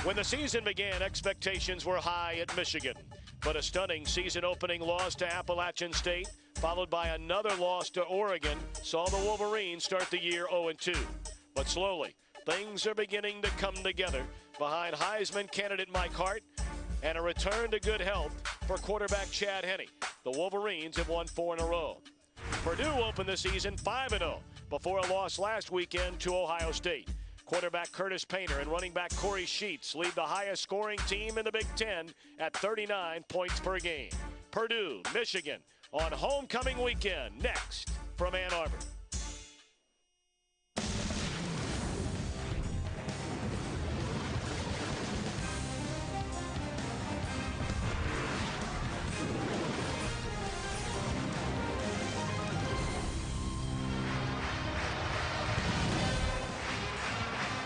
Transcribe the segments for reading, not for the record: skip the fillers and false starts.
When the season began, expectations were high at Michigan. But a stunning season-opening loss to Appalachian State, followed by another loss to Oregon, saw the Wolverines start the year 0-2. But slowly, things are beginning to come together behind Heisman candidate Mike Hart and a return to good health for quarterback Chad Henne. The Wolverines have won 4 in a row. Purdue opened the season 5-0 before a loss last weekend to Ohio State. Quarterback Curtis Painter and running back Corey Sheets lead the highest scoring team in the Big Ten at 39 points per game. Purdue, Michigan on homecoming weekend next from Ann Arbor.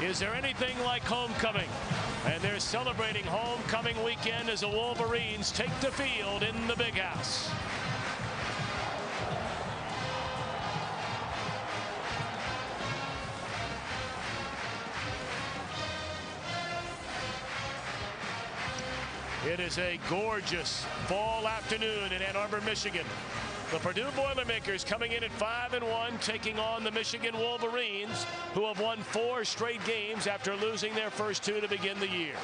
Is there anything like homecoming? And they're celebrating homecoming weekend as the Wolverines take the field in the Big House. It is a gorgeous fall afternoon in Ann Arbor, Michigan. The Purdue Boilermakers coming in at 5-1, taking on the Michigan Wolverines, who have won 4 straight games after losing their first 2 to begin the year.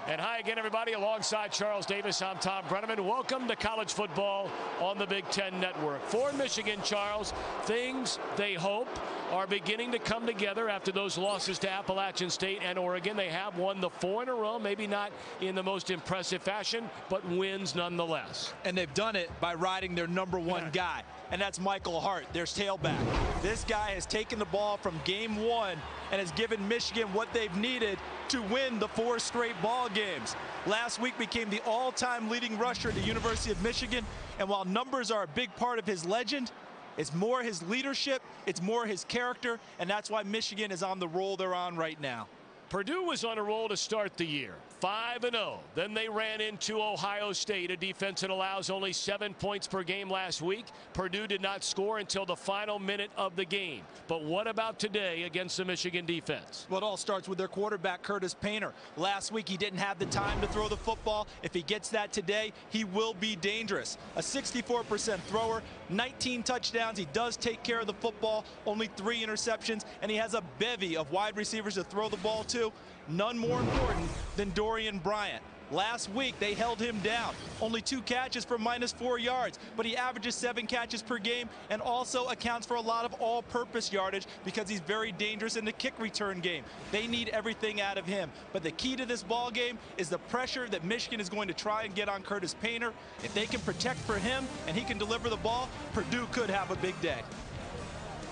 And hi again, everybody. Alongside Charles Davis, I'm Tom Brenneman. Welcome to college football on the Big Ten Network. For Michigan, Charles, things they hope are beginning to come together after those losses to Appalachian State and Oregon. They have won the 4 in a row, maybe not in the most impressive fashion, but wins nonetheless. And they've done it by riding their number 1 guy, and that's Michael Hart, their tailback. This guy has taken the ball from game 1 and has given Michigan what they've needed to win the 4 straight ball games. Last week became the all-time leading rusher at the University of Michigan, and while numbers are a big part of his legend, it's more his leadership, it's more his character, and that's why Michigan is on the roll they're on right now. Purdue was on a roll to start the year, 5-0. Then they ran into Ohio State, a defense that allows only 7 points per game last week. Purdue did not score until the final minute of the game. But what about today against the Michigan defense? Well, it all starts with their quarterback, Curtis Painter. Last week, he didn't have the time to throw the football. If he gets that today, he will be dangerous. A 64% thrower, 19 touchdowns. He does take care of the football, only 3 interceptions, and he has a bevy of wide receivers to throw the ball to. None more important than Dorian Bryant. Last week, they held him down. Only 2 catches for -4 yards, but he averages 7 catches per game and also accounts for a lot of all-purpose yardage because he's very dangerous in the kick return game. They need everything out of him. But the key to this ball game is the pressure that Michigan is going to try and get on Curtis Painter. If they can protect for him and he can deliver the ball, Purdue could have a big day.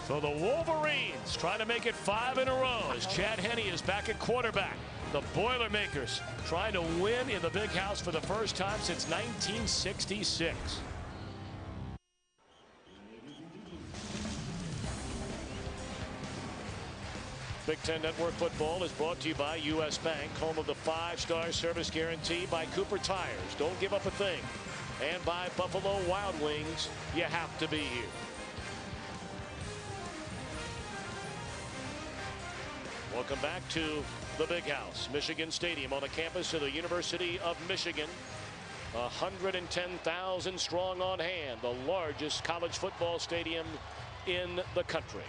So the Wolverines trying to make it 5 in a row as Chad Henne is back at quarterback. The Boilermakers trying to win in the Big House for the first time since 1966. Big Ten Network football is brought to you by U.S. Bank, home of the 5-star service guarantee, by Cooper Tires, don't give up a thing, and by Buffalo Wild Wings, you have to be here. Welcome back to the Big House, Michigan Stadium on the campus of the University of Michigan. 110,000 strong on hand, the largest college football stadium in the country.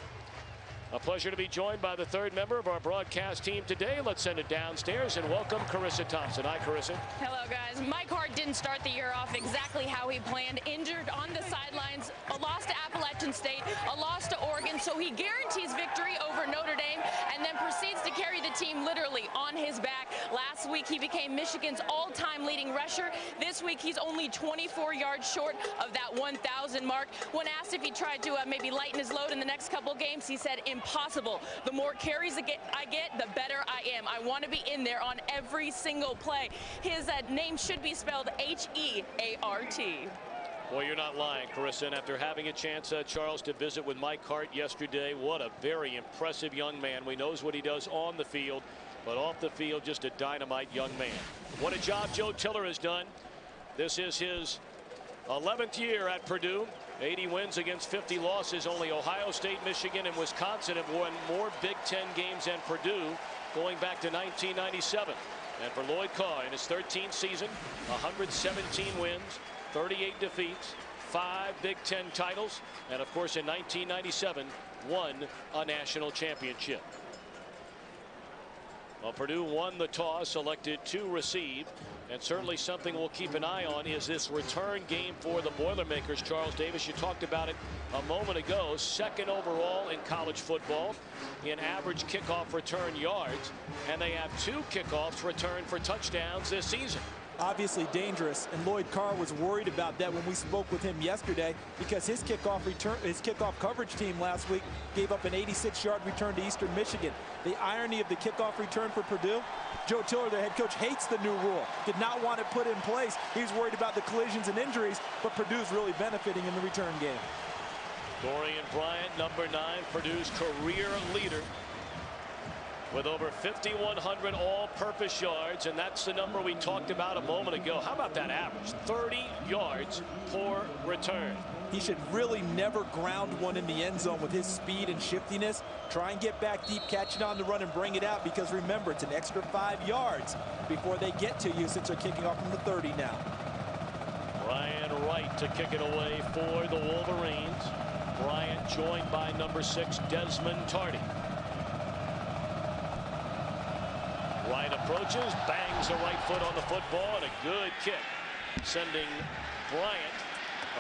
A pleasure to be joined by the 3rd member of our broadcast team today. Let's send it downstairs and welcome Carissa Thompson. Hi, Carissa. Hello, guys. Mike Hart didn't start the year off exactly how he planned. Injured on the sidelines, a loss to Appalachian State, a loss to Oregon, so he guarantees victory over Notre Dame and then proceeds to carry the team literally on his back. Last week, he became Michigan's all-time leading rusher. This week, he's only 24 yards short of that 1,000 mark. When asked if he tried to maybe lighten his load in the next couple games, he said, impossible. The more carries I get, the better I am. I want to be in there on every single play. His name should be spelled H-E-A-R-T. Well, you're not lying, Carissa. And after having a chance, Charles, to visit with Mike Hart yesterday, what a very impressive young man. We knows what he does on the field, but off the field, just a dynamite young man. What a job Joe Tiller has done. This is his 11th year at Purdue. 80 wins against 50 losses. Only Ohio State, Michigan, and Wisconsin have won more Big Ten games than Purdue. going back to 1997. And for Lloyd Carr in his 13th season, 117 wins, 38 defeats, 5 Big Ten titles, and of course in 1997 won a national championship. Well, Purdue won the toss, elected to receive, and certainly something we'll keep an eye on is this return game for the Boilermakers. Charles Davis, you talked about it a moment ago, second overall in college football in average kickoff return yards, and they have 2 kickoffs returned for touchdowns this season. Obviously dangerous, and Lloyd Carr was worried about that when we spoke with him yesterday, because his kickoff coverage team last week gave up an 86-yard return to Eastern Michigan. The irony of the kickoff return for Purdue, Joe Tiller, their head coach, hates the new rule, did not want it put in place. He was worried about the collisions and injuries, but Purdue's really benefiting in the return game. Dorian Bryant, number 9, Purdue's career leader, with over 5,100 all-purpose yards, and that's the number we talked about a moment ago. How about that average? 30 yards per return. He should really never ground one in the end zone with his speed and shiftiness. Try and get back deep, catch it on the run, and bring it out, because remember, it's an extra 5 yards before they get to you, since they're kicking off from the 30 now. Ryan Wright to kick it away for the Wolverines. Bryant joined by number 6, Desmond Tardy. Wright approaches, bangs the right foot on the football, and a good kick, sending Bryant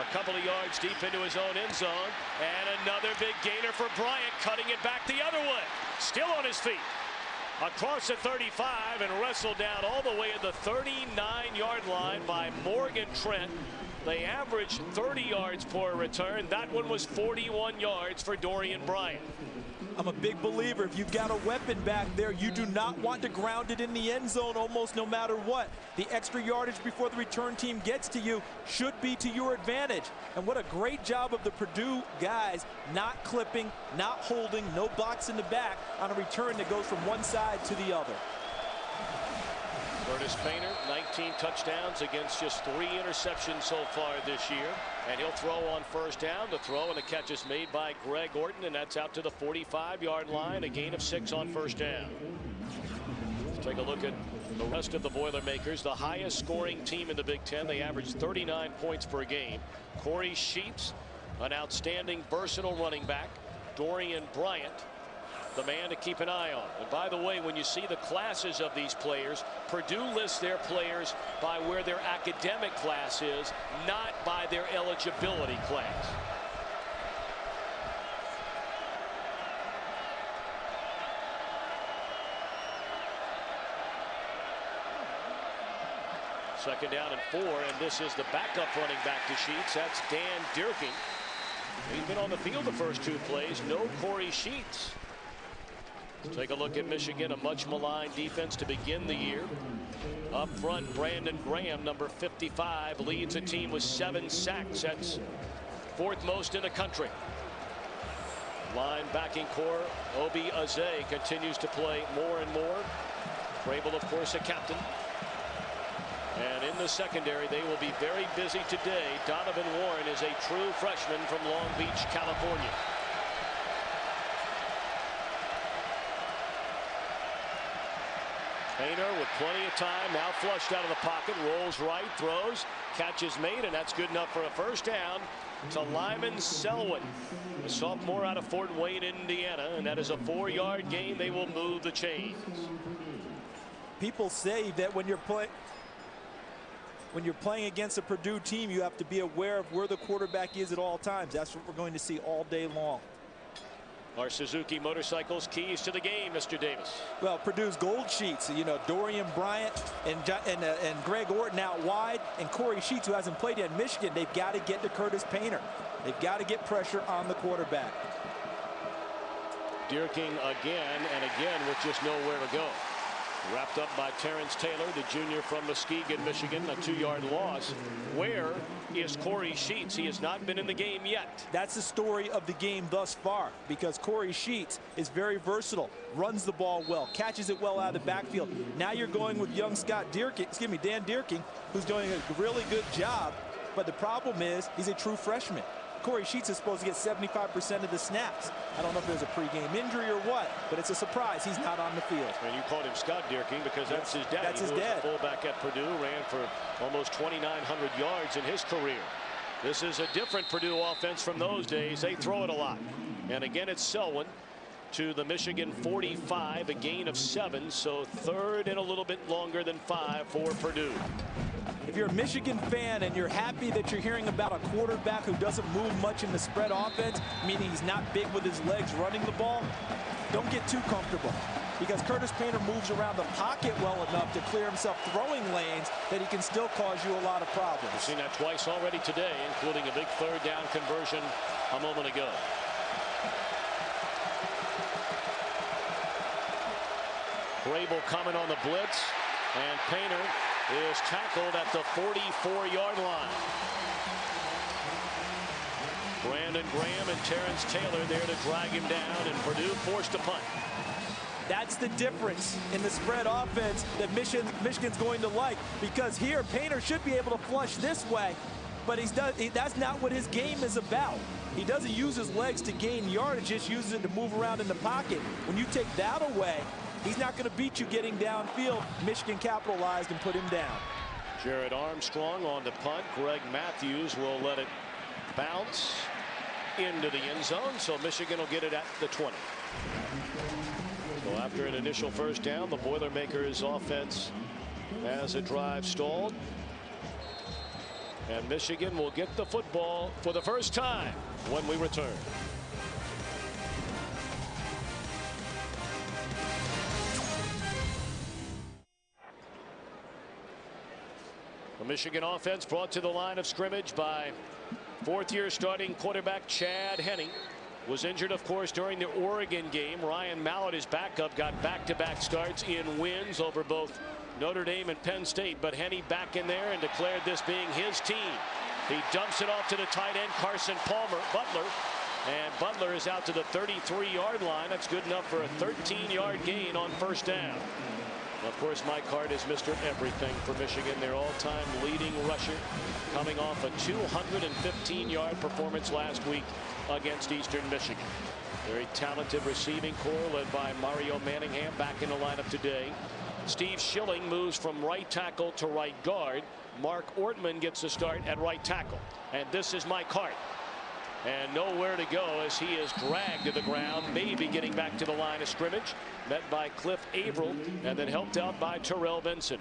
a couple of yards deep into his own end zone. And another big gainer for Bryant, cutting it back the other way. Still on his feet. Across the 35 and wrestled down all the way at the 39-yard line by Morgan Trent. They averaged 30 yards per return. That one was 41 yards for Dorian Bryant. I'm a big believer, if you've got a weapon back there, you do not want to ground it in the end zone almost no matter what. The extra yardage before the return team gets to you should be to your advantage. And what a great job of the Purdue guys, not clipping, not holding, no blocks in the back on a return that goes from one side to the other. Curtis Painter, 19 touchdowns against just 3 interceptions so far this year. And he'll throw on first down. The throw and the catch is made by Greg Orton, and that's out to the 45-yard line, a gain of 6 on first down. Let's take a look at the rest of the Boilermakers, the highest scoring team in the Big Ten. They average 39 points per game. Corey Sheets, an outstanding versatile running back. Dorian Bryant, the man to keep an eye on. And by the way, when you see the classes of these players, Purdue lists their players by where their academic class is, not by their eligibility class. Second down and 4, and this is the backup running back to Sheets. That's Dan Dierking. He's been on the field the first 2 plays. No Corey Sheets. Let's take a look at Michigan, a much maligned defense to begin the year. Up front, Brandon Graham, number 55, leads a team with 7 sacks. That's 4th most in the country. Line backing core, Obi Aze continues to play more and more. Vrabel, of course, a captain. And in the secondary, they will be very busy today. Donovan Warren is a true freshman from Long Beach, California. Painter with plenty of time, now flushed out of the pocket, rolls right, throws, catch is made, and that's good enough for a first down to Lyman Selwyn, a sophomore out of Fort Wayne, Indiana, and that is a 4-yard gain. They will move the chains. People say that when you're playing against a Purdue team, you have to be aware of where the quarterback is at all times. That's what we're going to see all day long. Our Suzuki motorcycles keys to the game, Mr. Davis. Well, Purdue's gold sheets, you know, Dorian Bryant and Greg Orton out wide, and Corey Sheets, who hasn't played yet in Michigan. They've got to get to Curtis Painter. They've got to get pressure on the quarterback. Dierking again and again with just nowhere to go. Wrapped up by Terrence Taylor, the junior from Muskegon, Michigan, a 2-yard loss. Where is Corey Sheets? He has not been in the game yet. That's the story of the game thus far, because Corey Sheets is very versatile, runs the ball well, catches it well out of the backfield. Now you're going with young Dan Dierking, who's doing a really good job. But the problem is he's a true freshman. Corey Sheets is supposed to get 75% of the snaps. I don't know if there's a pregame injury or what, but it's a surprise he's not on the field. And you called him Scott Dierking because that's his dad. That's his dad. dad. Fullback at Purdue, ran for almost 2,900 yards in his career. This is a different Purdue offense from those days. They throw it a lot. And again, it's Selwyn to the Michigan 45, a gain of 7, so third and a little bit longer than 5 for Purdue. If you're a Michigan fan and you're happy that you're hearing about a quarterback who doesn't move much in the spread offense, meaning he's not big with his legs running the ball, don't get too comfortable, because Curtis Painter moves around the pocket well enough to clear himself throwing lanes that he can still cause you a lot of problems. We've seen that twice already today, including a big third down conversion a moment ago. Grable coming on the blitz, and Painter is tackled at the 44-yard line. Brandon Graham and Terrence Taylor there to drag him down, and Purdue forced to punt. That's the difference in the spread offense that Michigan's going to like, because here Painter should be able to flush this way, but that's not what his game is about. He doesn't use his legs to gain yardage, just uses it to move around in the pocket. When you take that away, he's not going to beat you getting downfield. Michigan capitalized and put him down. Jared Armstrong on the punt. Greg Matthews will let it bounce into the end zone, so Michigan will get it at the 20. So after an initial first down, the Boilermakers offense has a drive stalled. And Michigan will get the football for the first time when we return. The Michigan offense brought to the line of scrimmage by fourth-year starting quarterback Chad Henne. Was injured, of course, during the Oregon game. Ryan Mallett, his backup, got back-to-back starts in wins over both Notre Dame and Penn State. But Henne back in there and declared this being his team. He dumps it off to the tight end, Carson Butler. And Butler is out to the 33-yard line. That's good enough for a 13-yard gain on first down. Of course, Mike Hart is Mr. Everything for Michigan, their all-time leading rusher, coming off a 215-yard performance last week against Eastern Michigan. Very talented receiving corps led by Mario Manningham back in the lineup today. Steve Schilling moves from right tackle to right guard. Mark Ortman gets the start at right tackle. And this is Mike Hart. And nowhere to go as he is dragged to the ground, maybe getting back to the line of scrimmage. Met by Cliff Averill and then helped out by Terrell Benson.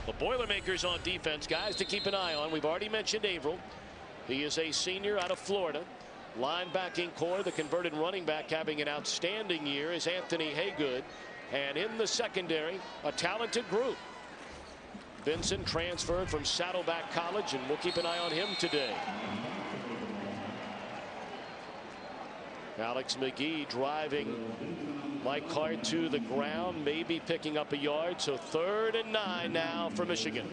The Boilermakers on defense, guys to keep an eye on. We've already mentioned Averill. He is a senior out of Florida. Linebacking core, the converted running back having an outstanding year is Anthony Haygood. And in the secondary, a talented group. Benson transferred from Saddleback College, and we'll keep an eye on him today. Alex McGee driving Mike Hart to the ground, maybe picking up a yard. So 3rd and 9 now for Michigan.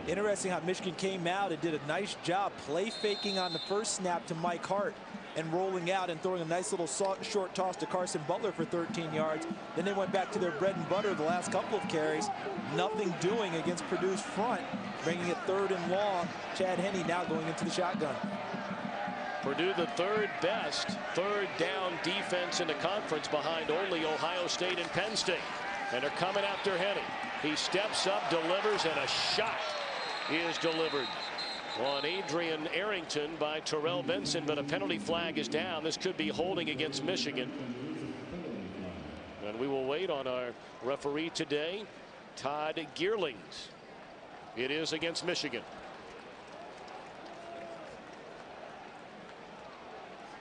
Interesting how Michigan came out and did a nice job play faking on the first snap to Mike Hart and rolling out and throwing a nice little short toss to Carson Butler for 13 yards. Then they went back to their bread and butter the last couple of carries. Nothing doing against Purdue's front, bringing it 3rd and long. Chad Henne now going into the shotgun. Purdue, the 3rd best third down defense in the conference, behind only Ohio State and Penn State. And they're coming after Henne. He steps up, delivers, and a shot is delivered on Adrian Arrington by Terrell Benson, but a penalty flag is down. This could be holding against Michigan. And we will wait on our referee today, Todd Gearlings. It is against Michigan.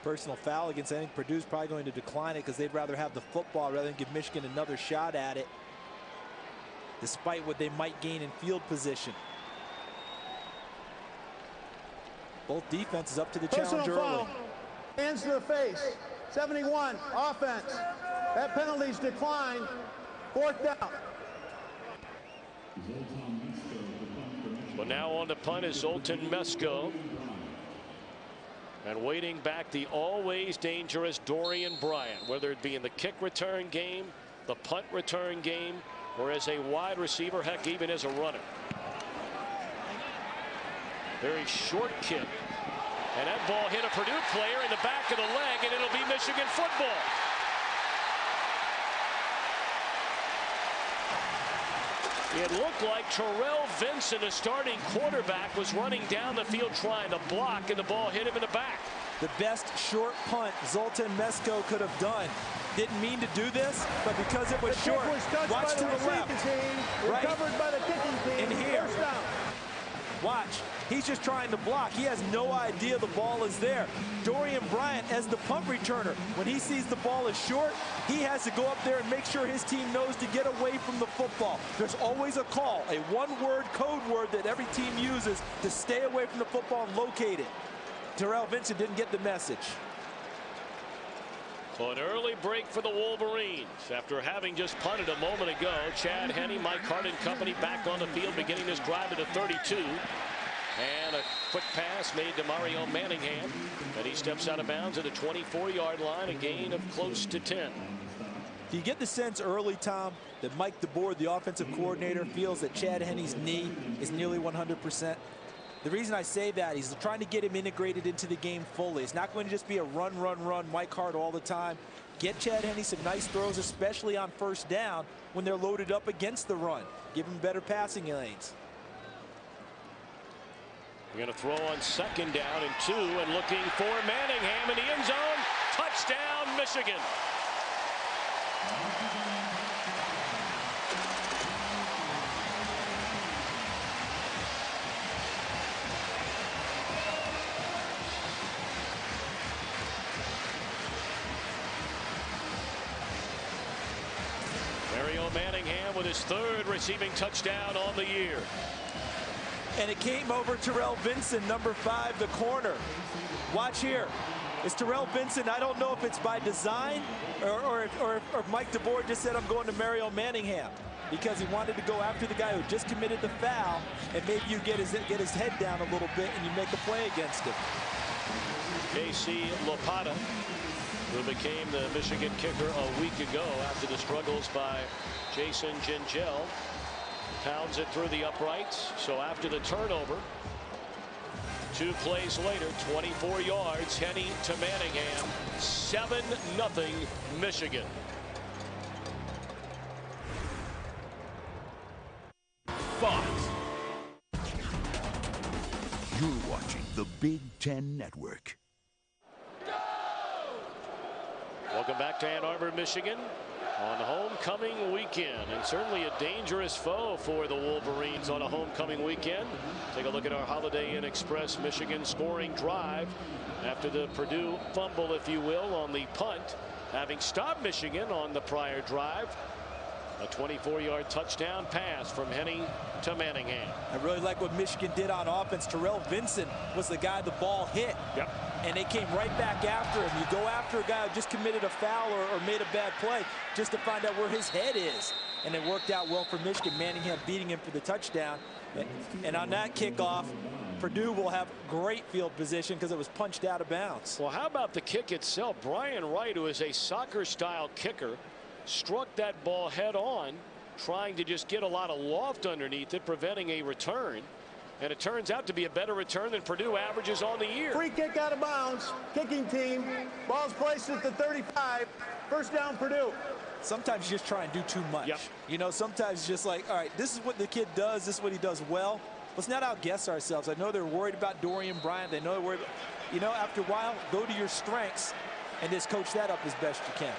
Personal foul against, I think Purdue's probably going to decline it because they'd rather have the football rather than give Michigan another shot at it, despite what they might gain in field position. Both defenses up to the challenge early. Hands to the face. 71, offense. That penalty's declined. 4th down. Well, now on the punt is Zoltan Mesko. And waiting back, the always dangerous Dorian Bryant, whether it be in the kick return game, the punt return game, or as a wide receiver, heck, even as a runner. Very short kick. And that ball hit a Purdue player in the back of the leg, and it'll be Michigan football. It looked like Terrell Vincent, a starting quarterback, was running down the field trying to block, and the ball hit him in the back. The best short punt Zoltan Mesko could have done. Didn't mean to do this, but because it was short, watch to the left. Right. Recovered by the kicking team. In here. First down. Watch. He's just trying to block. He has no idea the ball is there. Dorian Bryant, as the punt returner, when he sees the ball is short, he has to go up there and make sure his team knows to get away from the football. There's always a call, a one-word code word that every team uses to stay away from the football and locate it. Terrell Vincent didn't get the message. So an early break for the Wolverines. After having just punted a moment ago, Chad Henne, Mike Hart and company back on the field, beginning this drive at the 32. And a quick pass made to Mario Manningham. And he steps out of bounds at a 24-yard line, a gain of close to 10. Do you get the sense early, Tom, that Mike DeBoer, the offensive coordinator, feels that Chad Henne's knee is nearly 100%? The reason I say that, he's trying to get him integrated into the game fully. It's not going to just be a run, Mike Hart all the time. Get Chad Henne some nice throws, especially on first down when they're loaded up against the run. Give him better passing lanes. We're going to throw on second down and 2, and looking for Manningham in the end zone. Touchdown, Michigan. Mario Manningham with his 3rd receiving touchdown on the year. And it came over Terrell Vincent, number 5, the corner. Watch here. It's Terrell Vincent. I don't know if it's by design or if Mike DeBoer just said, I'm going to Mario Manningham, because he wanted to go after the guy who just committed the foul, and maybe you get his head down a little bit and you make a play against him. Casey Lopata, who became the Michigan kicker a week ago after the struggles by Jason Gingell, pounds it through the uprights. So after the turnover, 2 plays later, 24 yards, Henne to Manningham, 7-0 Michigan. Fox. You're watching the Big Ten Network. Welcome back to Ann Arbor, Michigan, on homecoming weekend, and certainly a dangerous foe for the Wolverines on a homecoming weekend. Take a look at our Holiday Inn Express Michigan scoring drive after the Purdue fumble, if you will, on the punt, having stopped Michigan on the prior drive. A 24-yard touchdown pass from Henne to Manningham. I really like what Michigan did on offense. Terrell Vincent was the guy the ball hit. Yep. And they came right back after him. You go after a guy who just committed a foul or made a bad play just to find out where his head is. And it worked out well for Michigan. Manningham beating him for the touchdown. And on that kickoff, Purdue will have great field position because it was punched out of bounds. Well, how about the kick itself? Brian Wright, who is a soccer-style kicker, struck that ball head on, trying to just get a lot of loft underneath it, preventing a return. And it turns out to be a better return than Purdue averages on the year. Free kick out of bounds. Kicking team. Ball's placed at the 35. First down, Purdue. Sometimes you just try and do too much. Yep. You know, sometimes it's just like, all right, this is what the kid does. This is what he does well. Let's not outguess ourselves. I know they're worried about Dorian Bryant. They know they're worried. You know, after a while, go to your strengths and just coach that up as best you can.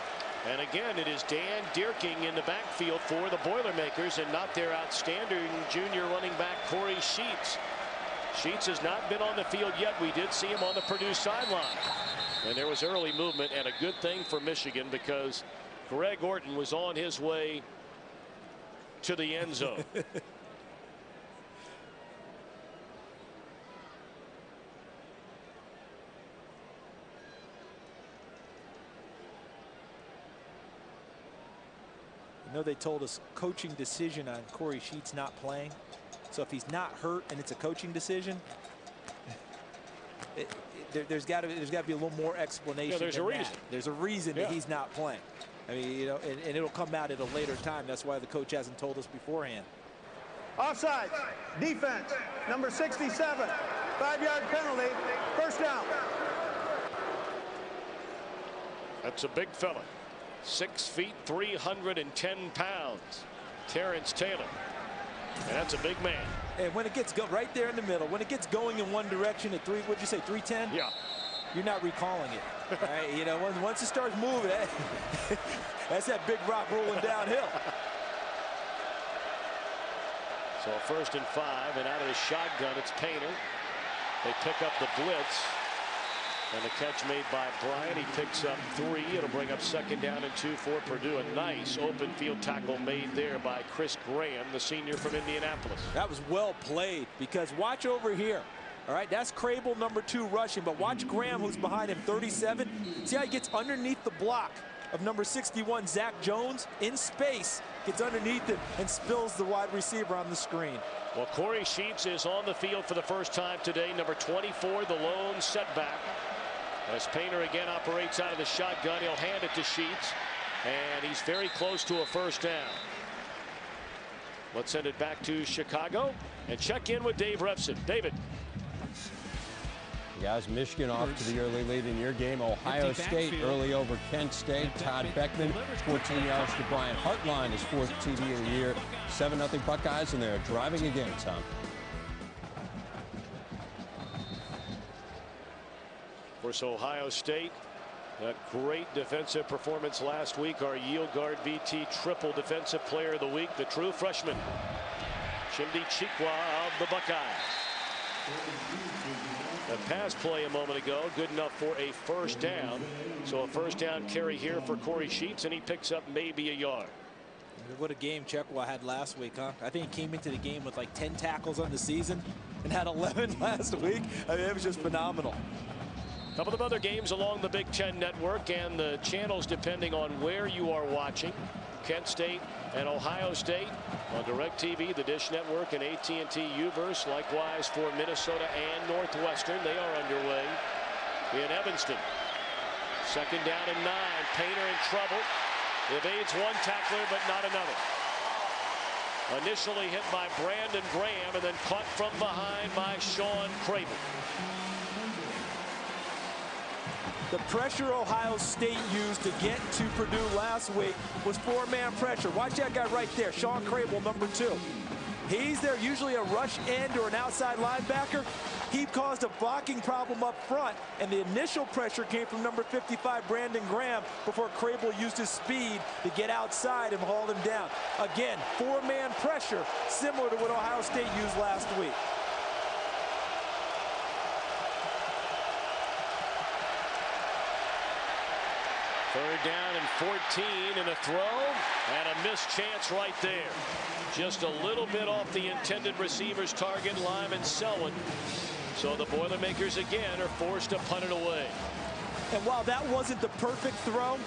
And again, it is Dan Dierking in the backfield for the Boilermakers, and not their outstanding junior running back Corey Sheets. Sheets has not been on the field yet. We did see him on the Purdue sideline. And there was early movement, and a good thing for Michigan, because Greg Orton was on his way to the end zone. I know they told us coaching decision on Corey Sheets not playing. So if he's not hurt and it's a coaching decision, there's got to be a little more explanation. Yeah, there's a reason. There's a reason that he's not playing. I mean, you know, and it'll come out at a later time. That's why the coach hasn't told us beforehand. Offside. Defense. Number 67. 5-yard penalty. First down. That's a big fella. 6 feet, 310 pounds. Terrence Taylor. And that's a big man. And when it gets right there in the middle, when it gets going in one direction at what'd you say, 310? Yeah. You're not recalling it. All right? You know, once it starts moving, that's that big rock rolling downhill. So 1st and 5, and out of the shotgun, it's Painter. They pick up the blitz. And the catch made by Bryant. He picks up 3. It'll bring up 2nd down and 2 for Purdue. A nice open field tackle made there by Chris Graham, the senior from Indianapolis. That was well played, because watch over here. All right, that's Crable, number 2, rushing. But watch Graham, who's behind him, 37. See how he gets underneath the block of number 61, Zach Jones, in space, gets underneath it and spills the wide receiver on the screen. Well, Corey Sheets is on the field for the first time today. Number 24, the lone setback. As Painter again operates out of the shotgun, he'll hand it to Sheets, and he's very close to a first down. Let's send it back to Chicago and check in with Dave Refson. David. Guys, Michigan off to the early lead in your game. Ohio State early over Kent State. Todd Beckman, 14 yards to Brian Hartline, his 4th TD of the year. 7-0 Buckeyes, and they're driving again, Tom. Of course, Ohio State, that great defensive performance last week. Our yield guard VT triple defensive player of the week, the true freshman, Chimdi Chikwa of the Buckeyes. The pass play a moment ago, good enough for a first down. So a first down carry here for Corey Sheets, and he picks up maybe a yard. What a game Chekwa had last week, huh? I think he came into the game with like 10 tackles on the season and had 11 last week. I mean, it was just phenomenal. A couple of other games along the Big Ten Network and the channels depending on where you are watching. Kent State and Ohio State on DirecTV, the Dish Network, and AT&T Uverse. Likewise for Minnesota and Northwestern. They are underway in Evanston. 2nd down and 9. Painter in trouble. Evades one tackler, but not another. Initially hit by Brandon Graham and then caught from behind by Sean Crable. The pressure Ohio State used to get to Purdue last week was 4-man pressure. Watch that guy right there, Sean Crable, number 2. He's there, usually a rush end or an outside linebacker. He caused a blocking problem up front, and the initial pressure came from number 55, Brandon Graham, before Crable used his speed to get outside and haul him down. Again, 4-man pressure, similar to what Ohio State used last week. Third down and 14, and a throw and a missed chance right there. Just a little bit off the intended receiver's target, Lyman Selwyn. So the Boilermakers again are forced to punt it away. And while that wasn't the perfect throw,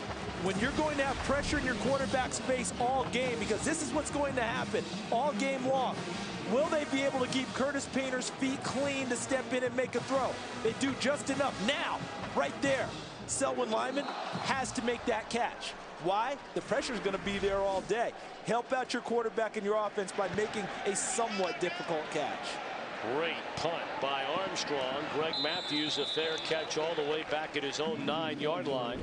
when you're going to have pressure in your quarterback space all game, because this is what's going to happen all game long, will they be able to keep Curtis Painter's feet clean to step in and make a throw? They do just enough. Now, right there, Selwyn Lyman has to make that catch. Why? The pressure is going to be there all day. Help out your quarterback and your offense by making a somewhat difficult catch. Great punt by Armstrong. Greg Matthews, a fair catch all the way back at his own 9-yard line.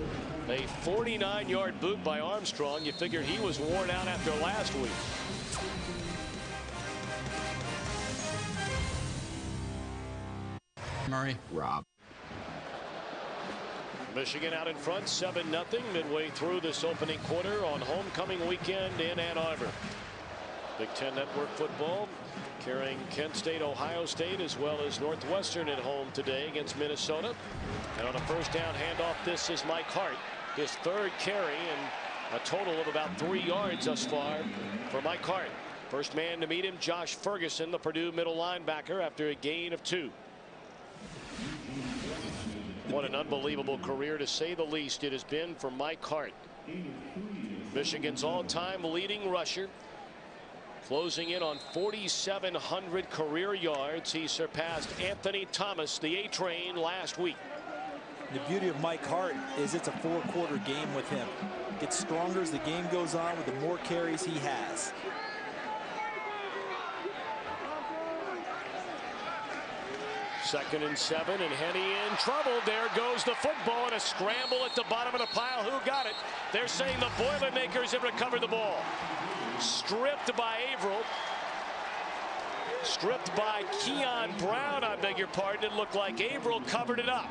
A 49-yard boot by Armstrong. You figured he was worn out after last week. Murray. Rob. Michigan out in front, 7-0 midway through this opening quarter on homecoming weekend in Ann Arbor. Big Ten Network football carrying Kent State, Ohio State, as well as Northwestern at home today against Minnesota. And on a first down handoff, this is Mike Hart, his 3rd carry, and a total of about 3 yards thus far for Mike Hart. First man to meet him, Josh Ferguson, the Purdue middle linebacker, after a gain of 2. What an unbelievable career, to say the least, it has been for Mike Hart. Michigan's all-time leading rusher, closing in on 4,700 career yards. He surpassed Anthony Thomas, the A-Train, last week. The beauty of Mike Hart is it's a 4-quarter game with him. Gets stronger as the game goes on with the more carries he has. 2nd and 7, and Henny in trouble. There goes the football, and a scramble at the bottom of the pile. Who got it? They're saying the Boilermakers have recovered the ball. Stripped by Averill. Stripped by Keon Brown, I beg your pardon. It looked like Averill covered it up.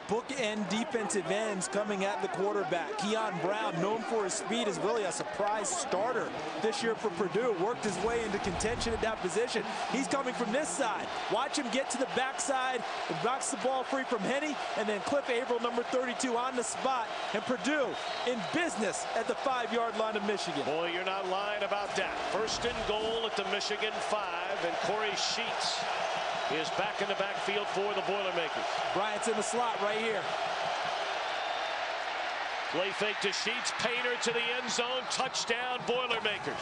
Bookend defensive ends coming at the quarterback. Keon Brown, known for his speed, is really a surprise starter this year for Purdue. Worked his way into contention at that position. He's coming from this side. Watch him get to the backside and knocks the ball free from Henny, and then Cliff Averill, number 32, on the spot. And Purdue in business at the 5-yard line of Michigan. Boy, you're not lying about that. 1st and goal at the Michigan 5, and Corey Sheets is back in the backfield for the Boilermakers. Bryant's in the slot right here. Play fake to Sheets. Painter to the end zone. Touchdown, Boilermakers.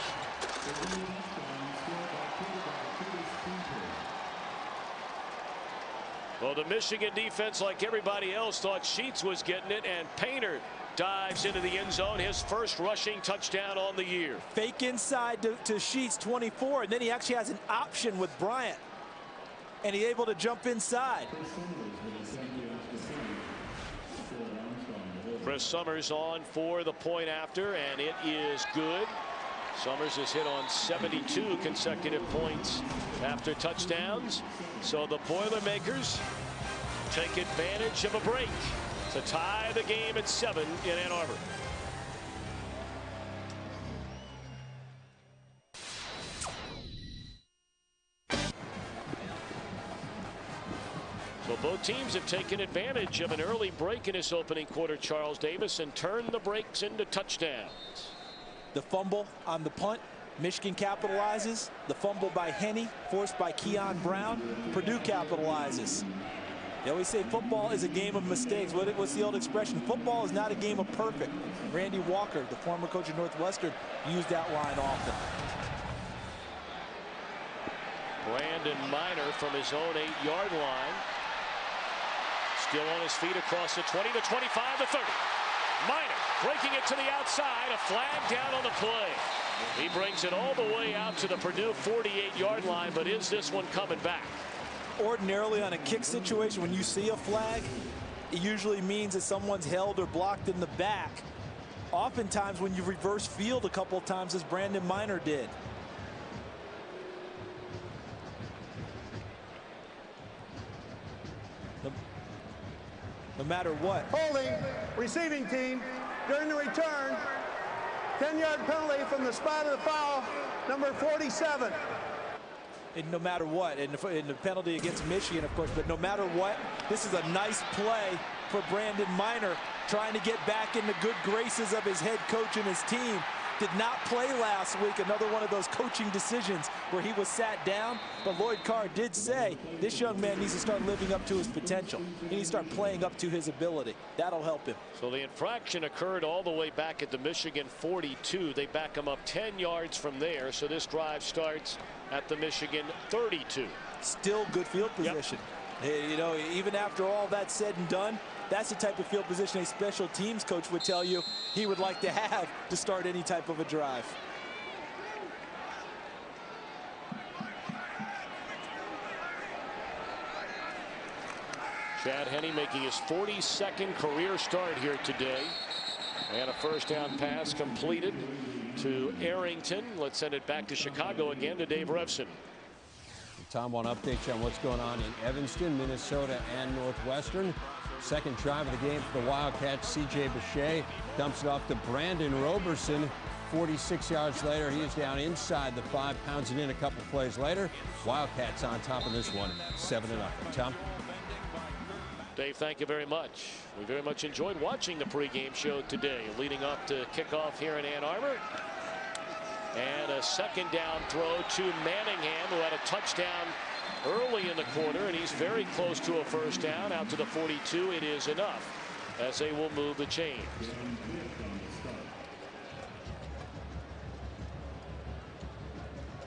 Well, the Michigan defense, like everybody else, thought Sheets was getting it, and Painter dives into the end zone. His first rushing touchdown on the year. Fake inside to Sheets, 24, and then he actually has an option with Bryant. And he's able to jump inside. Chris Summers on for the point after, and it is good. Summers has hit on 72 consecutive points after touchdowns. So the Boilermakers take advantage of a break to tie the game at 7 in Ann Arbor. So both teams have taken advantage of an early break in this opening quarter, Charles Davis, and turned the breaks into touchdowns. The fumble on the punt, Michigan capitalizes. The fumble by Henny, forced by Keon Brown, Purdue capitalizes. They always say football is a game of mistakes. What's the old expression? Football is not a game of perfect. Randy Walker, the former coach of Northwestern, used that line often. Brandon Miner from his own 8-yard line. Still on his feet across the 20, the 25, the 30. Miner breaking it to the outside. A flag down on the play. He brings it all the way out to the Purdue 48-yard line, but is this one coming back? Ordinarily on a kick situation, when you see a flag, it usually means that someone's held or blocked in the back. Oftentimes when you reverse field a couple of times, as Brandon Miner did. No matter what. Holding, receiving team, during the return, 10-yard penalty from the spot of the foul, number 47. And no matter what, and the penalty against Michigan, of course, but no matter what, this is a nice play for Brandon Miner, trying to get back in the good graces of his head coach and his team. Did not play last week, another one of those coaching decisions where he was sat down, but Lloyd Carr did say this young man needs to start living up to his potential. He needs to start playing up to his ability. That'll help him. So the infraction occurred all the way back at the Michigan 42. They back him up 10 yards from there, so this drive starts at the Michigan 32. Still good field position. Yep. You know, even after all that's said and done, that's the type of field position a special teams coach would tell you he would like to have to start any type of a drive. Chad Henny making his 42nd career start here today. And a first down pass completed to Arrington. Let's send it back to Chicago again to Dave Revson. Tom, want to update you on what's going on in Evanston, Minnesota, and Northwestern. Second drive of the game for the Wildcats. C.J. Bechet dumps it off to Brandon Roberson. 46 yards later, he is down inside the 5, pounds it in a couple plays later. Wildcats on top of this one, 7-0. Tom? Dave, thank you very much. We very much enjoyed watching the pregame show today, leading up to kickoff here in Ann Arbor. And a second down throw to Manningham, who had a touchdown early in the quarter, and he's very close to a first down. Out to the 42, it is enough as they will move the chains.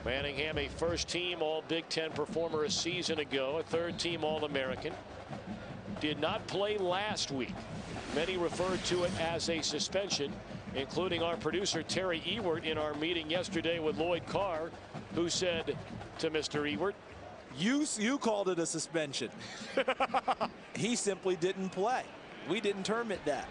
Manningham, a first-team All-Big Ten performer a season ago, a third-team All-American. Did not play last week. Many referred to it as a suspension, including our producer Terry Ewert in our meeting yesterday with Lloyd Carr, who said to Mr. Ewert, You called it a suspension. He simply didn't play. We didn't term it that.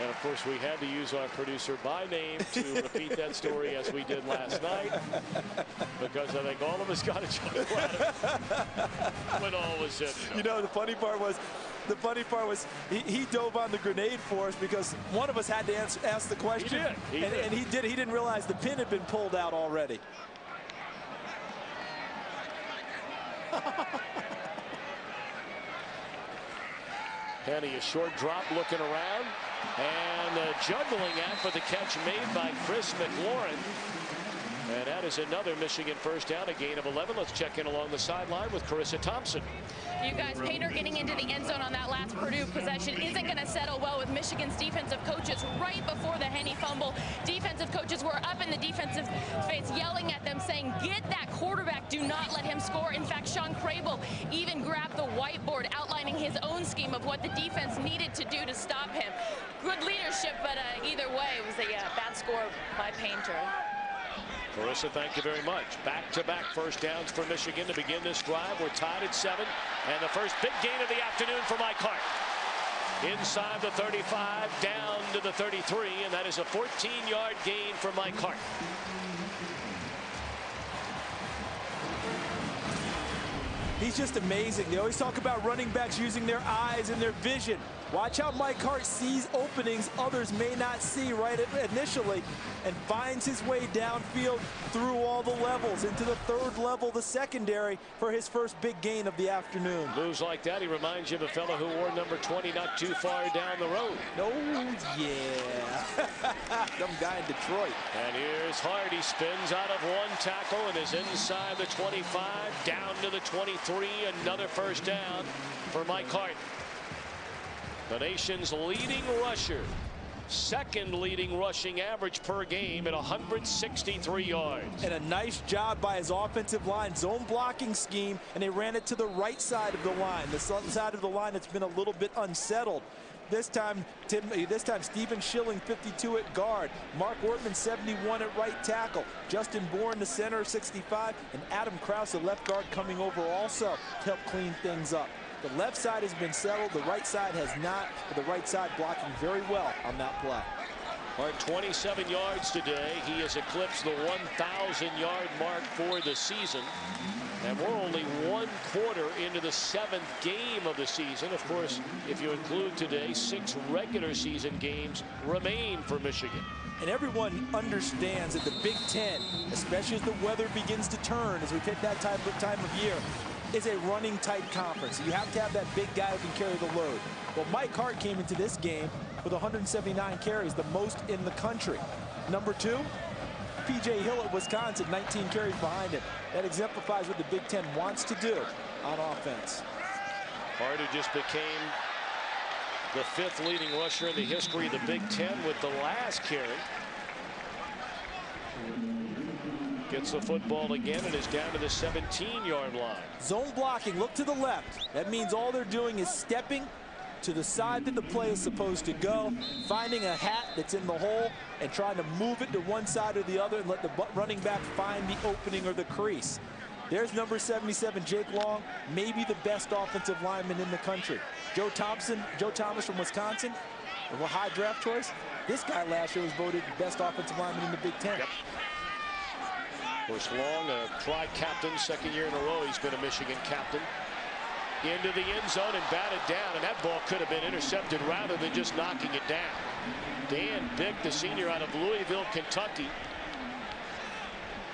And of course, we had to use our producer by name to repeat that story as we did last night, because I think all of us got a chuckle at it when all was said. You know, the funny part was he dove on the grenade for us because one of us had to ask the question. He did. And he did. He didn't realize the pin had been pulled out already. Penny, a short drop looking around, and a juggling act, but the catch made by Chris McLaurin. And that is another Michigan first down, a gain of 11. Let's check in along the sideline with Carissa Thompson. You guys, Painter getting into the end zone on that last Purdue possession isn't going to settle well with Michigan's defensive coaches right before the Henne fumble. Defensive coaches were up in the defensive face yelling at them saying, get that quarterback, do not let him score. In fact, Sean Crable even grabbed the whiteboard outlining his own scheme of what the defense needed to do to stop him. Good leadership, but either way, it was a bad score by Painter. Carissa, thank you very much. Back-to-back first downs for Michigan to begin this drive. We're tied at 7, and the first big gain of the afternoon for Mike Hart. Inside the 35, down to the 33, and that is a 14-yard gain for Mike Hart. He's just amazing. They always talk about running backs using their eyes and their vision. Watch how Mike Hart sees openings others may not see right initially and finds his way downfield through all the levels into the third level, the secondary, for his first big gain of the afternoon. Moves like that, he reminds you of a fellow who wore number 20 not too far down the road. Oh, yeah. Some guy in Detroit. And here's Hart. He spins out of one tackle and is inside the 25, down to the 23. Another first down for Mike Hart. The nation's leading rusher, second leading rushing average per game at 163 yards. And a nice job by his offensive line, zone blocking scheme, and they ran it to the right side of the line, the side of the line that's been a little bit unsettled. This time Stephen Schilling, 52 at guard. Mark Wortman, 71 at right tackle. Justin Bourne, the center, 65. And Adam Krause, the left guard, coming over also to help clean things up. The left side has been settled. The right side has not. But the right side blocking very well on that play. Hart 27 yards today. He has eclipsed the 1,000-yard mark for the season. And we're only one quarter into the 7th game of the season. Of course, if you include today, 6 regular season games remain for Michigan. And everyone understands that the Big Ten, especially as the weather begins to turn, as we hit that time of year, is a running type conference. You have to have that big guy who can carry the load. Well, Mike Hart came into this game with 179 carries, the most in the country. Number 2, P.J. Hill at Wisconsin, 19 carries behind him. That exemplifies what the Big Ten wants to do on offense. Hart, who just became the 5th leading rusher in the history of the Big Ten with the last carry. Gets the football again and is down to the 17-yard line. Zone blocking, look to the left. That means all they're doing is stepping to the side that the play is supposed to go, finding a hat that's in the hole and trying to move it to one side or the other and let the running back find the opening or the crease. There's number 77, Jake Long, maybe the best offensive lineman in the country. Joe Thomas from Wisconsin, a high draft choice. This guy last year was voted best offensive lineman in the Big Ten. Yep. Of course, Long, a tri-captain, 2nd year in a row he's been a Michigan captain. Into the end zone and batted down, and that ball could have been intercepted rather than just knocking it down. Dan Bick, the senior out of Louisville, Kentucky,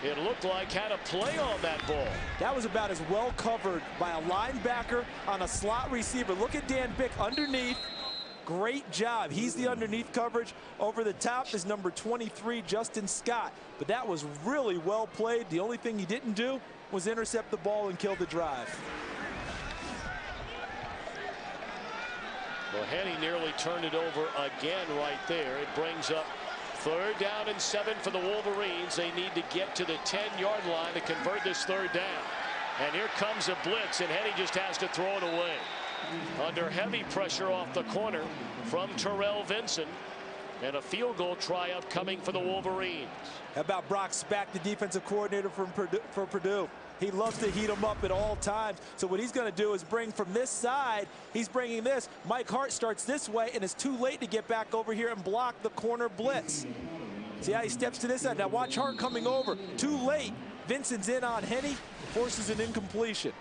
it looked like had a play on that ball. That was about as well covered by a linebacker on a slot receiver. Look at Dan Bick underneath. Great job. He's the underneath coverage. Over the top is number 23, Justin Scott. But that was really well played. The only thing he didn't do was intercept the ball and kill the drive. Well, Henne nearly turned it over again right there. It brings up 3rd down and 7 for the Wolverines. They need to get to the 10-yard line to convert this 3rd down. And here comes a blitz, and Henne just has to throw it away. Under heavy pressure off the corner from Terrell Vinson. And a field goal try upcoming for the Wolverines. How about Brock Spack, the defensive coordinator for Purdue? He loves to heat them up at all times. So what he's going to do is bring from this side, he's bringing this. Mike Hart starts this way, and it's too late to get back over here and block the corner blitz. See how he steps to this side. Now watch Hart coming over. Too late. Vincent's in on Henny, forces an incompletion.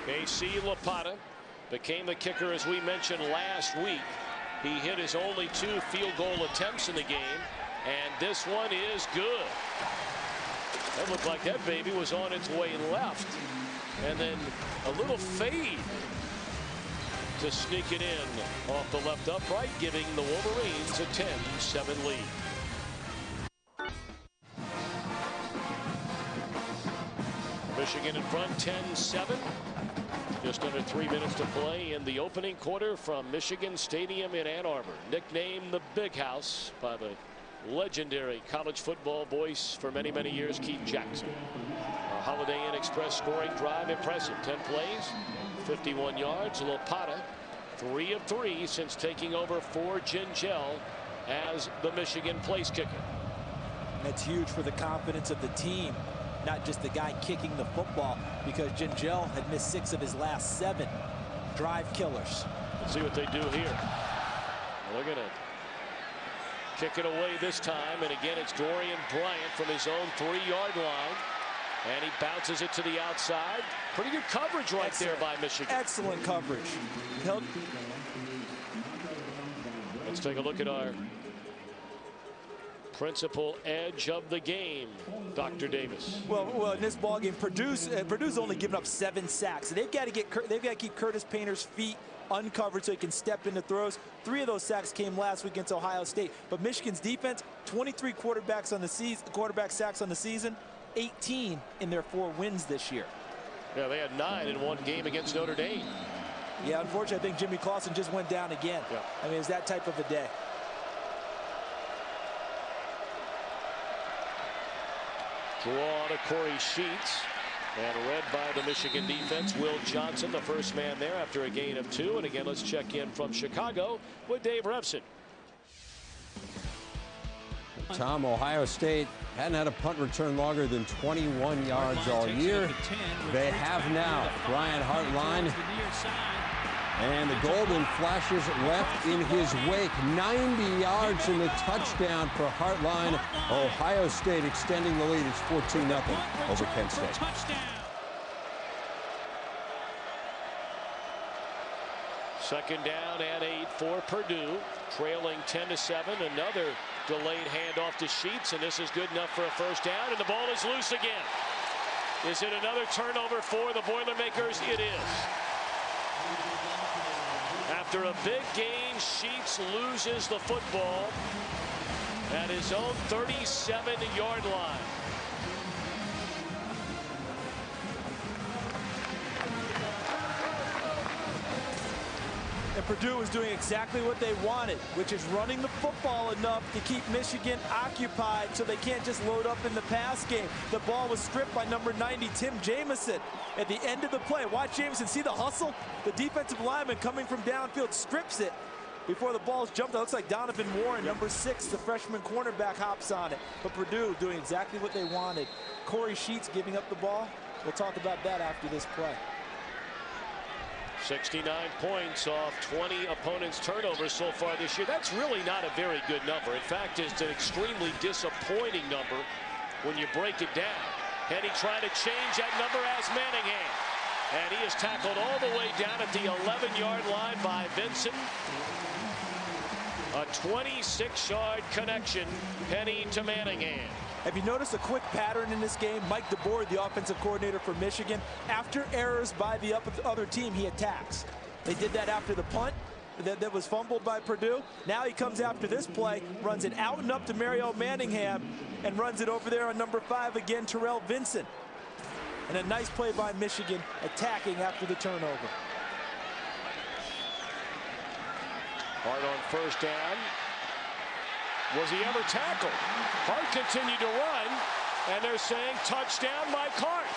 KC Lapata became the kicker, as we mentioned last week. He hit his only 2 field goal attempts in the game, and this one is good. That looked like that baby was on its way left, and then a little fade to sneak it in off the left upright, giving the Wolverines a 10-7 lead. Michigan in front, 10-7. Just under 3 minutes to play in the opening quarter from Michigan Stadium in Ann Arbor. Nicknamed the Big House by the legendary college football voice for many, many years, Keith Jackson. A Holiday Inn Express scoring drive, impressive. 10 plays, 51 yards. Lapata, 3 of 3 since taking over for Gingell as the Michigan place kicker. That's huge for the confidence of the team, not just the guy kicking the football, because Gingell had missed 6 of his last 7 drive killers. Let's see what they do here. Look at it. Kick it away this time, and again it's Dorian Bryant from his own 3-yard line, and he bounces it to the outside. Pretty good coverage right there by Michigan. Excellent coverage. Let's take a look at our principal edge of the game, Dr. Davis. Well, in this ball game, Purdue's only given up 7 sacks. So they've got to keep Curtis Painter's feet uncovered so he can step into throws. 3 of those sacks came last week against Ohio State. But Michigan's defense, 23 quarterback sacks on the season, 18 in their 4 wins this year. Yeah, they had 9 in one game against Notre Dame. Yeah, unfortunately, I think Jimmy Clausen just went down again. Yeah. I mean, it's that type of a day. Draw to Corey Sheets, and read by the Michigan defense. Will Johnson, the first man there after a gain of 2. And again, let's check in from Chicago with Dave Revson. Tom, Ohio State hadn't had a punt return longer than 21 yards all year. They have now. Brian Hartline, and the golden flashes left in his wake. 90 yards in the touchdown for Hartline. Ohio State extending the lead. It's 14-0 over Kent State. Second down and 8 for Purdue, trailing 10-7. Another delayed handoff to Sheets, and this is good enough for a first down, and the ball is loose again. Is it another turnover for the Boilermakers? It is. After a big gain, Sheets loses the football at his own 37-yard line. And Purdue is doing exactly what they wanted, which is running the football enough to keep Michigan occupied so they can't just load up in the pass game. The ball was stripped by number 90, Tim Jamison, at the end of the play. Watch Jamison, see the hustle? The defensive lineman coming from downfield strips it before the ball's jumped. It looks like Donovan Warren, number 6, the freshman cornerback, hops on it. But Purdue doing exactly what they wanted. Corey Sheets giving up the ball. We'll talk about that after this play. 69 points off 20 opponents' turnovers so far this year. That's really not a very good number. In fact, it's an extremely disappointing number when you break it down. Henny trying to change that number as Manningham. And he is tackled all the way down at the 11-yard line by Vincent. A 26-yard connection, Henny to Manningham. Have you noticed a quick pattern in this game? Mike DeBoer, the offensive coordinator for Michigan, after errors by the other team, he attacks. They did that after the punt that was fumbled by Purdue. Now he comes after this play, runs it out and up to Mario Manningham, and runs it over there on number 5 again, Terrell Vincent. And a nice play by Michigan, attacking after the turnover. Hart on first down. Was he ever tackled? Hart continued to run, and they're saying touchdown, Mike Hart.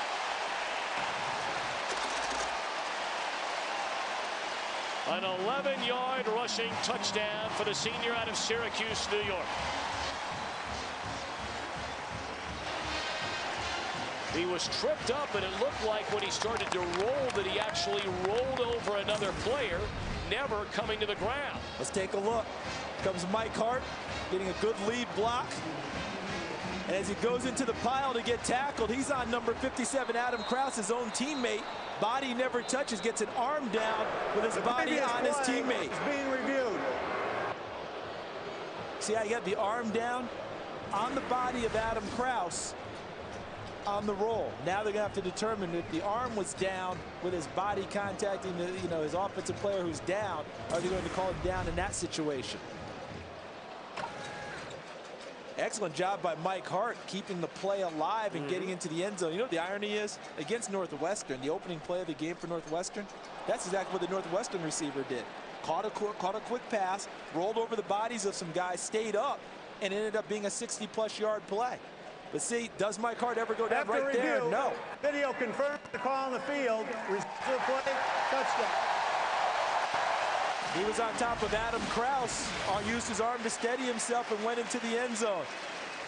An 11-yard rushing touchdown for the senior out of Syracuse, New York. He was tripped up, and it looked like when he started to roll that he actually rolled over another player, never coming to the ground. Let's take a look. Comes Mike Hart, getting a good lead block. And as he goes into the pile to get tackled, he's on number 57, Adam Krause, his own teammate. Body never touches, gets an arm down with his body on his teammate. It's being reviewed. See how he got the arm down on the body of Adam Krause on the roll. Now they're going to have to determine if the arm was down with his body contacting the, his offensive player who's down. Are they going to call him down in that situation? Excellent job by Mike Hart keeping the play alive and getting into the end zone. You know what the irony is? Against Northwestern, the opening play of the game for Northwestern, that's exactly what the Northwestern receiver did. Caught a quick pass, rolled over the bodies of some guys, stayed up, and ended up being a 60-plus yard play. But see, does Mike Hart ever go down After right review, there? No. Video confirms the call on the field. Receiver play, touchdown. He was on top of Adam Krause, used his arm to steady himself and went into the end zone.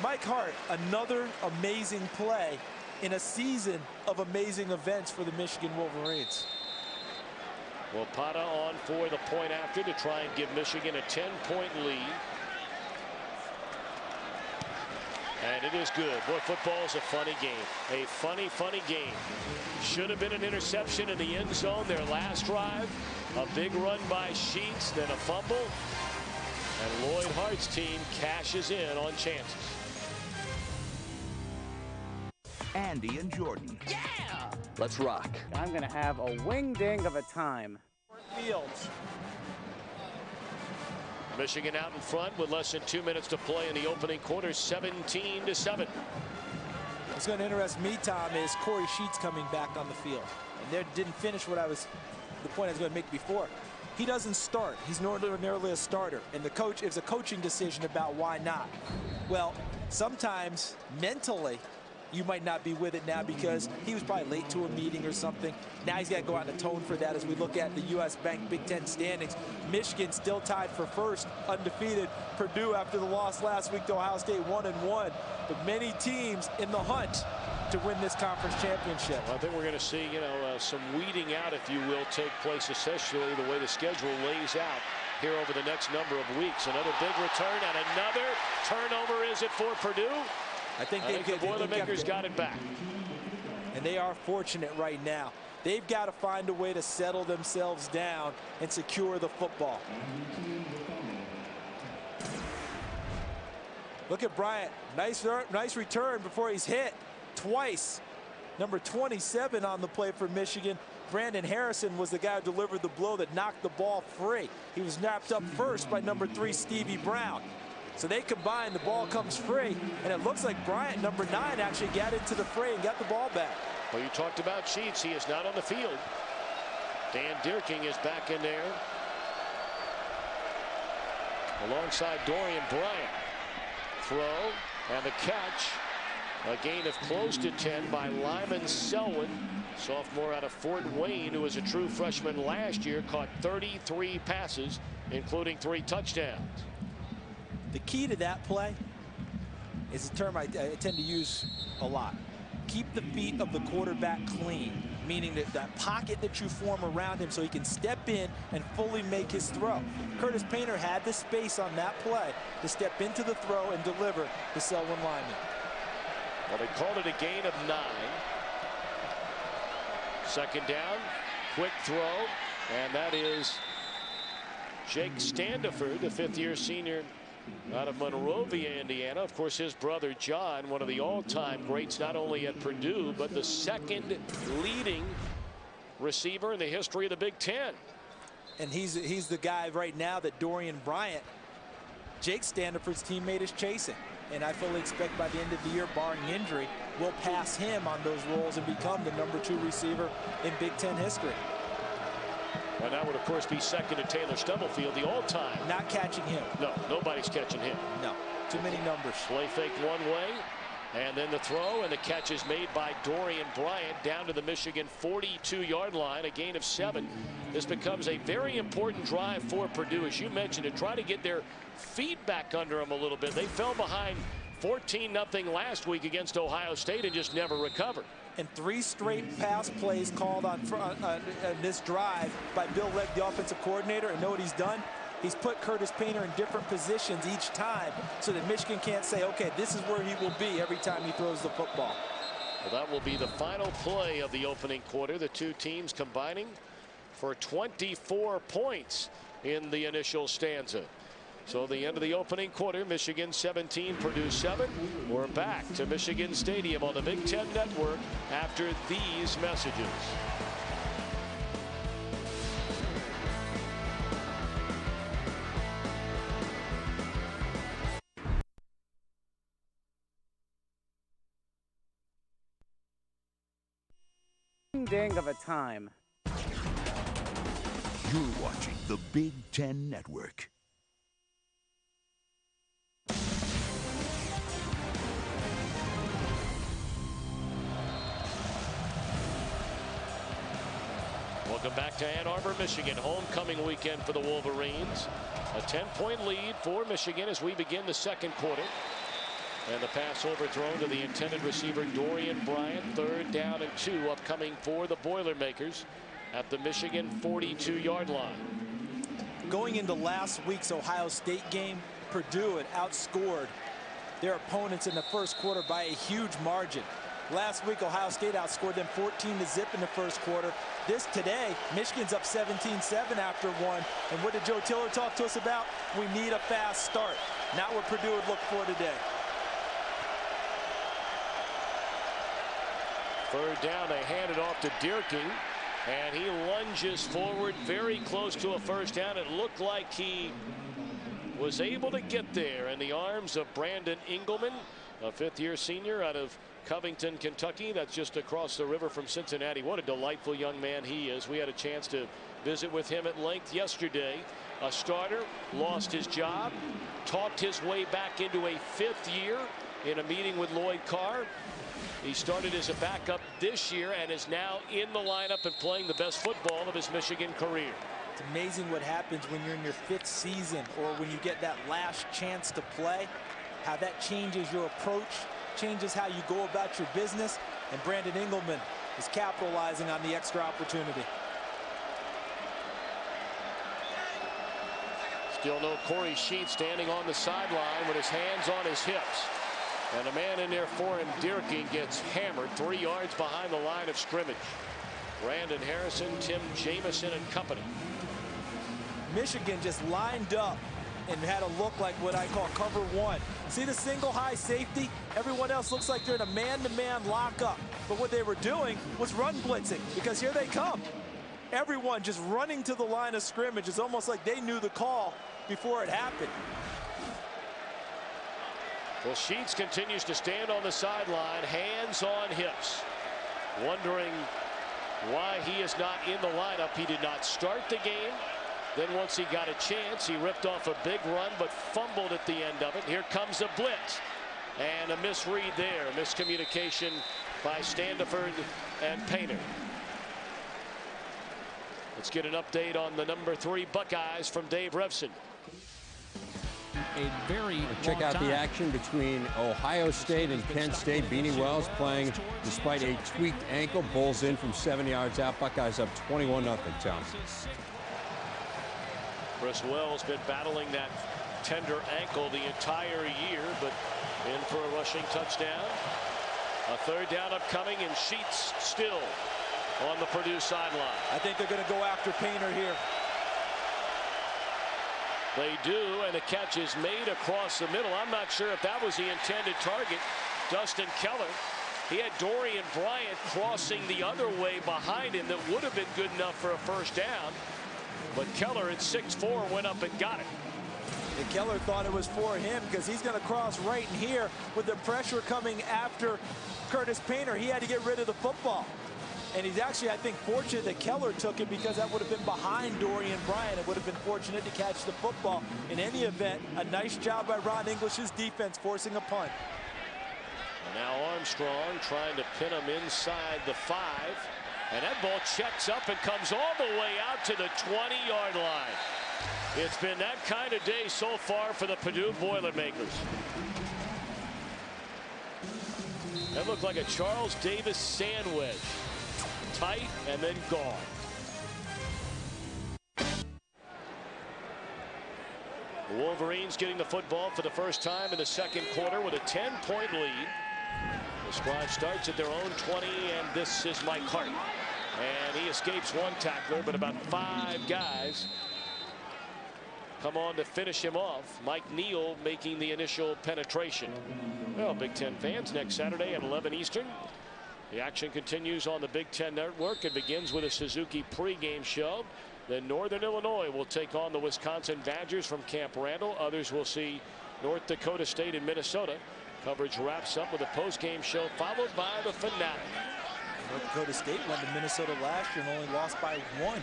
Mike Hart, another amazing play in a season of amazing events for the Michigan Wolverines. Well, Pata on for the point after to try and give Michigan a 10-point lead. And it is good. Boy, football is a funny game. A funny, funny game. Should have been an interception in the end zone their last drive. A big run by Sheets, then a fumble. And Lloyd Hart's team cashes in on chances. Andy and Jordan. Yeah! Let's rock. I'm going to have a wing-ding of a time. Fields. Michigan out in front with less than 2 minutes to play in the opening quarter, 17-7. What's going to interest me, Tom, is Corey Sheets coming back on the field. And there didn't finish the point I was going to make before. He doesn't start. He's not ordinarily a starter. And the coach, it was a coaching decision about why not. Well, sometimes mentally, you might not be with it now because he was probably late to a meeting or something. Now he's got to go out and atone for that as we look at the U.S. Bank Big Ten standings. Michigan still tied for first, undefeated. Purdue, after the loss last week to Ohio State, 1-1. But many teams in the hunt to win this conference championship. I think we're going to see, some weeding out, if you will, take place, essentially the way the schedule lays out here over the next number of weeks. Another big return and another turnover, is it for Purdue? I think the Boilermakers got it back. And they are fortunate right now. They've got to find a way to settle themselves down and secure the football. Look at Bryant. Nice return before he's hit twice. Number 27 on the play for Michigan. Brandon Harrison was the guy who delivered the blow that knocked the ball free. He was napped up first by number 3, Stevie Brown. So they combine, the ball comes free, and it looks like Bryant, number 9, actually got into the fray and got the ball back. Well, you talked about Sheets. He is not on the field. Dan Dierking is back in there alongside Dorian Bryant. Throw and the catch. A gain of close to 10 by Lyman Selwyn, sophomore out of Fort Wayne, who was a true freshman last year, caught 33 passes, including 3 touchdowns. The key to that play is a term I tend to use a lot. Keep the feet of the quarterback clean, meaning that pocket that you form around him so he can step in and fully make his throw. Curtis Painter had the space on that play to step into the throw and deliver to Selwyn Lyman. Well, they called it a gain of 9. Second down, quick throw, and that is Jake Standiford, the 5th-year senior out of Monrovia, Indiana. Of course, his brother John, one of the all-time greats, not only at Purdue, but the 2nd leading receiver in the history of the Big Ten. And he's the guy right now that Dorian Bryant, Jake Standiford's teammate, is chasing. And I fully expect by the end of the year, barring injury, will pass him on those roles and become the number 2 receiver in Big Ten history. And that would, of course, be second to Taylor Stubblefield, the all-time. Not catching him. No, nobody's catching him. No, too many numbers. Play fake one way. And then the throw, and the catch is made by Dorian Bryant down to the Michigan 42-yard line, a gain of 7. This becomes a very important drive for Purdue, as you mentioned, to try to get their feet back under them a little bit. They fell behind 14-0 last week against Ohio State and just never recovered. And 3 straight pass plays called on this drive by Bill Legg, the offensive coordinator. And know what he's done? He's put Curtis Painter in different positions each time so that Michigan can't say, okay, this is where he will be every time he throws the football. Well, that will be the final play of the opening quarter. The two teams combining for 24 points in the initial stanza. So the end of the opening quarter, Michigan 17, Purdue 7. We're back to Michigan Stadium on the Big Ten Network after these messages. Ding of a time. You're watching the Big Ten Network. Welcome back to Ann Arbor, Michigan. Homecoming weekend for the Wolverines. A 10-point lead for Michigan as we begin the second quarter. And the pass overthrown to the intended receiver, Dorian Bryant. 3rd down and 2 upcoming for the Boilermakers at the Michigan 42-yard line. Going into last week's Ohio State game, Purdue had outscored their opponents in the first quarter by a huge margin. Last week, Ohio State outscored them 14-0 in the first quarter. Today, Michigan's up 17-7 after 1. And what did Joe Tiller talk to us about? We need a fast start. Not what Purdue would look for today. 3rd down, they hand it off to Dierking, and he lunges forward very close to a first down. It looked like he was able to get there in the arms of Brandon Engelman, a 5th-year senior out of Covington, Kentucky. That's just across the river from Cincinnati. What a delightful young man he is. We had a chance to visit with him at length yesterday. A starter, lost his job, talked his way back into a 5th year in a meeting with Lloyd Carr. He started as a backup this year and is now in the lineup and playing the best football of his Michigan career. It's amazing what happens when you're in your 5th season or when you get that last chance to play, how that changes your approach, changes how you go about your business, and Brandon Engelman is capitalizing on the extra opportunity. Still no Corey Sheets standing on the sideline with his hands on his hips. And a man in there for him, Dierking, gets hammered 3 yards behind the line of scrimmage. Brandon Harrison, Tim Jamison, and company. Michigan just lined up and had a look like what I call cover 1. See the single high safety? Everyone else looks like they're in a man-to-man lockup. But what they were doing was run blitzing, because here they come. Everyone just running to the line of scrimmage. It's almost like they knew the call before it happened. Well, Sheets continues to stand on the sideline, hands on hips, wondering why he is not in the lineup. He did not start the game. Then once he got a chance, he ripped off a big run but fumbled at the end of it. Here comes a blitz and a misread there. Miscommunication by Standiford and Painter. Let's get an update on the number 3 Buckeyes from Dave Revson. Check out the action between Ohio State and Kent State. Beanie Wells playing despite a tweaked ankle. Bulls in from 7 yards out. Buckeyes up 21-0, Tom. Chris Wells been battling that tender ankle the entire year, but in for a rushing touchdown. A 3rd down upcoming, and Sheets still on the Purdue sideline. I think they're going to go after Painter here. They do, and the catch is made across the middle. I'm not sure if that was the intended target. Dustin Keller. He had Dorian Bryant crossing the other way behind him that would have been good enough for a first down. But Keller at 6'4" went up and got it. And Keller thought it was for him because he's going to cross right in here with the pressure coming after Curtis Painter. He had to get rid of the football. And he's actually, I think, fortunate that Keller took it, because that would have been behind Dorian Bryant. It would have been fortunate to catch the football. In any event, a nice job by Ron English's defense forcing a punt. Now Armstrong trying to pin him inside the 5. And that ball checks up and comes all the way out to the 20-yard line. It's been that kind of day so far for the Purdue Boilermakers. That looked like a Charles Davis sand wedge. Tight and then gone. The Wolverines getting the football for the first time in the second quarter with a 10-point lead. The squad starts at their own 20, and this is Mike Hart. And he escapes one tackler, but about 5 guys come on to finish him off. Mike Neal making the initial penetration. Well, Big Ten fans, next Saturday at 11 Eastern. The action continues on the Big Ten Network. It begins with a Suzuki pregame show. Then Northern Illinois will take on the Wisconsin Badgers from Camp Randall. Others will see North Dakota State and Minnesota. Coverage wraps up with a postgame show followed by the finale. North Dakota State won to Minnesota last year and only lost by 1, 10-9.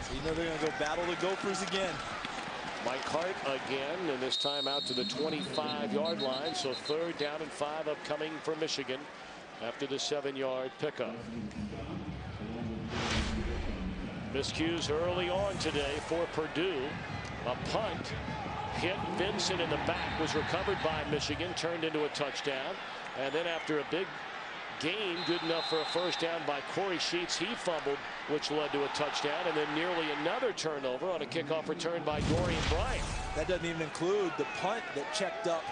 So you know they're going to go battle the Gophers again. Mike Hart again, and this time out to the 25-yard line. So 3rd down and 5 upcoming for Michigan after the 7-yard pickup. Miscues early on today for Purdue. A punt hit Vincent in the back, was recovered by Michigan, turned into a touchdown. And then after a big gain, good enough for a first down by Corey Sheets, he fumbled, which led to a touchdown. And then nearly another turnover on a kickoff return by Dorian Bryant. That doesn't even include the punt that checked up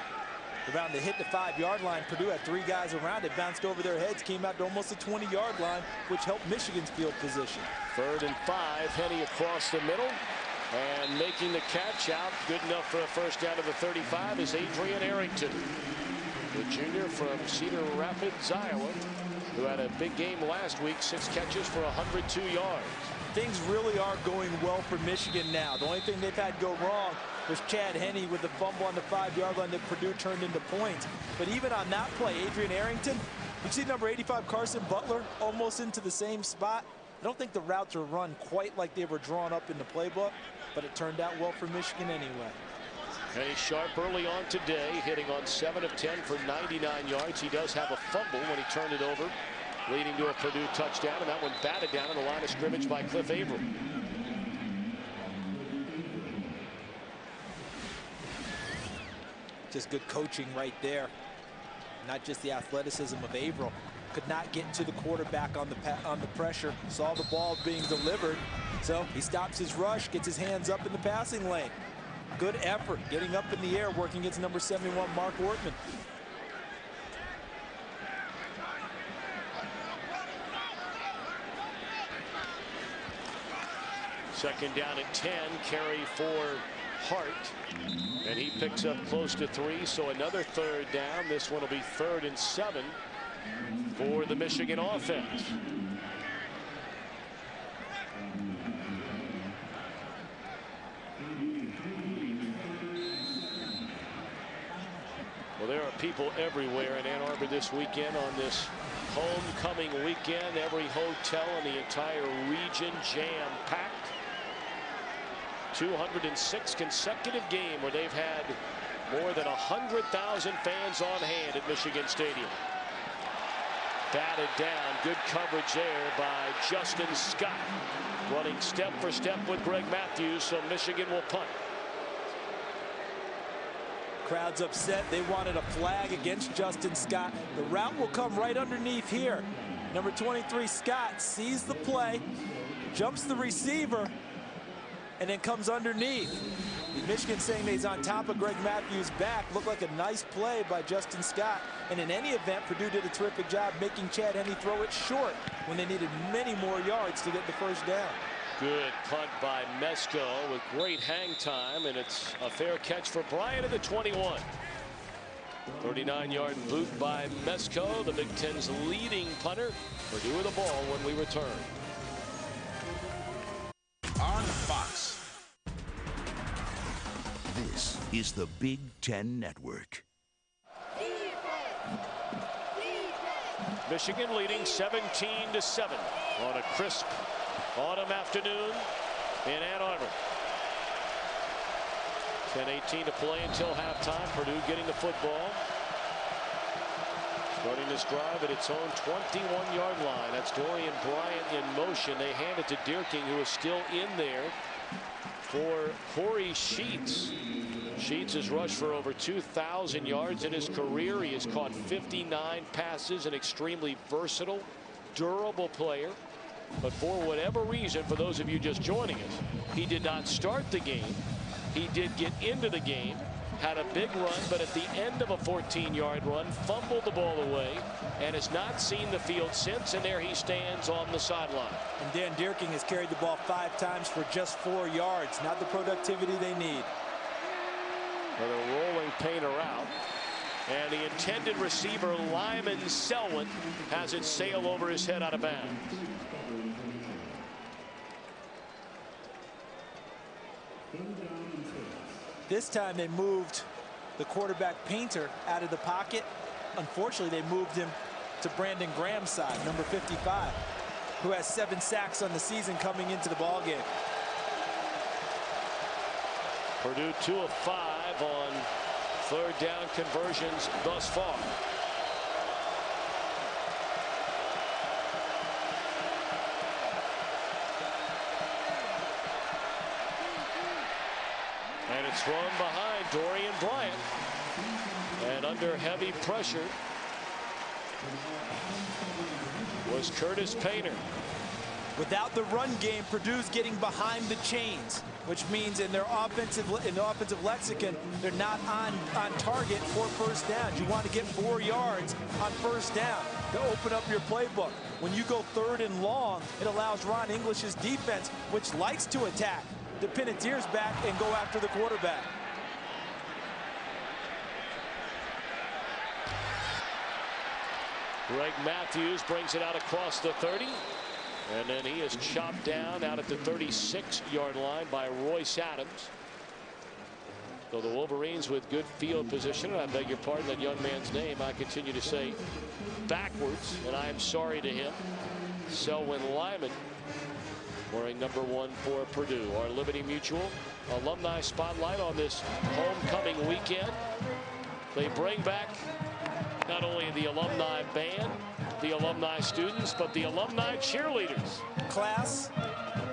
around the hit the 5-yard line. Purdue had 3 guys around it, bounced over their heads, came out to almost the 20-yard line, which helped Michigan's field position. 3rd and 5, Henny across the middle. And making the catch out, good enough for a first down to the 35, is Adrian Arrington, the junior from Cedar Rapids, Iowa, who had a big game last week, 6 catches for 102 yards. Things really are going well for Michigan now. The only thing they've had go wrong was Chad Henne with the fumble on the 5-yard line that Purdue turned into points. But even on that play, Adrian Arrington, you see number 85 Carson Butler almost into the same spot. I don't think the routes are run quite like they were drawn up in the playbook, but it turned out well for Michigan anyway. Henny sharp early on today, hitting on 7 of 10 for 99 yards. He does have a fumble when he turned it over, leading to a Purdue touchdown, and that one batted down on the line of scrimmage by Cliff Averill. Just good coaching right there. Not just the athleticism of Averill. Could not get to the quarterback on the pressure. Saw the ball being delivered, so he stops his rush, gets his hands up in the passing lane. Good effort, getting up in the air, working against number 71 Mark Wortman. Second down at 10, carry for Hart, and he picks up close to 3, so another 3rd down. This one will be 3rd and 7 for the Michigan offense. Well, there are people everywhere in Ann Arbor this weekend on this homecoming weekend. Every hotel in the entire region jam-packed. 206 consecutive game where they've had more than 100,000 fans on hand at Michigan Stadium. Batted down, good coverage there by Justin Scott, running step for step with Greg Matthews, so Michigan will punt. Crowd's upset. They wanted a flag against Justin Scott. The route will come right underneath here. Number 23 Scott sees the play, jumps the receiver, and then comes underneath. Michigan saying that he's on top of Greg Matthews' back. Looked like a nice play by Justin Scott. And in any event, Purdue did a terrific job making Chad Henne throw it short when they needed many more yards to get the first down. Good punt by Mesko with great hang time, and it's a fair catch for Bryant at the 21. 39-yard boot by Mesko, the Big Ten's leading punter. Purdue with the ball when we return. On Fox. This is the Big Ten Network. Michigan leading 17-7 on a crisp autumn afternoon in Ann Arbor. 10:18 to play until halftime. Purdue getting the football. Starting this drive at its own 21-yard line. That's Dorian Bryant in motion. They hand it to Dierking, who is still in there for Corey Sheets. Sheets has rushed for over 2,000 yards in his career. He has caught 59 passes, an extremely versatile, durable player. But for whatever reason, for those of you just joining us, he did not start the game. He did get into the game, had a big run, but at the end of a 14-yard run, fumbled the ball away and has not seen the field since, and there he stands on the sideline. And Dan Dierking has carried the ball 5 times for just 4 yards. Not the productivity they need. They're rolling Painter out. And the intended receiver, Lyman Selwyn, has it sail over his head out of bounds. This time they moved the quarterback Painter out of the pocket. Unfortunately, they moved him to Brandon Graham's side, number 55, who has 7 sacks on the season coming into the ballgame. Purdue 2 of 5 on third down conversions thus far. And it's thrown behind Dorian Bryant. And under heavy pressure was Curtis Painter. Without the run game, Purdue's getting behind the chains, which means in the offensive lexicon, they're not on target for first downs. You want to get 4 yards on first down to open up your playbook. When you go 3rd and long, it allows Ron English's defense, which likes to attack, to pin its ears back and go after the quarterback. Greg Matthews brings it out across the 30. And then he is chopped down out at the 36-yard line by Royce Adams. So the Wolverines with good field position, and I beg your pardon that young man's name, I continue to say backwards, and I am sorry to him. Selwyn Lyman wearing number 1 for Purdue. Our Liberty Mutual alumni spotlight on this homecoming weekend. They bring back not only the alumni band, the alumni students, but the alumni cheerleaders. Class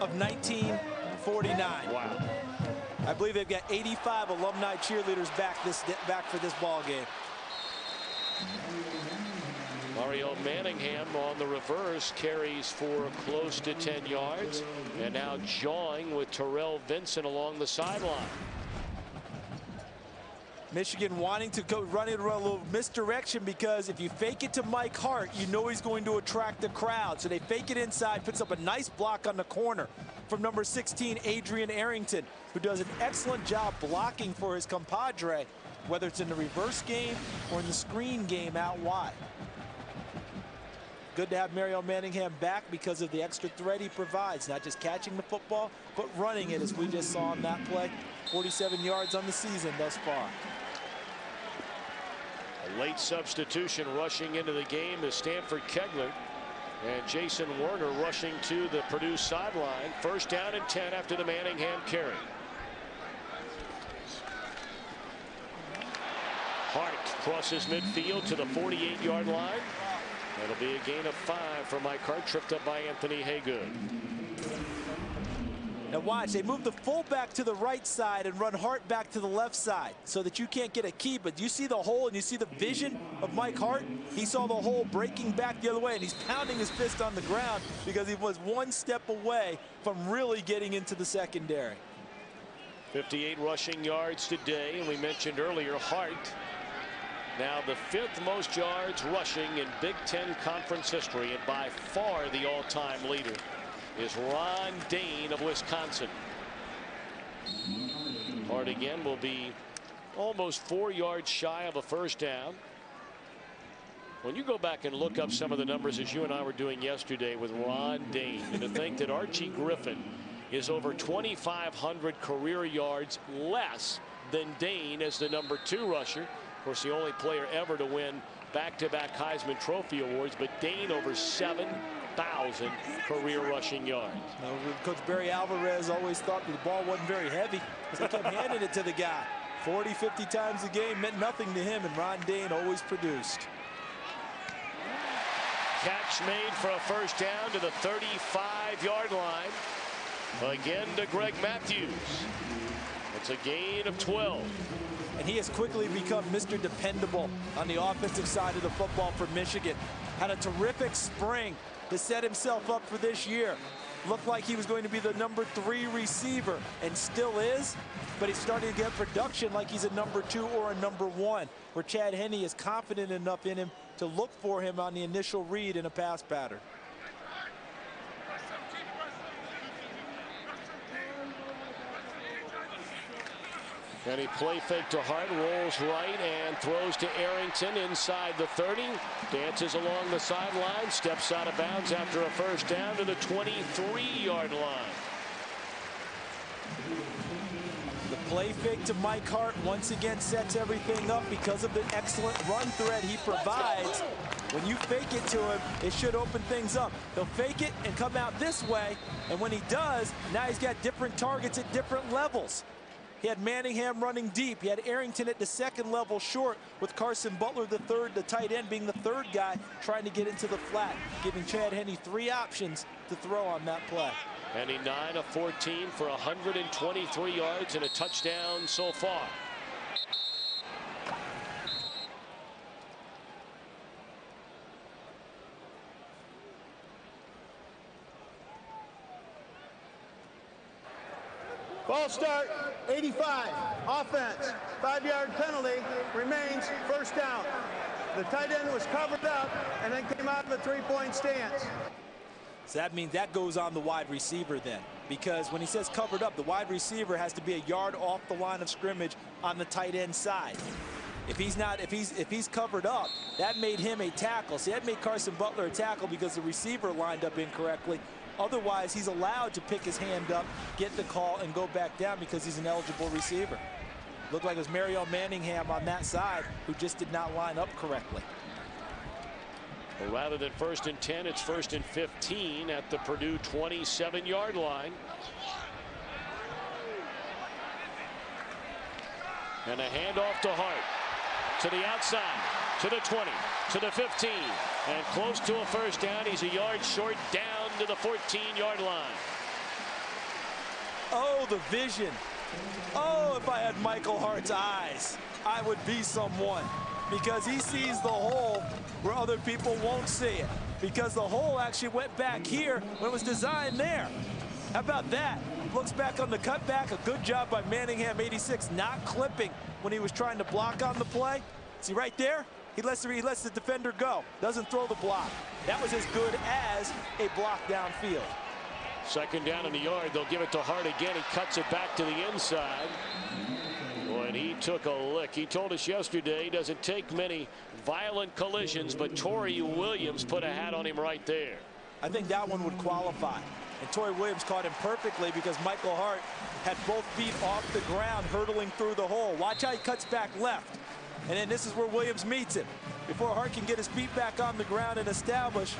of 1949. Wow. I believe they've got 85 alumni cheerleaders back for this ball game. Mario Manningham on the reverse carries for close to 10 yards, and now jawing with Terrell Vincent along the sideline. Michigan wanting to go running around a little misdirection, because if you fake it to Mike Hart, you know he's going to attract the crowd. So they fake it inside, puts up a nice block on the corner from number 16, Adrian Arrington, who does an excellent job blocking for his compadre, whether it's in the reverse game or in the screen game out wide. Good to have Mario Manningham back because of the extra threat he provides, not just catching the football, but running it, as we just saw on that play. 47 yards on the season thus far. A late substitution rushing into the game is Stanford Kegler, and Jason Werner rushing to the Purdue sideline. First down and 10 after the Manningham carry. Hart crosses midfield to the 48-yard line. That'll be a gain of 5 for Mike Hart, tripped up by Anthony Haygood. Now watch, they move the fullback to the right side and run Hart back to the left side so that you can't get a key. But you see the hole and you see the vision of Mike Hart. He saw the hole breaking back the other way, and he's pounding his fist on the ground because he was 1 step away from really getting into the secondary. 58 rushing yards today, and we mentioned earlier Hart, now the 5th most yards rushing in Big Ten Conference history, and by far the all-time leader is Ron Dane of Wisconsin. Hart again will be almost 4 yards shy of a first down. When you go back and look up some of the numbers, as you and I were doing yesterday with Ron Dane, and to think that Archie Griffin is over 2,500 career yards less than Dane as the number 2 rusher. Of course, the only player ever to win back-to-back Heisman Trophy awards, but Dane over 7,000 career rushing yards. Now, Coach Barry Alvarez always thought the ball wasn't very heavy, so he kept handing it to the guy. 40, 50 times a game meant nothing to him, and Ron Dane always produced. catch made for a first down to the 35-yard line. Again to Greg Matthews. It's a gain of 12. And he has quickly become Mr. Dependable on the offensive side of the football for Michigan. Had a terrific spring to set himself up for this year. Looked like he was going to be the #3 receiver, and still is, but he's starting to get production like he's a #2 or a #1, where Chad Henne is confident enough in him to look for him on the initial read in a pass pattern. And he play fake to Hart, rolls right and throws to Arrington inside the 30. Dances along the sideline, steps out of bounds after a first down to the 23-yard line. The play fake to Mike Hart once again sets everything up because of the excellent run threat he provides. When you fake it to him, it should open things up. He'll fake it and come out this way, and when he does, now he's got different targets at different levels. He had Manningham running deep. He had Arrington at the second level short, with Carson Butler, the tight end, being the third guy trying to get into the flat, giving Chad Henne 3 options to throw on that play. Henne 9 of 14 for 123 yards and a touchdown so far. Ball start, 85, offense, 5-yard penalty, remains first down. The tight end was covered up and then came out of a 3-point stance. So that means that goes on the wide receiver then, because when he says covered up, the wide receiver has to be a yard off the line of scrimmage on the tight end side. If he's covered up, that made him a tackle. See, that made Carson Butler a tackle because the receiver lined up incorrectly. Otherwise, he's allowed to pick his hand up, get the call, and go back down because he's an eligible receiver. Looked like it was Mario Manningham on that side who just did not line up correctly. Well, rather than 1st and 10, it's 1st and 15 at the Purdue 27-yard line. And a handoff to Hart. To the outside, to the 20, to the 15, and close to a first down. He's a yard short, down to the 14-yard line. Oh, the vision. Oh, if I had Michael Hart's eyes, I would be someone, because he sees the hole where other people won't see it, because the hole actually went back here when it was designed there. How about that? Looks back on the cutback. A good job by Manningham, 86, not clipping when he was trying to block on the play. See right there? He lets the defender go. Doesn't throw the block. That was as good as a block downfield. 2nd down in the yard. They'll give it to Hart again. He cuts it back to the inside. Boy, and he took a lick. He told us yesterday he doesn't take many violent collisions, but Torrey Williams put a hat on him right there. I think that one would qualify. And Torrey Williams caught him perfectly because Michael Hart had both feet off the ground, hurtling through the hole. Watch how he cuts back left. And then this is where Williams meets him. Before Hart can get his feet back on the ground and establish,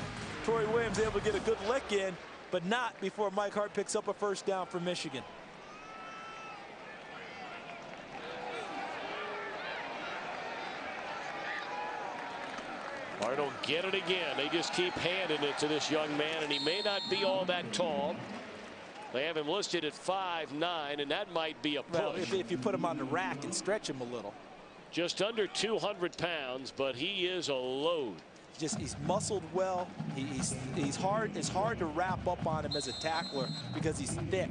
Torrey Williams able to get a good lick in, but not before Mike Hart picks up a first down for Michigan. Hart will get it again. They just keep handing it to this young man, and he may not be all that tall. They have him listed at 5'9", and that might be a push. Well, if you put him on the rack and stretch him a little. Just under 200 pounds, but he is a load. He's muscled well. It's hard to wrap up on him as a tackler because he's thick.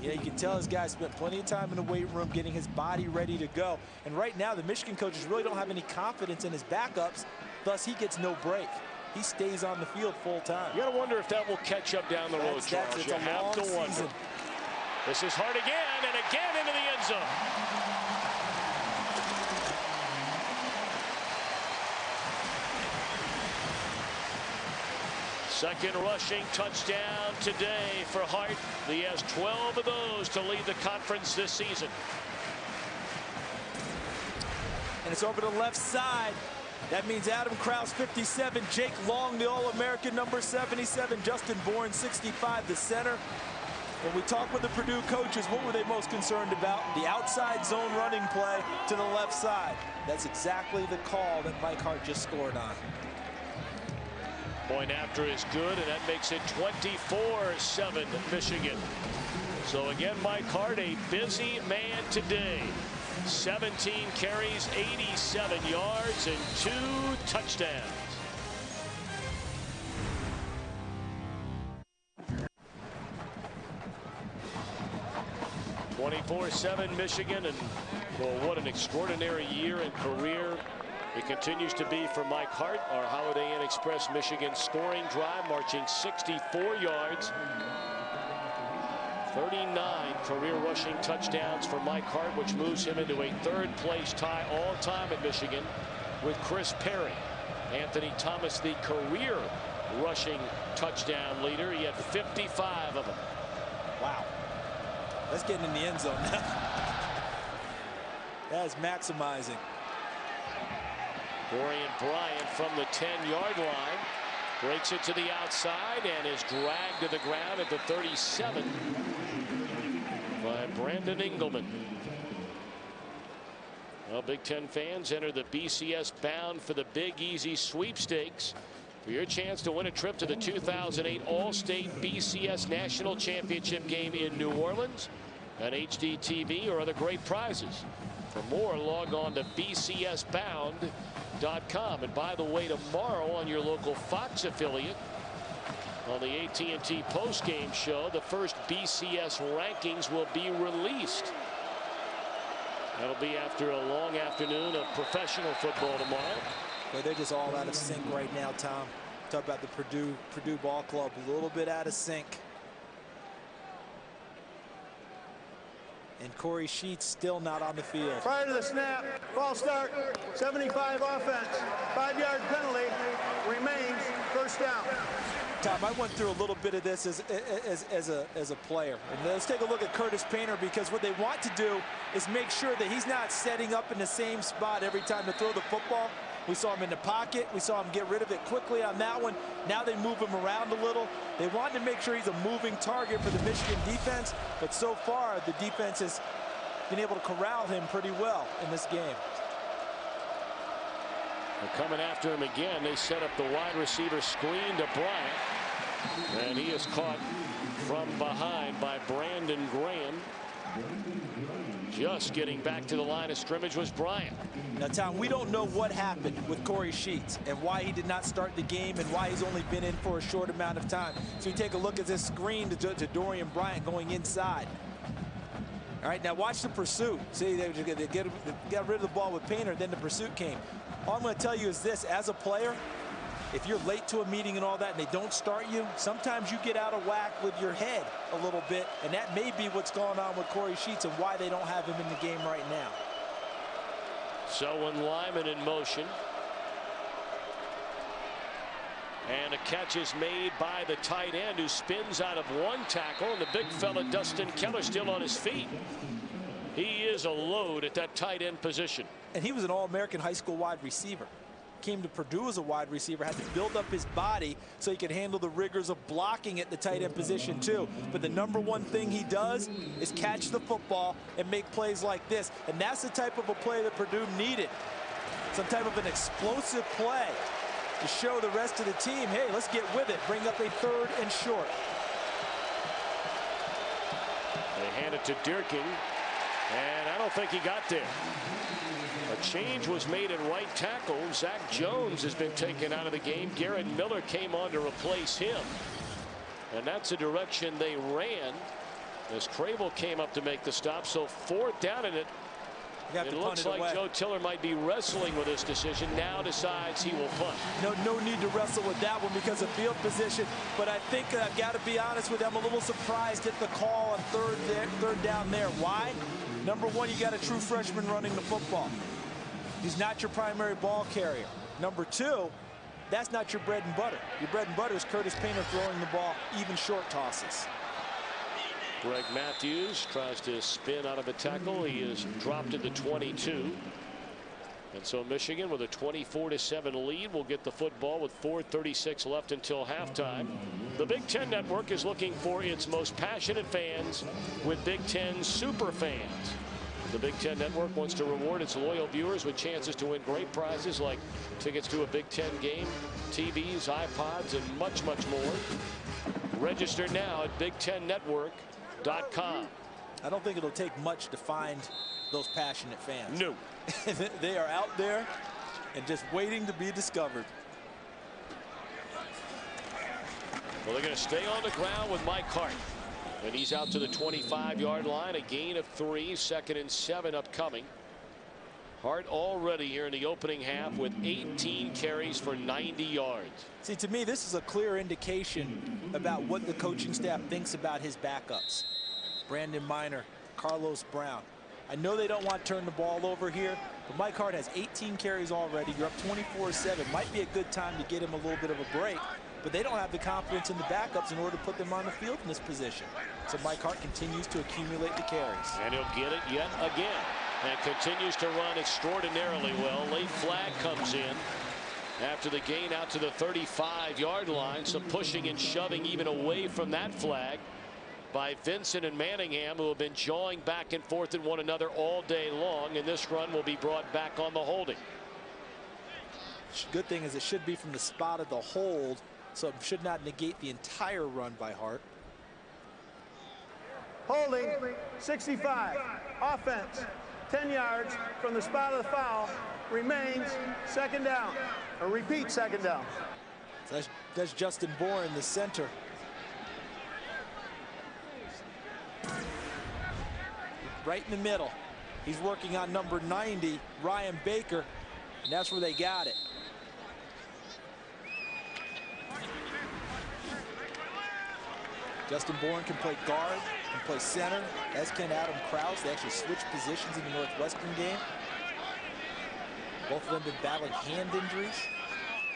You know, you can tell this guy spent plenty of time in the weight room getting his body ready to go. And right now, the Michigan coaches really don't have any confidence in his backups. Thus, he gets no break. He stays on the field full time. You got to wonder if that will catch up down the road, Charles. You have to wonder. Season. This is Hart again and again into the end zone. Second rushing touchdown today for Hart. He has 12 of those to lead the conference this season. And it's over to the left side. That means Adam Krause, 57, Jake Long, the All-American, number 77, Justin Bourne, 65, the center. When we talked with the Purdue coaches, what were they most concerned about? The outside zone running play to the left side. That's exactly the call that Mike Hart just scored on. Point after is good, and that makes it 24-7 Michigan. So again, Mike Hart, a busy man today. 17 carries, 87 yards, and 2 touchdowns. .24-7 Michigan, and well, what an extraordinary year and career it continues to be for Mike Hart. Our Holiday Inn Express Michigan scoring drive, marching 64 yards. 39 career rushing touchdowns for Mike Hart, which moves him into a third-place tie all-time at Michigan with Chris Perry. Anthony Thomas, the career rushing touchdown leader. He had 55 of them. Wow. That's getting in the end zone now. That is maximizing. Dorian Bryant from the 10-yard line breaks it to the outside and is dragged to the ground at the 37 by Brandon Engelman. Well, Big Ten fans, enter the BCS Bound for the Big Easy Sweepstakes for your chance to win a trip to the 2008 All-State BCS National Championship game in New Orleans, an HD TV, or other great prizes. For more, log on to bcsbound.com. And by the way, tomorrow on your local Fox affiliate, on the AT&T postgame show, the first BCS rankings will be released. That'll be after a long afternoon of professional football tomorrow. Well, they're just all out of sync right now, Tom. Talk about the Purdue ball club, a little bit out of sync. And Corey Sheets still not on the field. Prior to the snap, false start, 75 offense, 5-yard penalty, remains first down. Tom, I went through a little bit of this as a player. And let's take a look at Curtis Painter, because what they want to do is make sure that he's not setting up in the same spot every time to throw the football. We saw him in the pocket. We saw him get rid of it quickly on that one. Now they move him around a little. They want to make sure he's a moving target for the Michigan defense, but so far the defense has been able to corral him pretty well in this game. They're coming after him again. They set up the wide receiver screen to Bryant, and he is caught from behind by Brandon Graham. Just getting back to the line of scrimmage was Bryant. Now, Tom, we don't know what happened with Corey Sheets and why he did not start the game and why he's only been in for a short amount of time. So you take a look at this screen to Dorian Bryant going inside. All right, now watch the pursuit. See, they got rid of the ball with Painter, then the pursuit came. All I'm going to tell you is this: as a player, if you're late to a meeting and all that and they don't start you, sometimes you get out of whack with your head a little bit, and that may be what's going on with Corey Sheets and why they don't have him in the game right now. Selwyn Lyman in motion. And a catch is made by the tight end, who spins out of one tackle, and the big fella Dustin Keller still on his feet. He is a load at that tight end position. And he was an All-American high school wide receiver. Came to Purdue as a wide receiver, had to build up his body so he could handle the rigors of blocking at the tight end position too. But the number one thing he does is catch the football and make plays like this. And that's the type of a play that Purdue needed. Some type of an explosive play to show the rest of the team, hey, let's get with it. Bring up a 3rd and short. They hand it to Dirking, and I don't think he got there. A change was made at right tackle. Zach Jones has been taken out of the game. Garrett Miller came on to replace him. And that's the direction they ran as Crable came up to make the stop. So 4th down, and it looks like Joe Tiller might be wrestling with this decision. Now decides he will punt. No need to wrestle with that one because of field position. But I think I've got to be honest with you, I'm a little surprised at the call on third down there. Why? Number one, you got a true freshman running the football. He's not your primary ball carrier. Number two, that's not your bread and butter. Your bread and butter is Curtis Painter throwing the ball, even short tosses. Greg Matthews tries to spin out of a tackle. He is dropped at the 22. And so Michigan, with a 24-7 lead, will get the football with 4:36 left until halftime. The Big Ten Network is looking for its most passionate fans with Big Ten super fans. The Big Ten Network wants to reward its loyal viewers with chances to win great prizes like tickets to a Big Ten game, TVs, iPods, and much, much more. Register now at BigTenNetwork.com. I don't think it'll take much to find those passionate fans. No. They are out there and just waiting to be discovered. Well, they're going to stay on the ground with Mike Hart. And he's out to the 25-yard line. A gain of 3. 2nd and 7 upcoming. Hart already here in the opening half with 18 carries for 90 yards. See, to me, this is a clear indication about what the coaching staff thinks about his backups. Brandon Minor, Carlos Brown. I know they don't want to turn the ball over here, but Mike Hart has 18 carries already. You're up 24-7. Might be a good time to get him a little bit of a break, but they don't have the confidence in the backups in order to put them on the field in this position. So Mike Hart continues to accumulate the carries. And he'll get it yet again. And continues to run extraordinarily well. Late flag comes in after the gain out to the 35-yard line. Some pushing and shoving even away from that flag by Vincent and Manningham, who have been jawing back and forth at one another all day long, and this run will be brought back on the holding. Good thing is it should be from the spot of the hold, so it should not negate the entire run by Hart. Holding 65. Offense 10 yards from the spot of the foul. Remains 2nd down. Or repeat 2nd down. So that's Justin Bourne, the center. Right in the middle. He's working on number 90, Ryan Baker, and that's where they got it. Justin Bourne can play guard, can play center, as can Adam Krause. They actually switched positions in the Northwestern game. Both of them been battling hand injuries,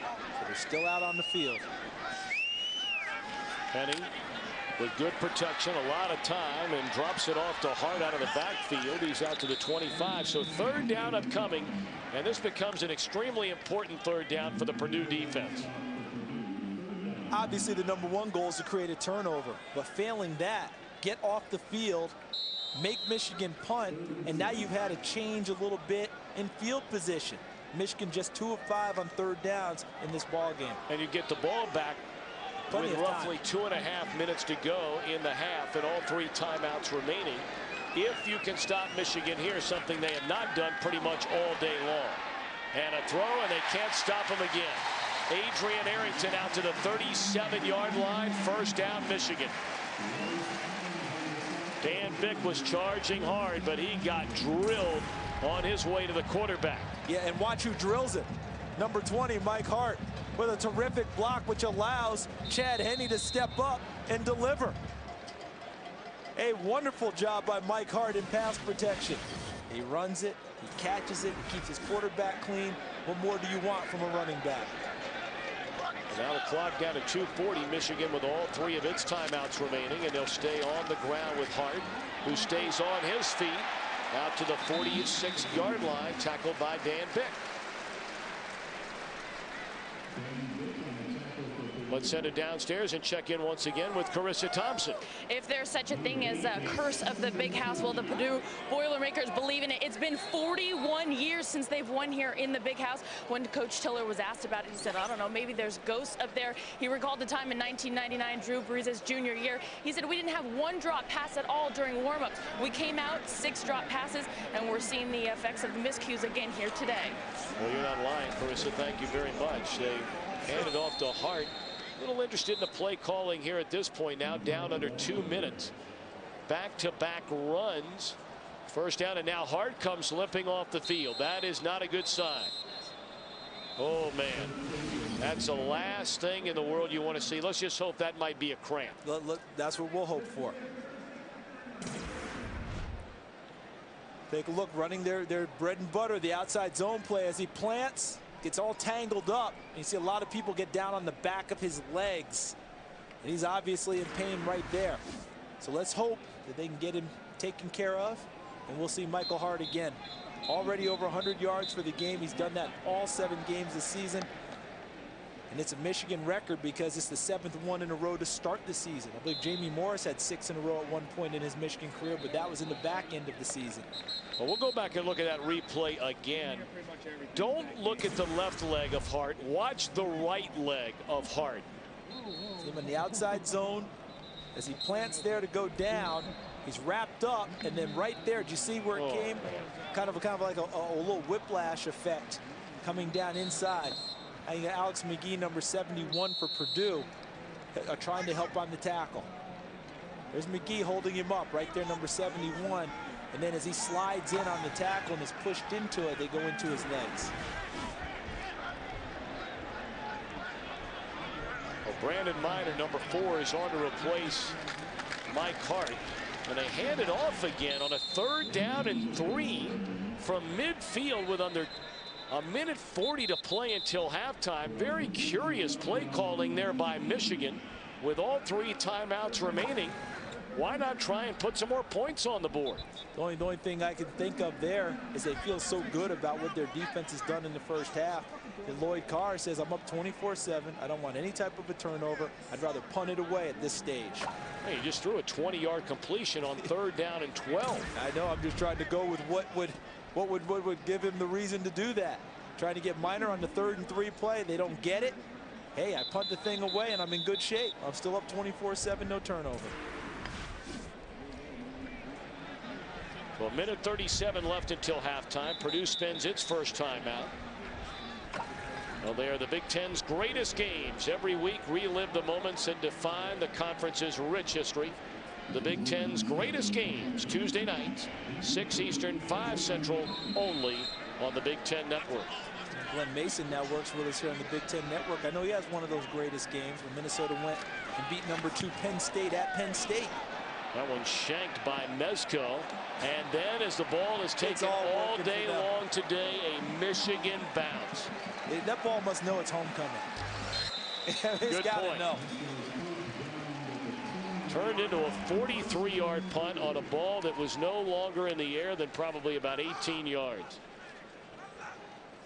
so they're still out on the field. Penny with good protection, a lot of time, and drops it off to Hart out of the backfield. He's out to the 25, so 3rd down upcoming, and this becomes an extremely important 3rd down for the Purdue defense. Obviously, the #1 goal is to create a turnover, but failing that, get off the field, make Michigan punt, and now you've had a change a little bit in field position. Michigan just 2 of 5 on 3rd downs in this ball game. And you get the ball back with roughly 2.5 minutes to go in the half and all 3 timeouts remaining. If you can stop Michigan here, something they have not done pretty much all day long. And a throw, and they can't stop him again. Adrian Arrington out to the 37-yard line. 1st down, Michigan. Dan Bick was charging hard, but he got drilled on his way to the quarterback. Yeah, and watch who drills it. Number 20, Mike Hart, with a terrific block, which allows Chad Henne to step up and deliver. A wonderful job by Mike Hart in pass protection. He runs it, he catches it, he keeps his quarterback clean. What more do you want from a running back? Now the clock down to 2:40. Michigan with all 3 of its timeouts remaining, and they'll stay on the ground with Hart, who stays on his feet out to the 46-yard line, tackled by Dan Bick. Let's send it downstairs and check in once again with Carissa Thompson. If there's such a thing as a curse of the big house, well, the Purdue Boilermakers believe in it. It's been 41 years since they've won here in the big house. When Coach Tiller was asked about it, he said, I don't know, maybe there's ghosts up there. He recalled the time in 1999, Drew Brees' junior year. He said, we didn't have 1 drop pass at all during warmups. We came out 6 drop passes, and we're seeing the effects of the miscues again here today. Well, you're not lying, Carissa. Thank you very much. They handed off to Hart. A little interested in the play calling here at this point now, down under 2 minutes. Back-to-back runs. 1st down, and now Hart comes limping off the field. That is not a good sign. Oh, man. That's the last thing in the world you want to see. Let's just hope that might be a cramp. Look, that's what we'll hope for. Take a look, running their bread and butter, the outside zone play as he plants. Gets all tangled up. And you see a lot of people get down on the back of his legs. And he's obviously in pain right there. So let's hope that they can get him taken care of. And we'll see Michael Hart again. Already over 100 yards for the game. He's done that all 7 games this season. And it's a Michigan record because it's the 7th one in a row to start the season. I believe Jamie Morris had 6 in a row at one point in his Michigan career, but that was in the back end of the season. Well, we'll go back and look at that replay again. Don't look at the left leg of Hart. Watch the right leg of Hart. See him in the outside zone. As he plants there to go down, he's wrapped up, and then right there, did you see where it came? Kind of like a little whiplash effect coming down inside. I think Alex McGee, number 71 for Purdue, trying to help on the tackle. There's McGee holding him up right there, number 71. And then as he slides in on the tackle and is pushed into it, they go into his legs. Well, Brandon Miner, number 4, is on to replace Mike Hart. And they hand it off again on a 3rd down and 3 from midfield with under a minute 40 to play until halftime. Very curious play calling there by Michigan with all 3 timeouts remaining. Why not try and put some more points on the board? The only thing I can think of there is they feel so good about what their defense has done in the first half. And Lloyd Carr says, I'm up 24-7. I don't want any type of a turnover. I'd rather punt it away at this stage. Hey, he just threw a 20-yard completion on 3rd down and 12. I know. I'm just trying to go with what would give him the reason to do that. Trying to get Miner on the 3rd and 3 play. They don't get it. Hey, I punt the thing away and I'm in good shape. I'm still up 24-7, no turnover. Well, a minute 37 left until halftime. Purdue spends its first timeout. Well, they are the Big Ten's greatest games. Every week, relive the moments and define the conference's rich history. The Big Ten's greatest games, Tuesday night, 6 Eastern, 5 Central, only on the Big Ten Network. Glenn Mason now works with us here on the Big Ten Network. I know he has one of those greatest games when Minnesota went and beat number 2 Penn State at Penn State. That one shanked by Mezco. And then as the ball is taken all day long today, a Michigan bounce. That ball must know it's homecoming. It's got to know. Turned into a 43-yard punt on a ball that was no longer in the air than probably about 18 yards.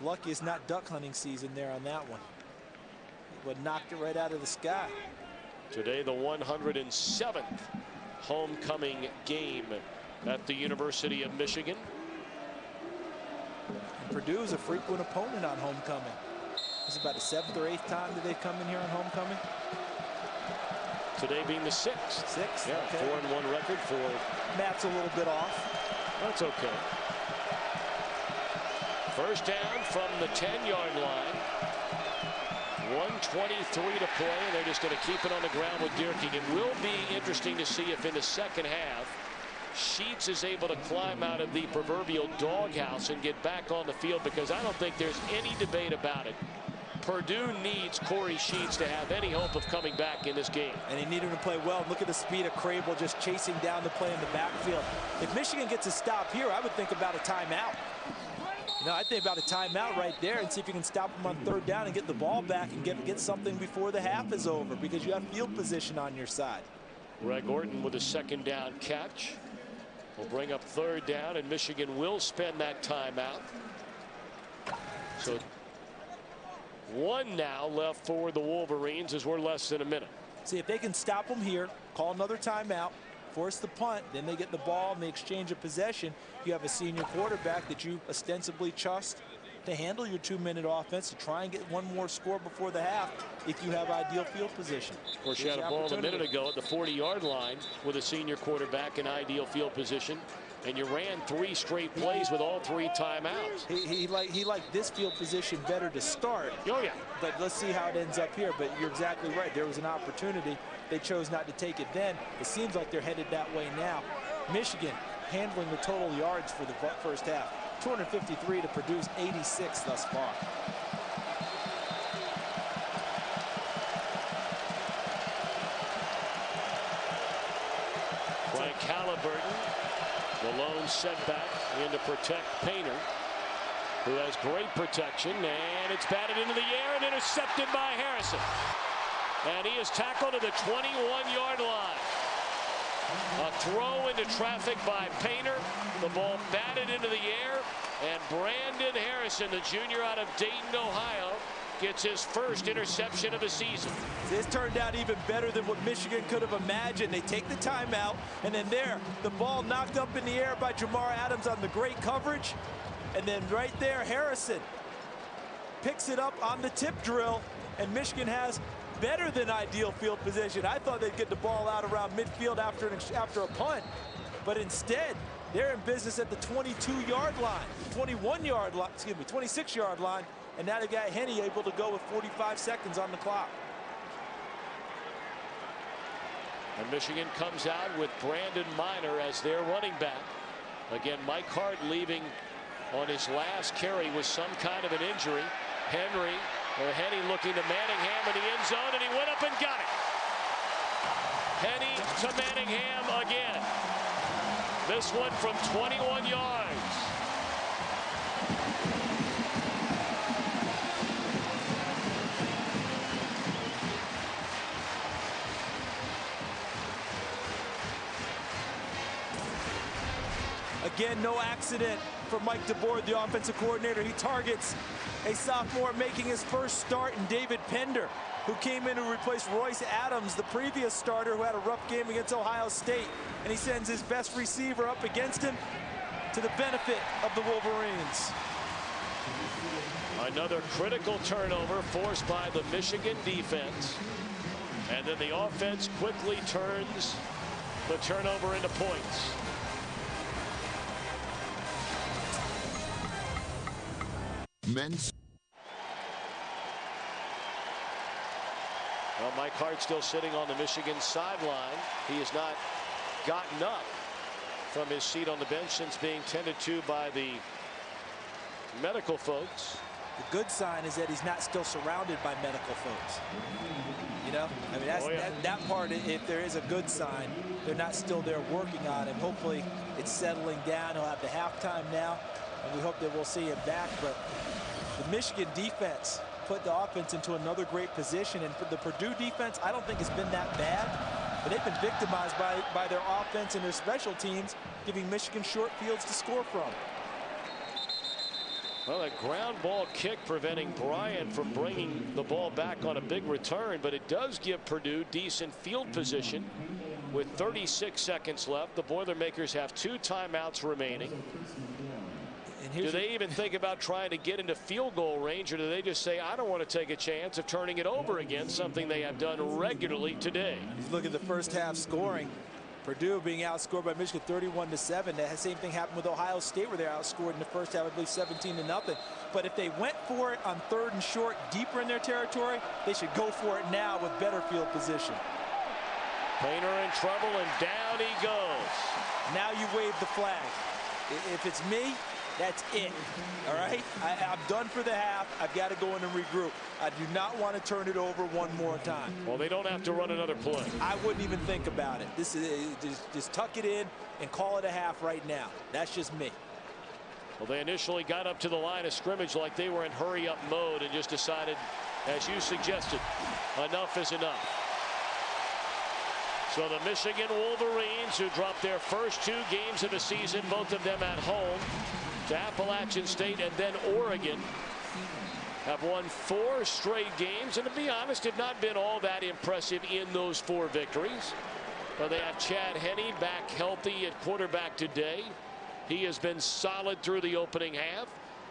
Lucky it's not duck hunting season there on that one. But knocked it right out of the sky. Today, the 107th homecoming game at the University of Michigan. And Purdue is a frequent opponent on homecoming. This is about the 7th or 8th time that they've come in here on homecoming. Today being the 6th. 6th? Yeah, okay. 4-1 record for. Matt's a little bit off. That's okay. First down from the 10-yard line. 1:23 to play, and they're just going to keep it on the ground with Dierking. It will be interesting to see if in the second half Sheets is able to climb out of the proverbial doghouse and get back on the field, because I don't think there's any debate about it. Purdue needs Corey Sheets to have any hope of coming back in this game. And they need him to play well. Look at the speed of Crable just chasing down the play in the backfield. If Michigan gets a stop here, I would think about a timeout. You know, I think about a timeout right there and see if you can stop them on 3rd down and get the ball back and get something before the half is over, because you have field position on your side. Greg Orton with a 2nd down catch. Will bring up 3rd down, and Michigan will spend that timeout. So 1 now left for the Wolverines as we're less than a minute. See if they can stop them here, call another timeout, force the punt, then they get the ball and they exchange a possession. You have a senior quarterback that you ostensibly trust to handle your 2-minute offense, to try and get one more score before the half if you have ideal field position. Of course, you had a ball a minute ago at the 40-yard line with a senior quarterback in ideal field position, and you ran 3 straight plays with all 3 timeouts. He liked this field position better to start. Oh, yeah. But let's see how it ends up here. But you're exactly right. There was an opportunity. They chose not to take it then. It seems like they're headed that way now. Michigan handling the total yards for the first half. 253 to Purdue's 86 thus far. Frank Halliburton, the lone setback in to protect Painter, who has great protection, and it's batted into the air and intercepted by Harrison. And he is tackled to the 21-yard line. A throw into traffic by Painter. The ball batted into the air, and Brandon Harrison, the junior out of Dayton, Ohio, gets his first interception of the season. This turned out even better than what Michigan could have imagined. They take the timeout, and then the ball knocked up in the air by Jamar Adams on the great coverage. And then right there, Harrison picks it up on the tip drill, and Michigan has better than ideal field position. I thought they'd get the ball out around midfield after a punt, but instead, they're in business at the 22-yard line, 21-yard line, excuse me, 26-yard line, and now they've got Henny able to go with 45 seconds on the clock. And Michigan comes out with Brandon Minor as their running back. Again, Mike Hart leaving on his last carry with some kind of an injury. Henny looking to Manningham in the end zone, and he went up and got it. Henny to Manningham again. This one from 21 yards. Again, no accident for Mike DeBoer, the offensive coordinator. He targets a sophomore making his first start in David Pender, who came in to replace Royce Adams, the previous starter who had a rough game against Ohio State. And he sends his best receiver up against him to the benefit of the Wolverines. Another critical turnover forced by the Michigan defense. And then the offense quickly turns the turnover into points. Men's. Well, Mike Hart still sitting on the Michigan sideline. He has not gotten up from his seat on the bench since being tended to by the medical folks. The good sign is that he's not still surrounded by medical folks. You know, I mean, that's, that part, if there is a good sign, they're not still there working on him. Hopefully it's settling down. He'll have the halftime now, and we hope that we'll see him back. But the Michigan defense put the offense into another great position, and for the Purdue defense, I don't think it's been that bad, but they've been victimized by their offense and their special teams, giving Michigan short fields to score from. Well, a ground ball kick preventing Bryant from bringing the ball back on a big return, but it does give Purdue decent field position with 36 seconds left. The Boilermakers have 2 timeouts remaining. Do they even think about trying to get into field goal range, or do they just say, I don't want to take a chance of turning it over again, something they have done regularly today? You look at the first half scoring. Purdue being outscored by Michigan 31-7. That same thing happened with Ohio State, where they're outscored in the first half, I believe 17-0. But if they went for it on 3rd and short, deeper in their territory, they should go for it now with better field position. Painter in trouble, and down he goes. Now you wave the flag. If it's me, that's it. All right? I'm done for the half. I've got to go in and regroup. I do not want to turn it over one more time. Well, they don't have to run another play. I wouldn't even think about it. This is just tuck it in and call it a half right now. That's just me. Well, they initially got up to the line of scrimmage like they were in hurry-up mode and just decided, as you suggested, enough is enough. So the Michigan Wolverines, who dropped their first 2 games of the season, both of them at home, to Appalachian State and then Oregon, have won 4 straight games, and to be honest, have not been all that impressive in those 4 victories. But they have Chad Henne back healthy at quarterback today. He has been solid through the opening half,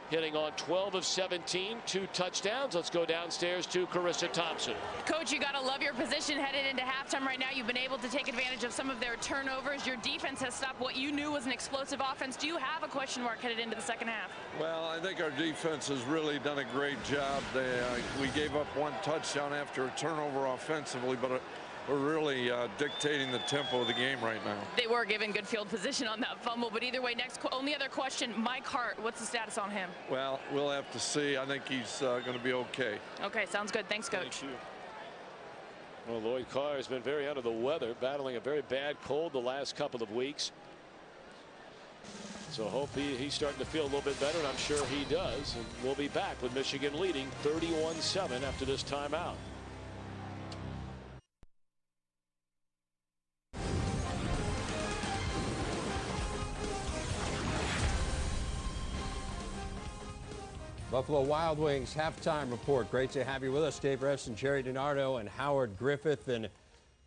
hitting on 12 of 17, 2 touchdowns. Let's go downstairs to Carissa Thompson. Coach, you got to love your position headed into halftime right now. You've been able to take advantage of some of their turnovers. Your defense has stopped what you knew was an explosive offense. Do you have a question mark headed into the second half? Well, I think our defense has really done a great job. We gave up 1 touchdown after a turnover offensively, but we're really dictating the tempo of the game right now. They were given good field position on that fumble, but either way, only other question, Mike Hart, what's the status on him? Well, we'll have to see. I think he's going to be okay. Okay, sounds good. Thanks, Coach. Thank you. Well, Lloyd Carr has been very under the weather, battling a very bad cold the last couple of weeks. So hope he's starting to feel a little bit better, and I'm sure he does. And we'll be back with Michigan leading 31-7 after this timeout. Buffalo Wild Wings halftime report. Great to have you with us, Dave Refson, Jerry DiNardo, and Howard Griffith. And I'll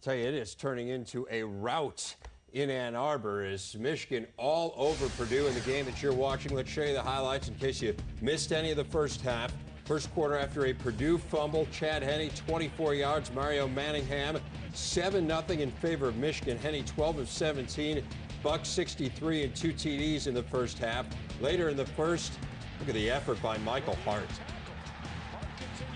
tell you, it is turning into a rout in Ann Arbor as Michigan all over Purdue in the game that you're watching. Let's show you the highlights in case you missed any of the first half. First quarter after a Purdue fumble, Chad Henne 24 yards, Mario Manningham 7-0 in favor of Michigan. Henne 12 of 17, Buck 63 and 2 TDs in the first half. Later in the first, look at the effort by Michael Hart.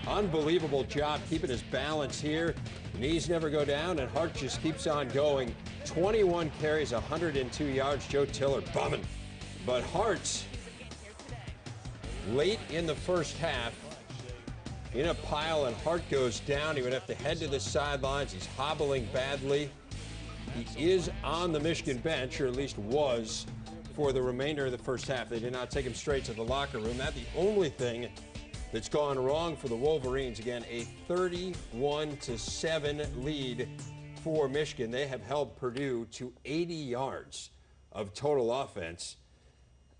Unbelievable job keeping his balance here. Knees never go down, and Hart just keeps on going. 21 carries, 102 yards. Joe Tiller bumming. But Hart, late in the first half, in a pile, and Hart goes down. He would have to head to the sidelines. He's hobbling badly. He is on the Michigan bench, or at least was, for the remainder of the first half. They did not take him straight to the locker room. That's the only thing that's gone wrong for the Wolverines. Again, a 31-7 lead for Michigan. They have held Purdue to 80 yards of total offense.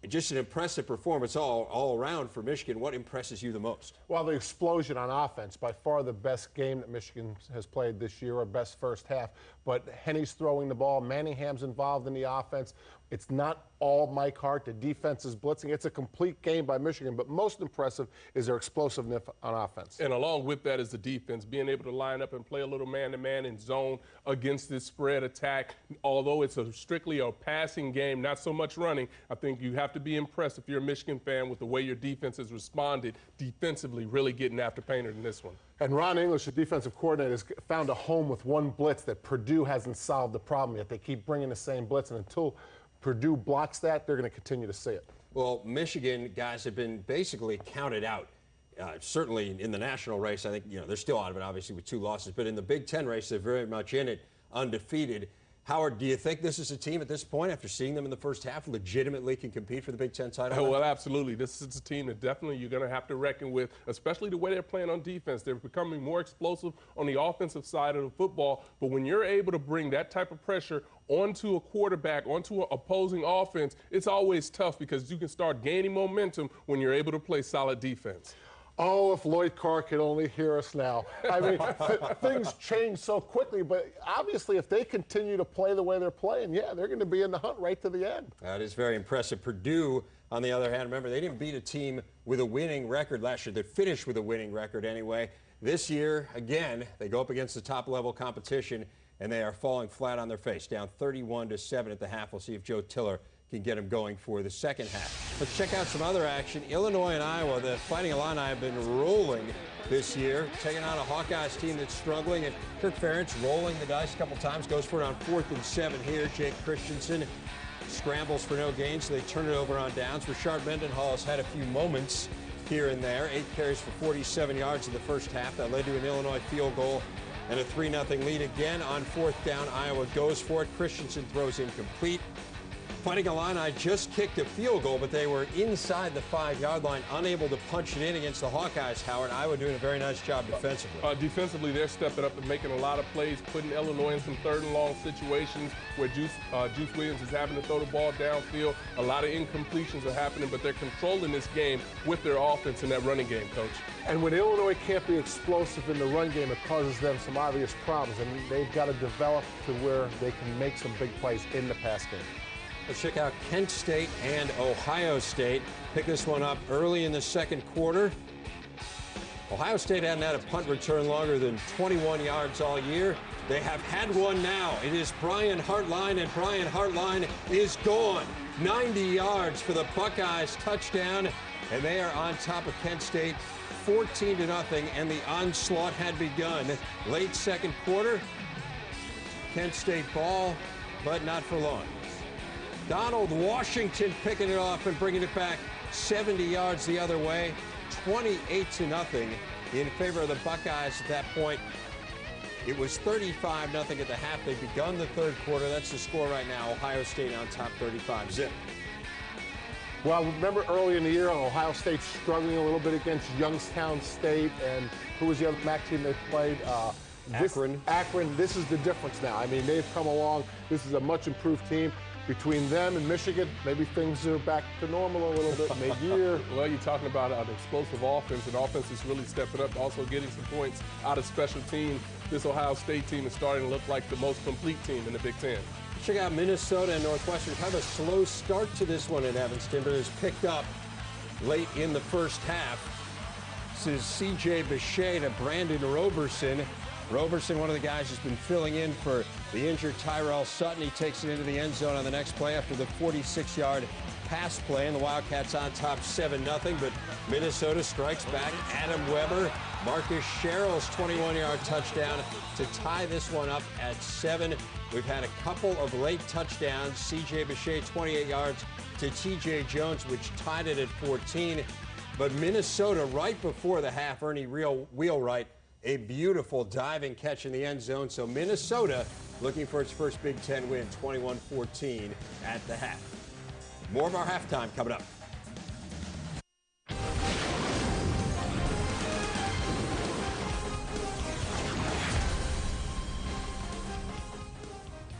Just an impressive performance all around for Michigan. What impresses you the most? Well, the explosion on offense. By far the best game that Michigan has played this year, or best first half. But Henne's throwing the ball. Manningham's involved in the offense. It's not all Mike Hart. The defense is blitzing. It's a complete game by Michigan. But most impressive is their explosiveness on offense. And along with that is the defense, being able to line up and play a little man-to-man in zone against this spread attack. Although it's strictly a passing game, not so much running, I think you have to be impressed if you're a Michigan fan with the way your defense has responded defensively, really getting after Painter in this one. And Ron English, the defensive coordinator, has found a home with one blitz that Purdue hasn't solved the problem yet. They keep bringing the same blitz, and until Purdue blocks that, they're going to continue to see it. Well, Michigan guys have been basically counted out. Certainly in the national race, I think, they're still out of it, obviously, with 2 losses. But in the Big Ten race, they're very much in it, undefeated. Howard, do you think this is a team at this point, after seeing them in the first half, legitimately can compete for the Big Ten title? Well, absolutely. This is a team that definitely you're going to have to reckon with, especially the way they're playing on defense. They're becoming more explosive on the offensive side of the football. But when you're able to bring that type of pressure onto a quarterback, onto an opposing offense, it's always tough because you can start gaining momentum when you're able to play solid defense. Oh, if Lloyd Carr could only hear us now. I mean, things change so quickly, but obviously if they continue to play the way they're playing, yeah, they're going to be in the hunt right to the end. That is very impressive. Purdue, on the other hand, remember, they didn't beat a team with a winning record last year. They finished with a winning record anyway. This year, again, they go up against the top-level competition, and they are falling flat on their face, down 31-7 at the half. We'll see if Joe Tiller can get them going for the second half. Let's check out some other action. Illinois and Iowa, the Fighting Illini have been rolling this year, taking on a Hawkeyes team that's struggling. And Kirk Ferentz rolling the dice a couple times, goes for it on 4th and 7 here. Jake Christensen scrambles for no gain, so they turn it over on downs. Rashard Mendenhall has had a few moments here and there. 8 carries for 47 yards in the first half. That led to an Illinois field goal and a 3-0 lead. Again on 4th down, Iowa goes for it. Christensen throws incomplete. Fighting Illini just kicked a field goal, but they were inside the 5-yard line, unable to punch it in against the Hawkeyes. Howard, Iowa doing a very nice job defensively. Defensively, they're stepping up and making a lot of plays, putting Illinois in some 3rd and long situations where Juice Williams is having to throw the ball downfield. A lot of incompletions are happening, but they're controlling this game with their offense in that running game, Coach. And when Illinois can't be explosive in the run game, it causes them some obvious problems, and they've got to develop to where they can make some big plays in the pass game. Let's check out Kent State and Ohio State. Pick this one up early in the second quarter. Ohio State hadn't had a punt return longer than 21 yards all year. They have had one now. It is Brian Hartline, and Brian Hartline is gone. 90 yards for the Buckeyes, touchdown, and they are on top of Kent State 14-0, and the onslaught had begun. Late second quarter, Kent State ball, but not for long. Donald Washington picking it off and bringing it back 70 yards the other way, 28-0 in favor of the Buckeyes at that point. It was 35-0 at the half. They've begun the third quarter. That's the score right now. Ohio State on top 35-zip. Well, remember early in the year, Ohio State struggling a little bit against Youngstown State, and who was the other MAC team they played? Akron. Akron. This is the difference now. I mean, they've come along. This is a much improved team. between them and Michigan, maybe things are back to normal a little bit mid-year. Well, you're talking about an explosive offense, and offense is really stepping up, also getting some points out of special teams. This Ohio State team is starting to look like the most complete team in the Big Ten. Check out Minnesota and Northwestern. Kind of a slow start to this one in Evanston, but has picked up late in the first half. This is C.J. Bechet to Brandon Roberson. Roberson, one of the guys who's been filling in for the injured Tyrell Sutton. He takes it into the end zone on the next play after the 46-yard pass play, and the Wildcats on top 7-0, but Minnesota strikes back. Adam Weber, Marcus Sherrill's 21-yard touchdown to tie this one up at 7. We've had a couple of late touchdowns. C.J. Bechet, 28 yards to T.J. Jones, which tied it at 14. But Minnesota, right before the half, Ernie Wheelwright, a beautiful diving catch in the end zone. So Minnesota looking for its first Big Ten win, 21-14 at the half. More of our halftime coming up.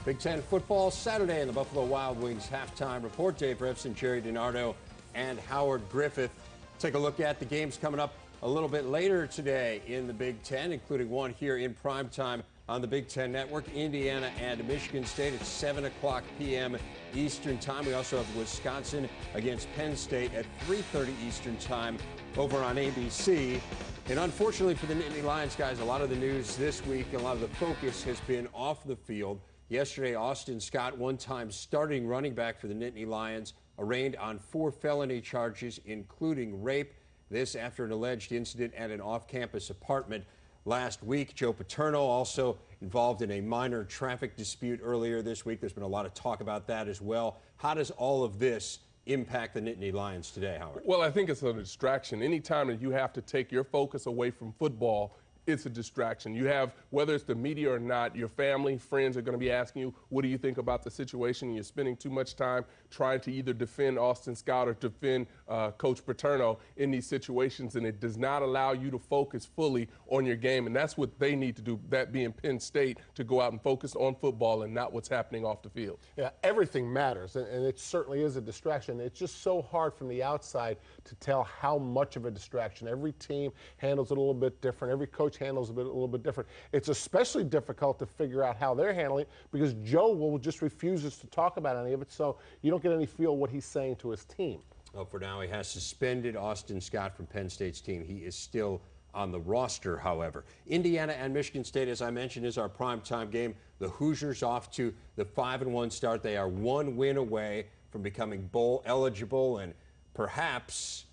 Big Ten football Saturday in the Buffalo Wild Wings halftime report. Dave Revson, Jerry DiNardo, and Howard Griffith. Take a look at the games coming up a little bit later today in the Big Ten, including one here in primetime on the Big Ten Network. Indiana and Michigan State at 7 o'clock p.m. Eastern Time. We also have Wisconsin against Penn State at 3:30 Eastern Time over on ABC. And unfortunately for the Nittany Lions, guys, a lot of the news this week, a lot of the focus has been off the field. Yesterday, Austin Scott, one-time starting running back for the Nittany Lions, arraigned on 4 felony charges, including rape. This after an alleged incident at an off-campus apartment last week. Joe Paterno also involved in a minor traffic dispute earlier this week. There's been a lot of talk about that as well. How does all of this impact the Nittany Lions today, Howard? Well, I think it's a distraction. Anytime that you have to take your focus away from football, it's a distraction. You have, whether it's the media or not, your family, friends are going to be asking you, what do you think about the situation? And you're spending too much time trying to either defend Austin Scott or defend Coach Paterno in these situations, and it does not allow you to focus fully on your game. And that's what they need to do, that being Penn State, to go out and focus on football and not what's happening off the field. Yeah, everything matters, and it certainly is a distraction. It's just so hard from the outside to tell how much of a distraction. Every team handles it a little bit different. Every coach handles it a little bit different. It's especially difficult to figure out how they're handling it because Joe will just refuses to talk about any of it, so you don't get any feel what he's saying to his team. Well, for now, he has suspended Austin Scott from Penn State's team. He is still on the roster, however. Indiana and Michigan State, as I mentioned, is our primetime game. The Hoosiers off to the 5-1 start. They are 1 win away from becoming bowl eligible, and perhaps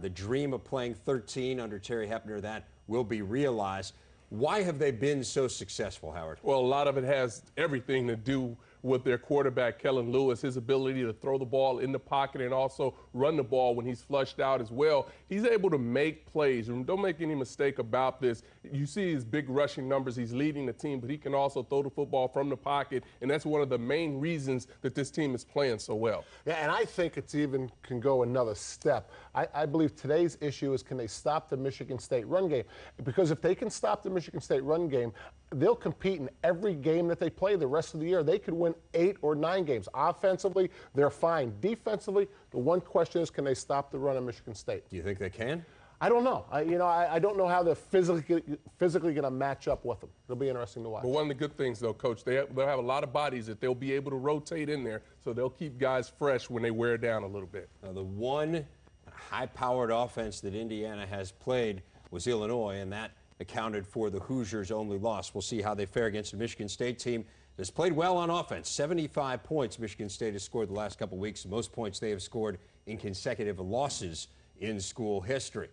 the dream of playing 13 under Terry Hepner, that will be realized. Why have they been so successful, Howard? Well, a lot of it has everything to do with their quarterback, Kellen Lewis, his ability to throw the ball in the pocket and also run the ball when he's flushed out as well. He's able to make plays. And don't make any mistake about this. You see his big rushing numbers. He's leading the team, but he can also throw the football from the pocket, and that's one of the main reasons that this team is playing so well. Yeah, and I think it's even can go another step. I believe today's issue is, can they stop the Michigan State run game? Because if they can stop the Michigan State run game, they'll compete in every game that they play the rest of the year. They could win 8 or 9 games. Offensively, they're fine. Defensively, the one question is, can they stop the run of Michigan State? Do you think they can? I don't know. I don't know how they're physically going to match up with them. It'll be interesting to watch. But one of the good things, though, Coach, they'll have a lot of bodies that they'll be able to rotate in there, so they'll keep guys fresh when they wear down a little bit. Now, the one high-powered offense that Indiana has played was Illinois, and that accounted for the Hoosiers' only loss. We'll see how they fare against the Michigan State team that's played well on offense. 75 points Michigan State has scored the last couple weeks, the most points they have scored in consecutive losses in school history.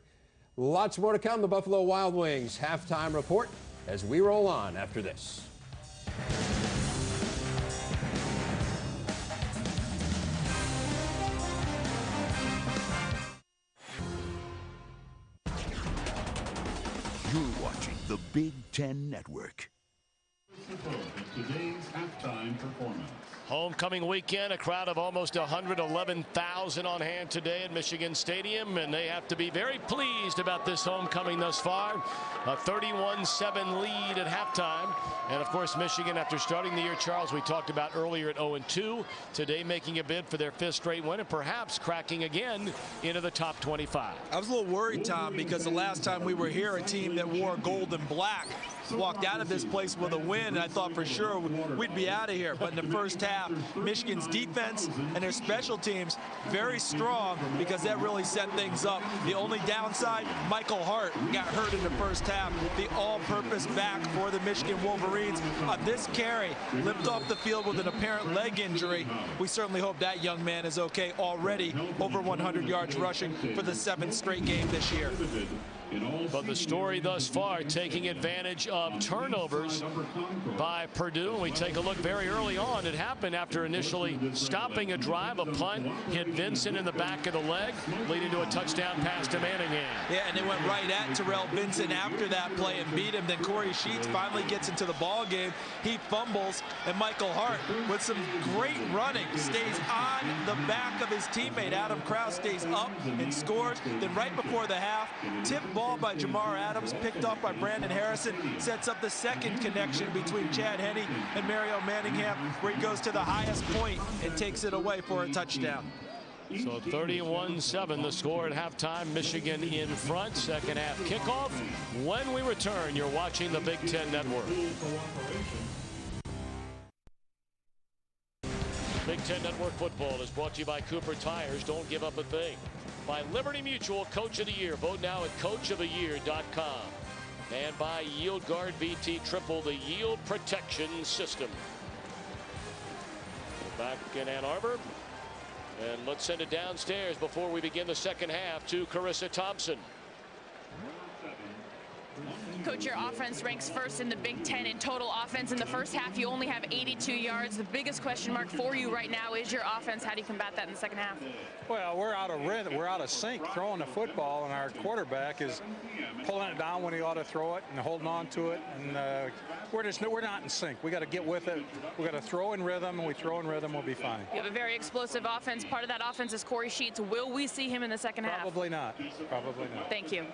Lots more to come. The Buffalo Wild Wings halftime report as we roll on after this. You're watching the Big Ten Network. Support of today's halftime performance. Homecoming weekend, a crowd of almost 111,000 on hand today at Michigan Stadium, and they have to be very pleased about this homecoming thus far. A 31-7 lead at halftime. And of course, Michigan, after starting the year, Charles, we talked about earlier, at 0-2, today making a bid for their 5th straight win and perhaps cracking again into the top 25. I was a little worried, Tom, because the last time we were here, a team that wore gold and black walked out of this place with a win, and I thought for sure we'd be out of here. But in the first half, Michigan's defense and their special teams very strong, because that really set things up. The only downside, Michael Hart got hurt in the first half, the all-purpose back for the Michigan Wolverines. This carry limped off the field with an apparent leg injury. We certainly hope that young man is okay. Already over 100 yards rushing for the 7th straight game this year. But the story thus far, taking advantage of turnovers by Purdue. And we take a look very early on. It happened after initially stopping a drive. A punt hit Vincent in the back of the leg, leading to a touchdown pass to Manningham. Yeah, and they went right at Terrell Vincent after that play and beat him. Then Corey Sheets finally gets into the ball game. He fumbles, and Michael Hart, with some great running, stays on the back of his teammate. Adam Krause stays up and scores. Then right before the half, tip ball by Jamar Adams, picked off by Brandon Harrison, sets up the second connection between Chad Henne and Mario Manningham, where he goes to the highest point and takes it away for a touchdown. So 31-7 the score at halftime. Michigan in front. Second half kickoff. When we return, you're watching the Big Ten Network. Big Ten Network football is brought to you by Cooper Tires. Don't give up a thing. By Liberty Mutual, Coach of the Year. Vote now at coachoftheyear.com. And by Yield Guard VT Triple, the yield protection system. We're back in Ann Arbor. And let's send it downstairs before we begin the second half to Carissa Thompson. Coach, your offense ranks first in the Big Ten in total offense. In the first half, you only have 82 yards. The biggest question mark for you right now is your offense. How do you combat that in the second half? Well, we're out of rhythm. We're out of sync throwing the football, and our quarterback is pulling it down when he ought to throw it and holding on to it. And we're not in sync. We got to get with it. We got to throw in rhythm, and we throw in rhythm, we'll be fine. You have a very explosive offense. Part of that offense is Corey Sheets. Will we see him in the second half? Probably not. Probably not. Thank you.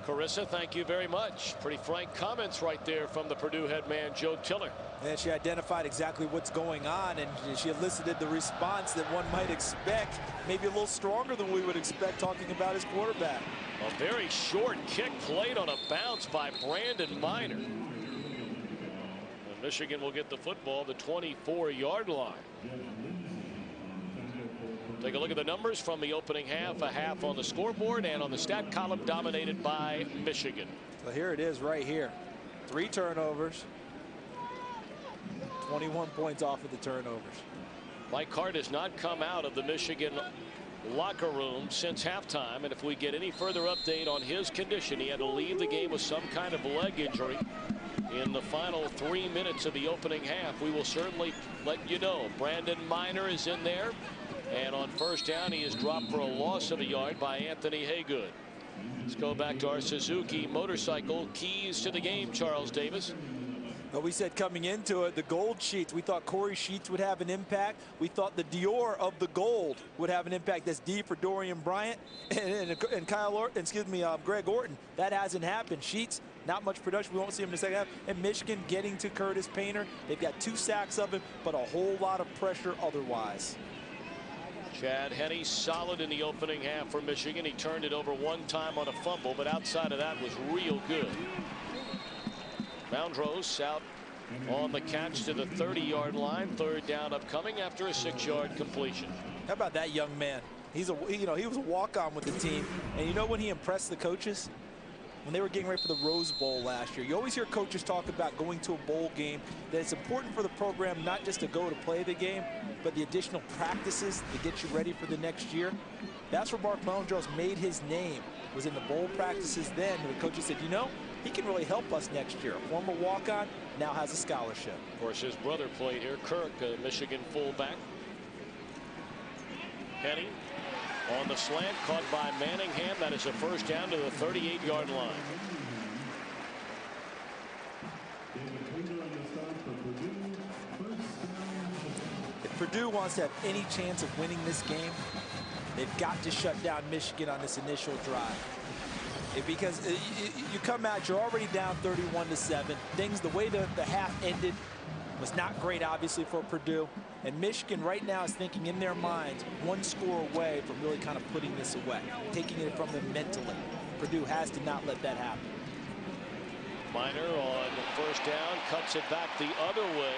Carissa, thank you very much. Pretty frank comments right there from the Purdue head man, Joe Tiller. And she identified exactly what's going on, and she elicited the response that one might expect, maybe a little stronger than we would expect, talking about his quarterback. A very short kick played on a bounce by Brandon Miner. And Michigan will get the football, the 24-yard line. Take a look at the numbers from the opening half. A half on the scoreboard and on the stat column dominated by Michigan. So here it is right here. 3 turnovers. 21 points off of the turnovers. Mike Hart has not come out of the Michigan locker room since halftime. And if we get any further update on his condition, he had to leave the game with some kind of leg injury in the final 3 minutes of the opening half. We will certainly let you know. Brandon Miner is in there. And on first down, he is dropped for a loss of a yard by Anthony Haygood. Let's go back to our Suzuki motorcycle keys to the game, Charles Davis. Well, we said coming into it, the gold sheets, we thought Corey Sheets would have an impact. We thought the Dior of the gold would have an impact. That's D for Dorian Bryant and Greg Orton. That hasn't happened. Sheets, not much production. We won't see him in the second half. And Michigan getting to Curtis Painter. They've got 2 sacks of him, but a whole lot of pressure otherwise. Chad Henne solid in the opening half for Michigan. He turned it over one time on a fumble, but outside of that was real good. Boundrose out on the catch to the 30-yard line. Third down upcoming after a 6-yard completion. How about that young man? He was a walk-on with the team, and you know when he impressed the coaches? When they were getting ready for the Rose Bowl last year. You always hear coaches talk about going to a bowl game, that it's important for the program not just to go to play the game, but the additional practices to get you ready for the next year. That's where Mark Boundrose made his name, was in the bowl practices then. And the coaches said, you know, he can really help us next year. A former walk-on, now has a scholarship. Of course, his brother played here, Kirk, a Michigan fullback. Henne on the slant, caught by Manningham. That is a first down to the 38-yard line. Purdue wants to have any chance of winning this game, they've got to shut down Michigan on this initial drive. Because you come out, you're already down 31-7. The way the half ended was not great, obviously, for Purdue. And Michigan right now is thinking in their minds one score away from really kind of putting this away, taking it from them mentally. Purdue has to not let that happen. Minor on first down, cuts it back the other way,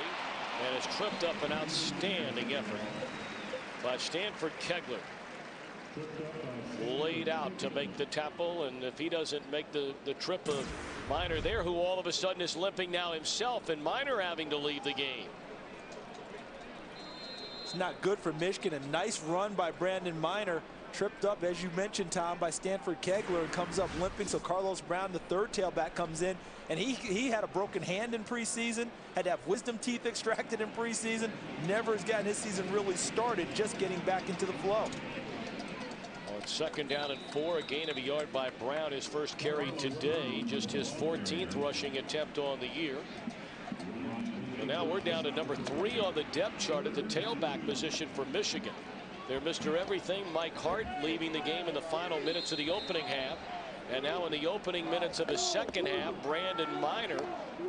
and has tripped up an outstanding effort by Stanford Kegler. Laid out to make the tackle, and if he doesn't make the trip of Minor there, who all of a sudden is limping now himself, and Minor having to leave the game. It's not good for Michigan. A nice run by Brandon Minor, tripped up, as you mentioned, Tom, by Stanford Kegler, and comes up limping. So Carlos Brown, the third tailback, comes in, and he had a broken hand in preseason, had to have wisdom teeth extracted in preseason, never has gotten his season really started, just getting back into the flow. On second down and 4, a gain of a yard by Brown, his first carry today, just his 14th rushing attempt on the year. And now we're down to number 3 on the depth chart at the tailback position for Michigan. They're Mr. Everything, Mike Hart, leaving the game in the final minutes of the opening half. And now in the opening minutes of the second half, Brandon Minor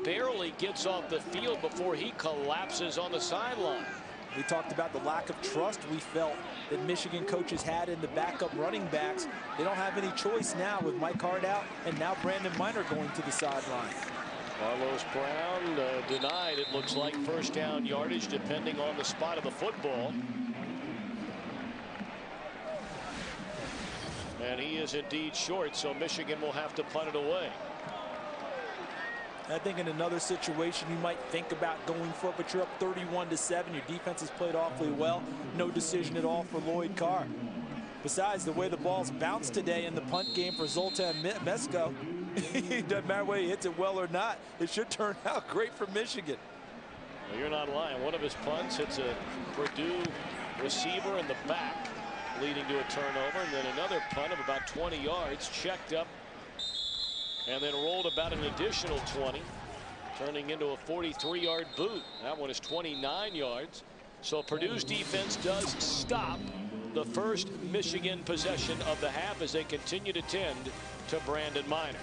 barely gets off the field before he collapses on the sideline. We talked about the lack of trust we felt that Michigan coaches had in the backup running backs. They don't have any choice now with Mike Hart out, and now Brandon Minor going to the sideline. Carlos Brown denied, it looks like, first down yardage depending on the spot of the football. And he is indeed short, so Michigan will have to punt it away. I think in another situation you might think about going for it, but you're up 31-7. Your defense has played awfully well. No decision at all for Lloyd Carr. Besides, the way the ball's bounced today in the punt game for Zoltan Mesko, it doesn't matter whether he hits it well or not. It should turn out great for Michigan. Well, you're not lying. One of his punts hits a Purdue receiver in the back, leading to a turnover, and then another punt of about 20 yards, checked up, and then rolled about an additional 20, turning into a 43-yard boot. That one is 29 yards. So Purdue's defense does stop the first Michigan possession of the half as they continue to tend to Brandon Minor.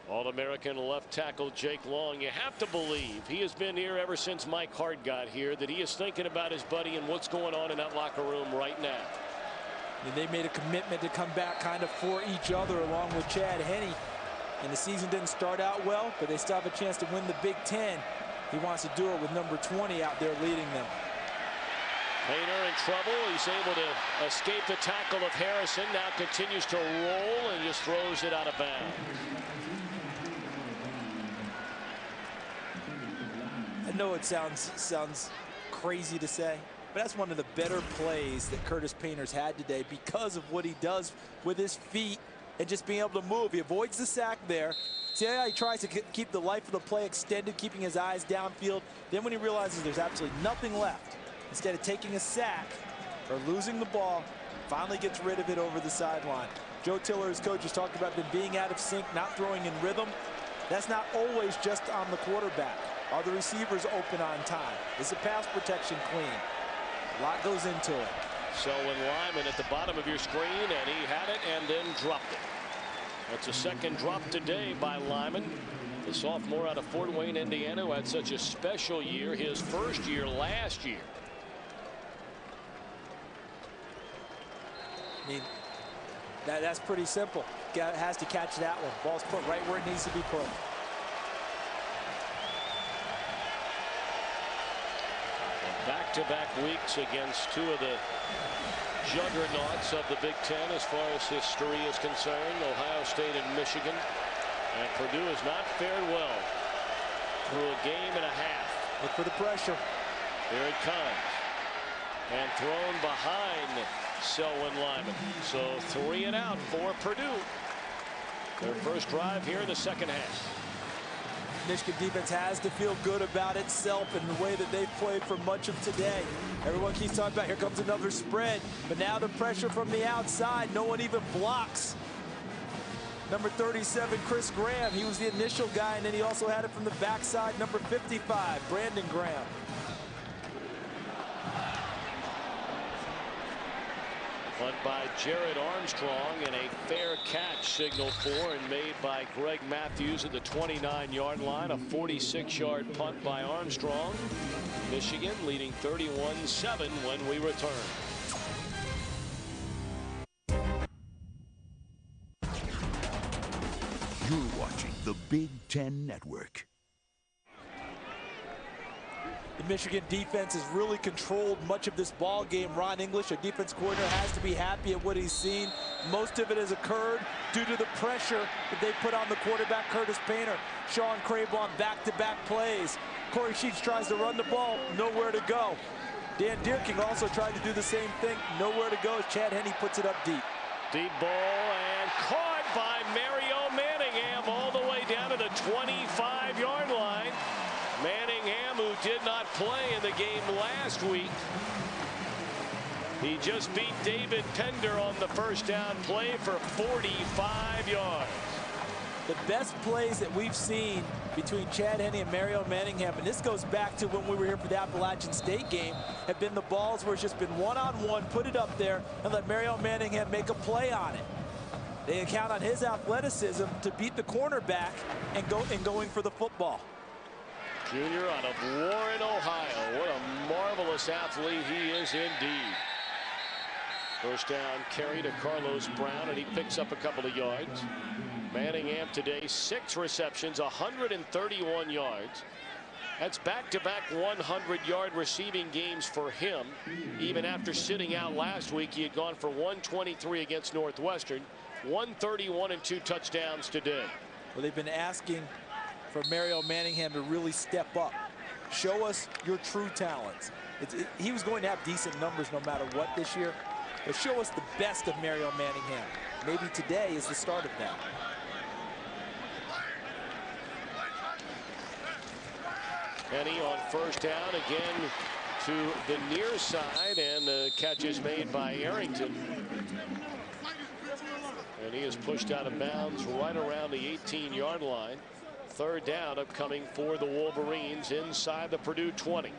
All-American left tackle Jake Long, you have to believe he has been here ever since Mike Hart got here, that he is thinking about his buddy and what's going on in that locker room right now. And they made a commitment to come back kind of for each other along with Chad Henne. And the season didn't start out well, but they still have a chance to win the Big Ten. He wants to do it with number 20 out there leading them. Painter in trouble. He's able to escape the tackle of Harrison. Now continues to roll and just throws it out of bounds. I know it sounds crazy to say, but that's one of the better plays that Curtis Painter's had today because of what he does with his feet and just being able to move. He avoids the sack there. See how he tries to keep the life of the play extended, keeping his eyes downfield. Then when he realizes there's absolutely nothing left, instead of taking a sack or losing the ball, finally gets rid of it over the sideline. Joe Tiller, his coach, has talked about them being out of sync, not throwing in rhythm. That's not always just on the quarterback. Are the receivers open on time? Is the pass protection clean? A lot goes into it. Selwyn Lyman at the bottom of your screen, and he had it and then dropped it. That's a second drop today by Lyman, the sophomore out of Fort Wayne, Indiana, who had such a special year, his first year last year. I mean, that's pretty simple. Has to catch that one. Ball's put right where it needs to be put. Back-to-back weeks against two of the juggernauts of the Big Ten as far as history is concerned, Ohio State and Michigan. And Purdue has not fared well through a game and a half. Look for the pressure. Here it comes. And thrown behind Selwyn Lyman. So 3 and out for Purdue. Their first drive here in the second half. Michigan defense has to feel good about itself and the way that they've played for much of today. Everyone keeps talking about here comes another spread, but now the pressure from the outside, no one even blocks. Number 37, Chris Graham, he was the initial guy, and then he also had it from the backside, number 55, Brandon Graham. Punt by Jared Armstrong, and a fair catch signaled for and made by Greg Matthews at the 29-yard line. A 46-yard punt by Armstrong. Michigan leading 31-7 when we return. You're watching the Big Ten Network. The Michigan defense has really controlled much of this ball game. Ron English, a defense coordinator, has to be happy at what he's seen. Most of it has occurred due to the pressure that they put on the quarterback, Curtis Painter. Sean Craven back-to-back plays. Corey Sheets tries to run the ball, nowhere to go. Dan Deerking also tried to do the same thing, nowhere to go as Chad Henne puts it up deep. Deep ball and caught by Mario Manningham all the way down to the 25-yard line. Manningham, who did not play in the game last week. He just beat David Pender on the first down play for 45 yards. The best plays that we've seen between Chad Henne and Mario Manningham, and this goes back to when we were here for the Appalachian State game, have been the balls where it's just been one-on-one, put it up there, and let Mario Manningham make a play on it. They count on his athleticism to beat the cornerback and going for the football. Junior out of Warren, Ohio. What a marvelous athlete he is indeed. First down carry to Carlos Brown, and he picks up a couple of yards. Manningham today, 6 receptions, 131 yards. That's back-to-back 100-yard receiving games for him. Even after sitting out last week, he had gone for 123 against Northwestern, 131 and 2 touchdowns today. Well, they've been asking for Mario Manningham to really step up. Show us your true talents. He was going to have decent numbers no matter what this year, but show us the best of Mario Manningham. Maybe today is the start of that. Henne on first down again to the near side, and the catch is made by Arrington. And he is pushed out of bounds right around the 18-yard line. Third down upcoming for the Wolverines inside the Purdue 20.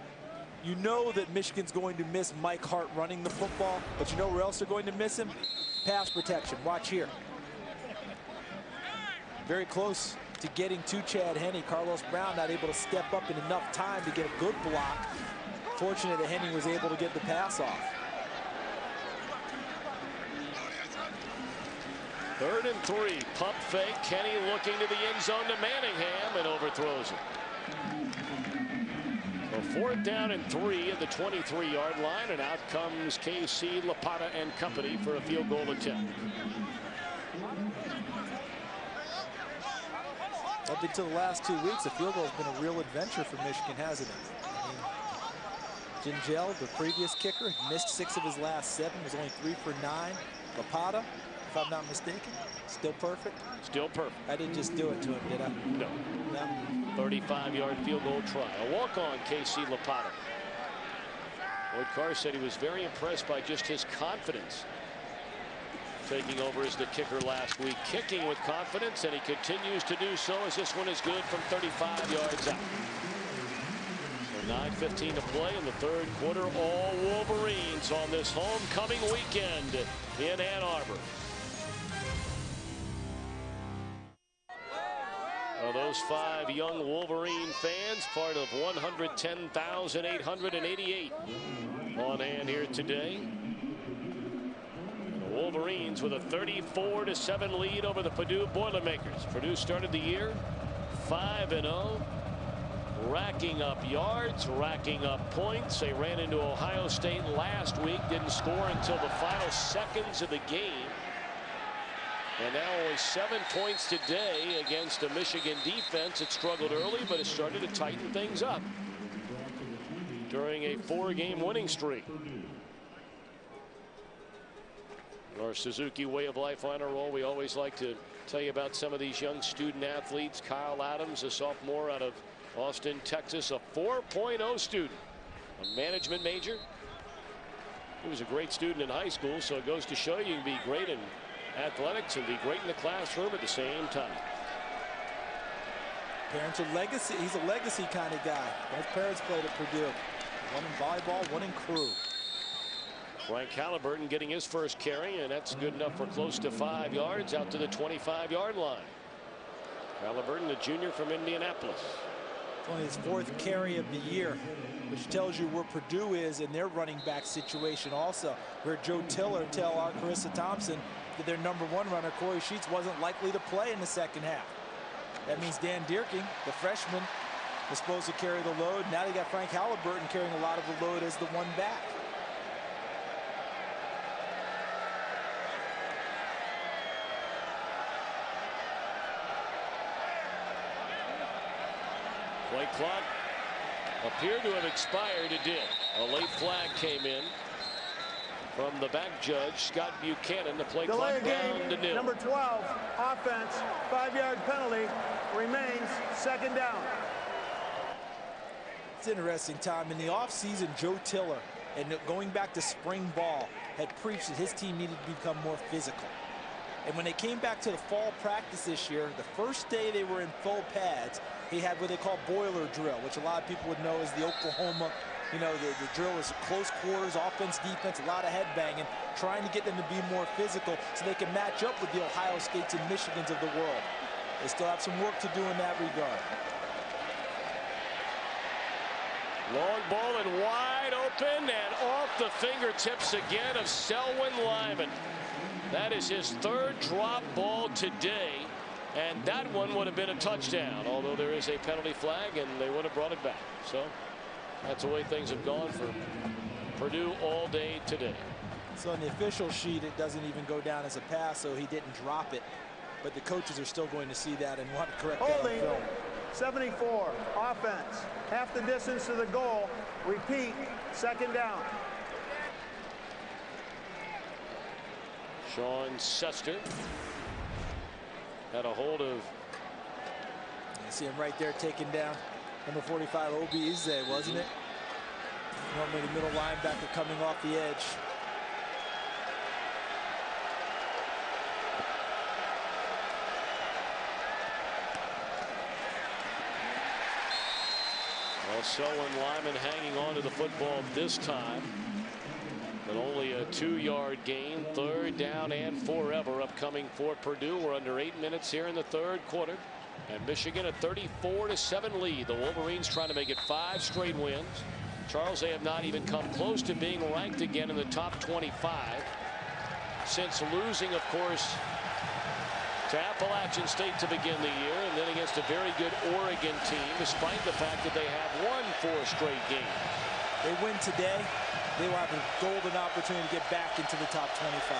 You know that Michigan's going to miss Mike Hart running the football, but you know where else they're going to miss him? Pass protection. Watch here. Very close to getting to Chad Henne. Carlos Brown not able to step up in enough time to get a good block. Fortunate that Henne was able to get the pass off. 3rd and 3. Pump fake. Kenny looking to the end zone to Manningham and overthrows it. So 4th down and 3 at the 23-yard line, and out comes KC, Lapata and company for a field goal attempt. Up until the last 2 weeks, the field goal has been a real adventure for Michigan, hasn't it? I mean, Gingell, the previous kicker, missed 6 of his last 7, was only 3 for 9. Lapata, if I'm not mistaken, still perfect? Still perfect. I didn't just do it to him, did I? No. No. 35-yard field goal try. A walk-on KC Lapata. Lloyd Carr said he was very impressed by just his confidence taking over as the kicker last week, kicking with confidence, and he continues to do so as this one is good from 35 yards out. So 9:15 to play in the 3rd quarter. All Wolverines on this homecoming weekend in Ann Arbor. Well, those 5 young Wolverine fans, part of 110,888 on hand here today. The Wolverines with a 34-7 lead over the Purdue Boilermakers. Purdue started the year 5-0, racking up yards, racking up points. They ran into Ohio State last week, didn't score until the final seconds of the game. And now only 7 points today against a Michigan defense that struggled early, but has started to tighten things up during a 4-game winning streak. Our Suzuki Way of Life Honor Roll, we always like to tell you about some of these young student athletes. Kyle Adams, a sophomore out of Austin, Texas, a 4.0 student, a management major. He was a great student in high school, so it goes to show you can be great in athletics and be great in the classroom at the same time. Parents are legacy. He's a legacy kind of guy. Both parents played at Purdue. One in volleyball, one in crew. Frank Halliburton getting his first carry, and that's good enough for close to 5 yards out to the 25-yard line. Halliburton, the junior from Indianapolis. It's only his 4th carry of the year, which tells you where Purdue is in their running back situation also, where Joe Tiller tell our Carissa Thompson that their #1 runner, Corey Sheets, wasn't likely to play in the second half. That means Dan Dierking, the freshman, was supposed to carry the load. Now they got Frank Halliburton carrying a lot of the load as the one back. Play clock appeared to have expired. It did. A late flag came in from the back judge, Scott Buchanan. The play Delay clock down to nil. Number 12, offense, 5-yard penalty, remains 2nd down. It's an interesting time. In the offseason, Joe Tiller, and going back to spring ball, had preached that his team needed to become more physical. And when they came back to the fall practice this year, the first day they were in full pads, he had what they call boiler drill, which a lot of people would know as the Oklahoma, you know, the drill is close quarters, offense, defense, a lot of head banging, trying to get them to be more physical so they can match up with the Ohio States and Michigans of the world. They still have some work to do in that regard. Long ball and wide open and off the fingertips again of Selwyn Lyman. That is his 3rd drop ball today, and that one would have been a touchdown, although there is a penalty flag and they would have brought it back. So that's the way things have gone for Purdue all day today. So on the official sheet, it doesn't even go down as a pass, so he didn't drop it. But the coaches are still going to see that and want to correct that on film. 74, offense, half the distance to the goal. Repeat, 2nd down. Sean Sester had a hold of. You see him right there taking down number 45, Obieze, wasn't it? Normally the middle linebacker coming off the edge. Well, Selwyn Lyman hanging on to the football this time, but only a 2-yard gain. 3rd down and forever upcoming for Purdue. We're under 8 minutes here in the 3rd quarter, and Michigan a 34-7 lead. The Wolverines trying to make it 5 straight wins. Charles, they have not even come close to being ranked again in the top 25 since losing, of course, to Appalachian State to begin the year, and then against a very good Oregon team, despite the fact that they have won 4 straight games. They win today, they will have a golden opportunity to get back into the top 25.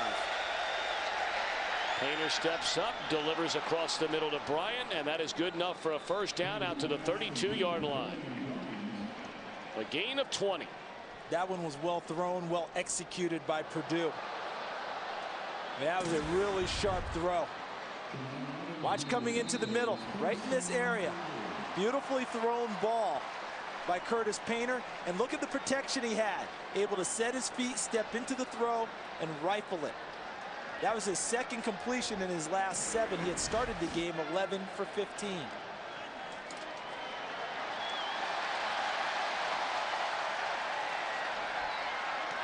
Painter steps up, delivers across the middle to Bryant, and that is good enough for a 1st down out to the 32-yard line. A gain of 20. That one was well thrown, well executed by Purdue. That was a really sharp throw. Watch coming into the middle, right in this area. Beautifully thrown ball by Curtis Painter, and look at the protection he had. Able to set his feet, step into the throw, and rifle it. That was his 2nd completion in his last 7. He had started the game 11 for 15.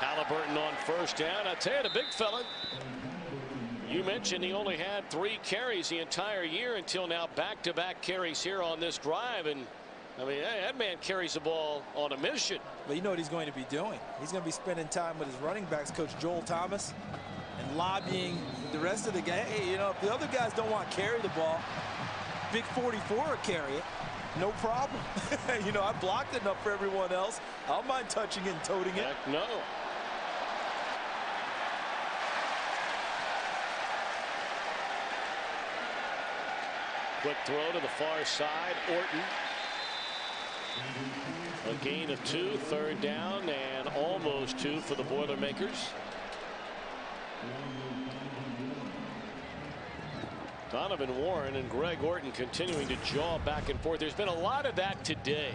Halliburton on 1st down. I tell you, the big fella, you mentioned he only had 3 carries the entire year until now. Back-to-back carries here on this drive, and I mean, that man carries the ball on a mission. But you know what he's going to be doing? He's going to be spending time with his running backs coach Joel Thomas and lobbying the rest of the guys. Hey, you know, if the other guys don't want to carry the ball, big 44 will carry it. No problem. You know, I blocked enough for everyone else. I don't mind touching it and toting it. Heck no. Quick throw to the far side. Orton. A gain of 2, 3rd down, and almost 2 for the Boilermakers. Donovan Warren and Greg Orton continuing to jaw back and forth. There's been a lot of that today.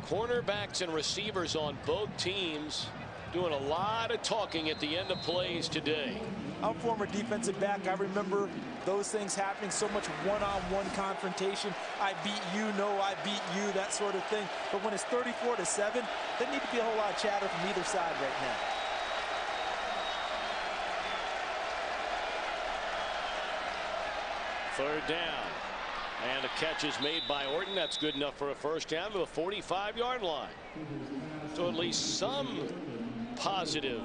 Cornerbacks and receivers on both teams doing a lot of talking at the end of plays today. I'm former defensive back. I remember those things happening, so much one-on-one confrontation. I beat you, no, I beat you, that sort of thing. But when it's 34-7, there need to be a whole lot of chatter from either side right now. Third down. And a catch is made by Orton. That's good enough for a first down to the 45-yard line. So at least some positive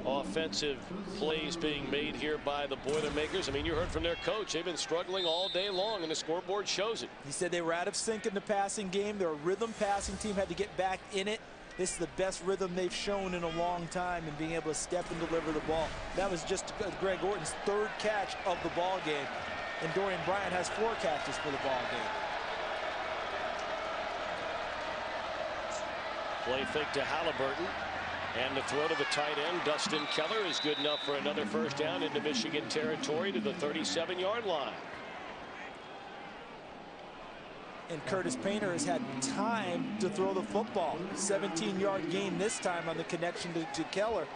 offensive plays being made here by the Boilermakers. I mean, you heard from their coach. They've been struggling all day long, and the scoreboard shows it. He said they were out of sync in the passing game. Their rhythm passing team had to get back in it. This is the best rhythm they've shown in a long time in being able to step and deliver the ball. That was just Greg Orton's third catch of the ball game. And Dorian Bryant has 4 catches for the ball game. Play fake to Halliburton. And the throw to the tight end, Dustin Keller, is good enough for another first down into Michigan territory to the 37-yard line. And Curtis Painter has had time to throw the football. 17-yard gain this time on the connection to Keller.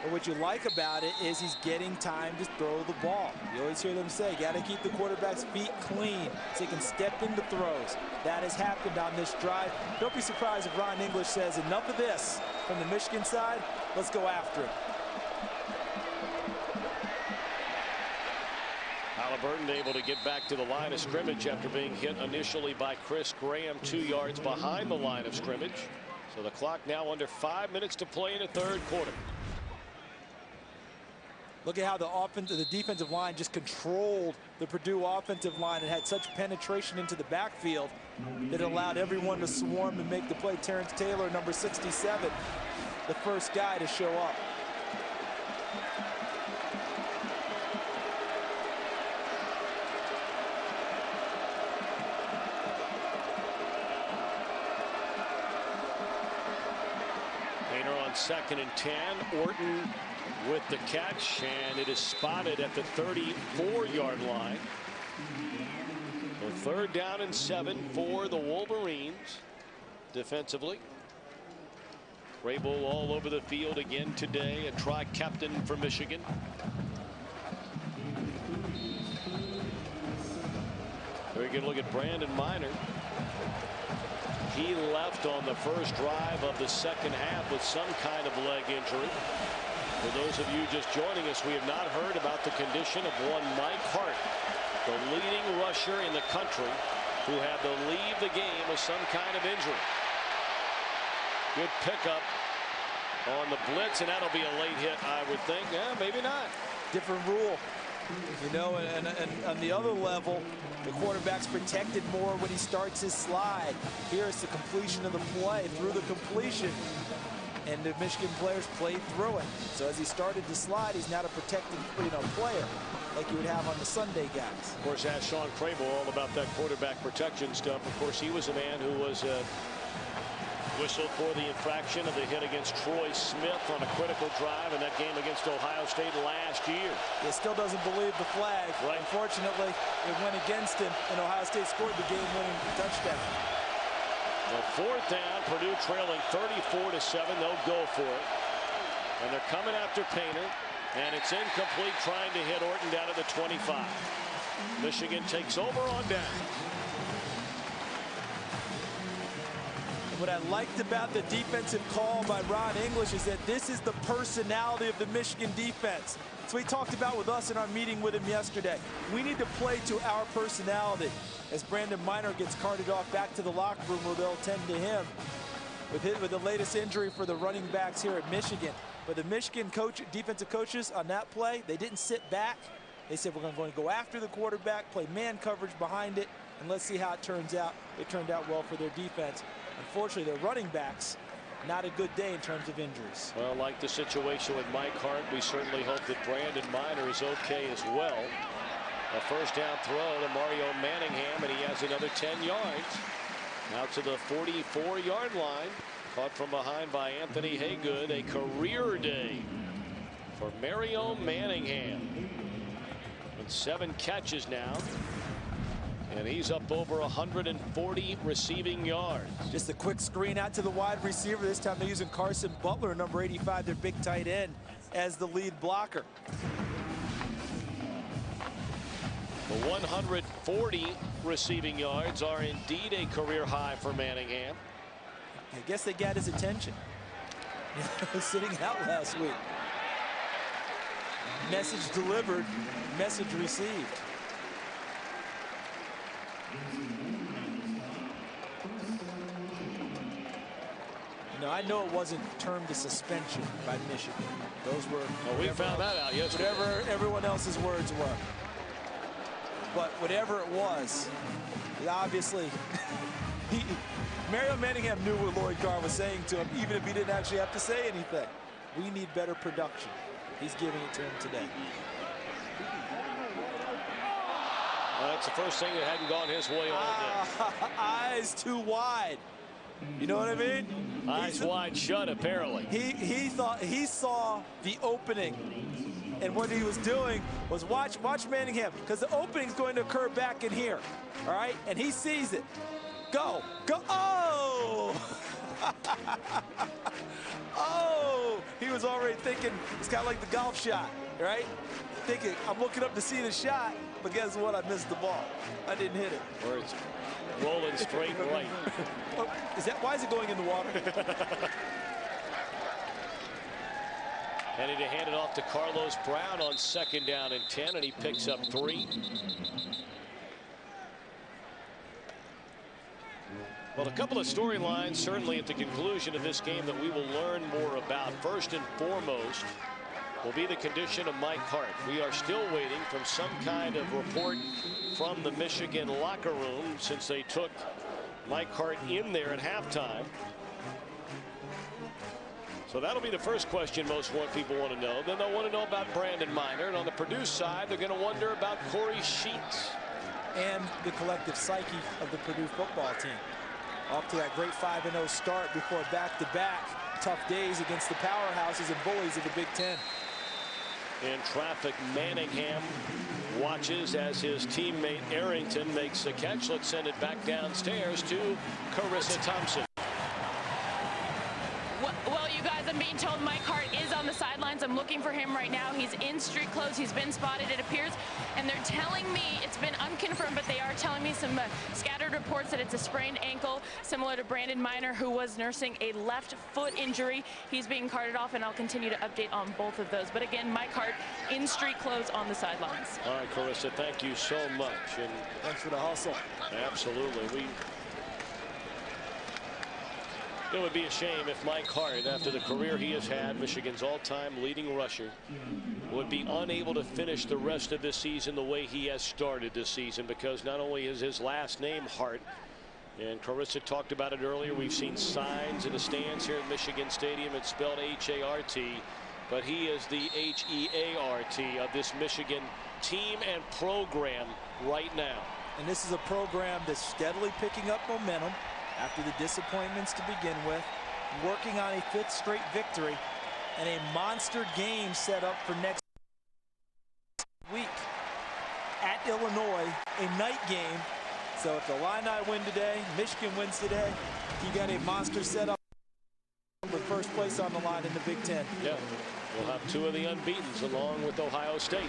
But what you like about it is he's getting time to throw the ball. You always hear them say, got to keep the quarterback's feet clean so he can step into throws. That has happened on this drive. Don't be surprised if Ron English says, enough of this from the Michigan side. Let's go after it. Halliburton able to get back to the line of scrimmage after being hit initially by Chris Graham 2 yards behind the line of scrimmage. So the clock now under 5 minutes to play in the third quarter. Look at how the defensive line just controlled the Purdue offensive line and had such penetration into the backfield that it allowed everyone to swarm and make the play. Terrence Taylor, number 67, the first guy to show up. Painter on 2nd and 10. Orton with the catch, and it is spotted at the 34-yard line. So 3rd down and 7 for the Wolverines defensively. Rabel all over the field again today, a tri-captain for Michigan. Very good look at Brandon Minor. He left on the first drive of the second half with some kind of leg injury. For those of you just joining us, we have not heard about the condition of one Mike Hart, the leading rusher in the country, who had to leave the game with some kind of injury. Good pickup on the blitz, and that'll be a late hit, I would think. Yeah, maybe not. Different rule. You know, and on the other level, the quarterback's protected more when he starts his slide. Here it's the completion of the play, through the completion. And the Michigan players played through it. So as he started to slide, he's not a protected, player like you would have on the Sunday guys. Of course, ask Sean Crable all about that quarterback protection stuff. Of course, he was a man who was whistled for the infraction of the hit against Troy Smith on a critical drive in that game against Ohio State last year. He still doesn't believe the flag. Right. Unfortunately, it went against him, and Ohio State scored the game-winning touchdown. So 4th down, Purdue trailing 34-7. They'll go for it. And they're coming after Painter. And it's incomplete, trying to hit Orton down at the 25. Michigan takes over on down. What I liked about the defensive call by Ron English is that this is the personality of the Michigan defense. That's what he talked about with us in our meeting with him yesterday. We need to play to our personality. As Brandon Minor gets carted off back to the locker room where they'll tend to him with the latest injury for the running backs here at Michigan. But the Michigan defensive coaches on that play, they didn't sit back. They said, we're going to go after the quarterback, play man coverage behind it, and let's see how it turns out. It turned out well for their defense. Unfortunately, their running backs, not a good day in terms of injuries. Well, like the situation with Mike Hart, we certainly hope that Brandon Minor is okay as well. A first down throw to Mario Manningham, and he has another 10 yards. Now to the 44-yard line. Caught from behind by Anthony Haygood. A career day for Mario Manningham. With 7 catches now. And he's up over 140 receiving yards. Just a quick screen out to the wide receiver. This time they're using Carson Butler, number 85, their big tight end, as the lead blocker. The 140 receiving yards are indeed a career high for Manningham. I guess they got his attention. Sitting out last week. Message delivered, message received. No, I know it wasn't termed a suspension by Michigan. Those were we found that out yesterday. Whatever everyone else's words were. But whatever it was, obviously, Mario Manningham knew what Lloyd Carr was saying to him, even if he didn't actually have to say anything. We need better production. He's giving it to him today. Well, that's the first thing that hadn't gone his way all day. Eyes too wide. You know what I mean? Eyes wide shut, apparently. He thought he saw the opening, and what he was doing was watch Manningham, because the opening's going to occur back in here. All right, and he sees it. Go. Oh! Oh! He was already thinking it's kind of like the golf shot, right? Thinking I'm looking up to see the shot, but guess what? I missed the ball. I didn't hit it. Where it's rolling straight right. Oh, why is it going in the water? Ready to hand it off to Carlos Brown on 2nd down and 10, and he picks up 3. Well, a couple of storylines certainly at the conclusion of this game that we will learn more about. First and foremost will be the condition of Mike Hart. We are still waiting from some kind of report from the Michigan locker room since they took Mike Hart in there at halftime. So that'll be the first question most people want to know. Then they'll want to know about Brandon Minor. And on the Purdue side, they're going to wonder about Corey Sheets. And the collective psyche of the Purdue football team. Off to that great 5-0 start before back-to-back tough days against the powerhouses and bullies of the Big Ten. In traffic, Manningham watches as his teammate Arrington makes the catch. Let's send it back downstairs to Carissa Thompson. Well, you guys, I'm being told Mike Hart is on the sidelines. I'm looking for him right now. He's in street clothes. He's been spotted, it appears. And they're telling me, it's been unconfirmed, but they are telling me some scattered reports that it's a sprained ankle, similar to Brandon Minor, who was nursing a left foot injury. He's being carted off, and I'll continue to update on both of those. But again, Mike Hart in street clothes on the sidelines. All right, Carissa, thank you so much. And thanks for the hustle. Absolutely. It would be a shame if Mike Hart, after the career he has had, Michigan's all-time leading rusher, would be unable to finish the rest of this season the way he has started this season, because not only is his last name Hart, and Carissa talked about it earlier, we've seen signs in the stands here at Michigan Stadium. It's spelled H-A-R-T, but he is the H-E-A-R-T of this Michigan team and program right now. And this is a program that's steadily picking up momentum after the disappointments to begin with, working on a 5th straight victory, and a monster game set up for next week at Illinois, a night game. So if the Illini win today, Michigan wins today, you got a monster set up with first place on the line in the Big Ten. Yeah, we'll have 2 of the unbeatens along with Ohio State.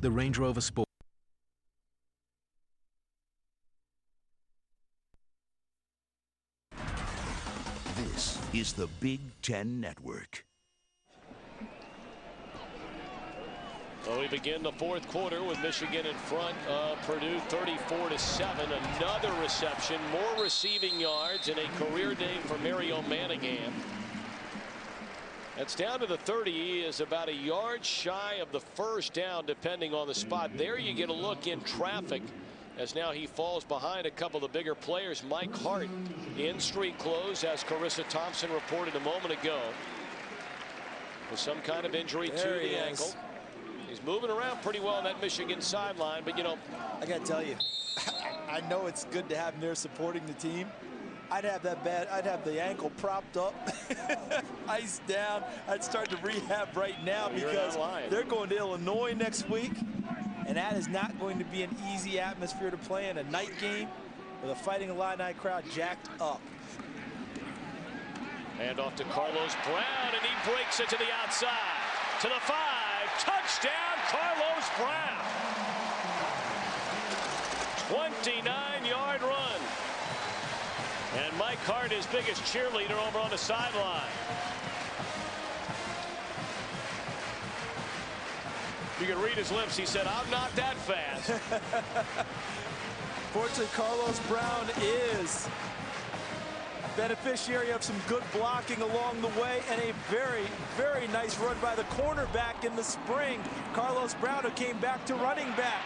The Range Rover Sport. This is the Big Ten Network. Well, we begin the 4th quarter with Michigan in front of Purdue 34-7. Another reception, more receiving yards, and a career day for Mario Manningham. That's down to the 30. He is about a yard shy of the first down, depending on the spot. There you get a look in traffic, as now he falls behind a couple of the bigger players. Mike Hart in street clothes, as Carissa Thompson reported a moment ago, with some kind of injury to the ankle. He's moving around pretty well on that Michigan sideline, but you know, I got to tell you, I know it's good to have him there supporting the team. I'd have that bad. I'd have the ankle propped up, iced down. I'd start to rehab right now because they're going to Illinois next week, and that is not going to be an easy atmosphere to play in, a night game with a Fighting Illini crowd jacked up. Hand off to Carlos Brown, and he breaks it to the outside. To the 5. Touchdown, Carlos Brown. 29-yard run. And Mike Hart, his biggest cheerleader, over on the sideline. You can read his lips. He said, "I'm not that fast." Fortunately, Carlos Brown is beneficiary of some good blocking along the way, and a very, very nice run by the cornerback in the spring. Carlos Brown, who came back to running back,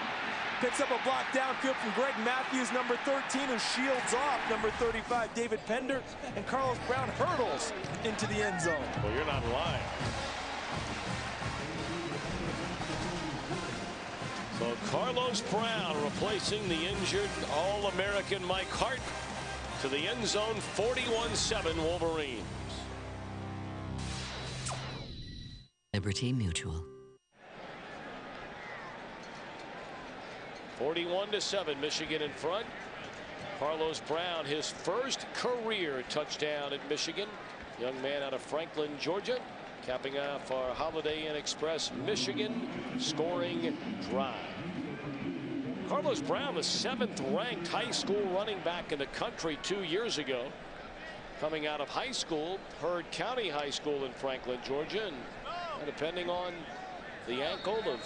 picks up a block downfield from Greg Matthews, number 13, who shields off number 35, David Pender, and Carlos Brown hurdles into the end zone. Well, you're not lying. So Carlos Brown replacing the injured All-American Mike Hart to the end zone, 41-7 Wolverines. Liberty Mutual. 41-7, Michigan in front. Carlos Brown, his first career touchdown at Michigan. Young man out of Franklin, Georgia, capping off our Holiday Inn Express Michigan scoring drive. Carlos Brown, the 7th-ranked high school running back in the country 2 years ago. Coming out of high school, Heard County High School in Franklin, Georgia, and depending on the ankle of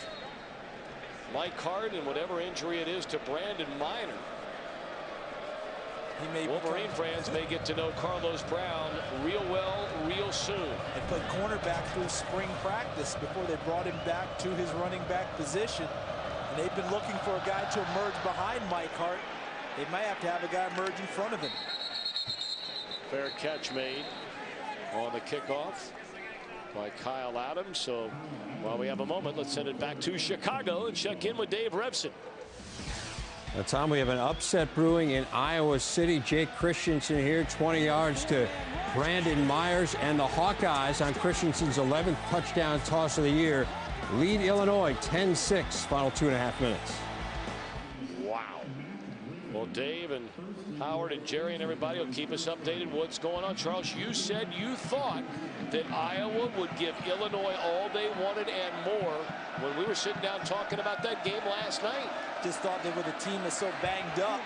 Mike Hart and whatever injury it is to Brandon Minor, Wolverine fans may get to know Carlos Brown real well, real soon. He played cornerback through spring practice before they brought him back to his running back position. And they've been looking for a guy to emerge behind Mike Hart. They might have to have a guy emerge in front of him. Fair catch made on the kickoff by Kyle Adams. So while we have a moment, let's send it back to Chicago and check in with Dave Revson. Tom, we have an upset brewing in Iowa City. Jake Christensen here, 20 yards to Brandon Myers, and the Hawkeyes on Christensen's 11th touchdown toss of the year lead Illinois 10-6, final 2.5 minutes. Wow. Well, Dave and Howard and Jerry and everybody will keep us updated what's going on. Charles, you said you thought that Iowa would give Illinois all they wanted and more when we were sitting down talking about that game last night. Just thought they were the team that's so banged up.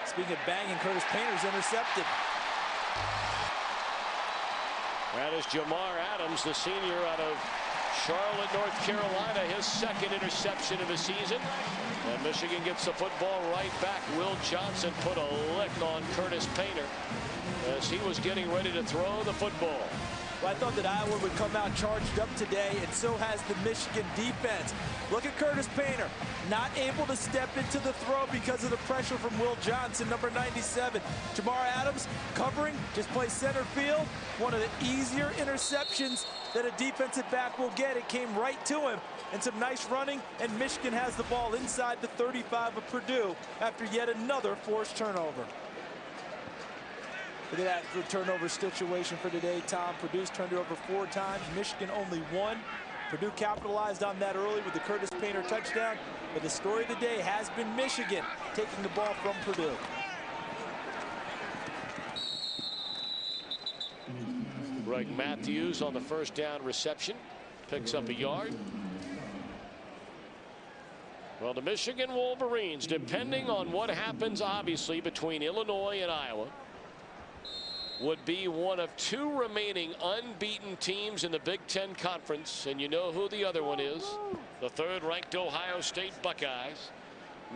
Speaking of banging, Curtis Painter's intercepted. That is Jamar Adams, the senior out of Charlotte, North Carolina, his 2nd interception of the season. And Michigan gets the football right back. Will Johnson put a lick on Curtis Painter as he was getting ready to throw the football. Well, I thought that Iowa would come out charged up today, and so has the Michigan defense. Look at Curtis Painter, not able to step into the throw because of the pressure from Will Johnson, number 97. Jamar Adams covering, just plays center field. One of the easier interceptions that a defensive back will get. It came right to him, and some nice running, and Michigan has the ball inside the 35 of Purdue after yet another forced turnover. Look at that, the turnover situation for today, Tom. Purdue's turned it over 4 times. Michigan only 1. Purdue capitalized on that early with the Curtis Painter touchdown. But the story of the day has been Michigan taking the ball from Purdue. Greg Matthews on the first down reception. Picks up a yard. Well, the Michigan Wolverines, depending on what happens, obviously, between Illinois and Iowa, would be one of 2 remaining unbeaten teams in the Big Ten Conference. And you know who the other one is. The 3rd-ranked Ohio State Buckeyes.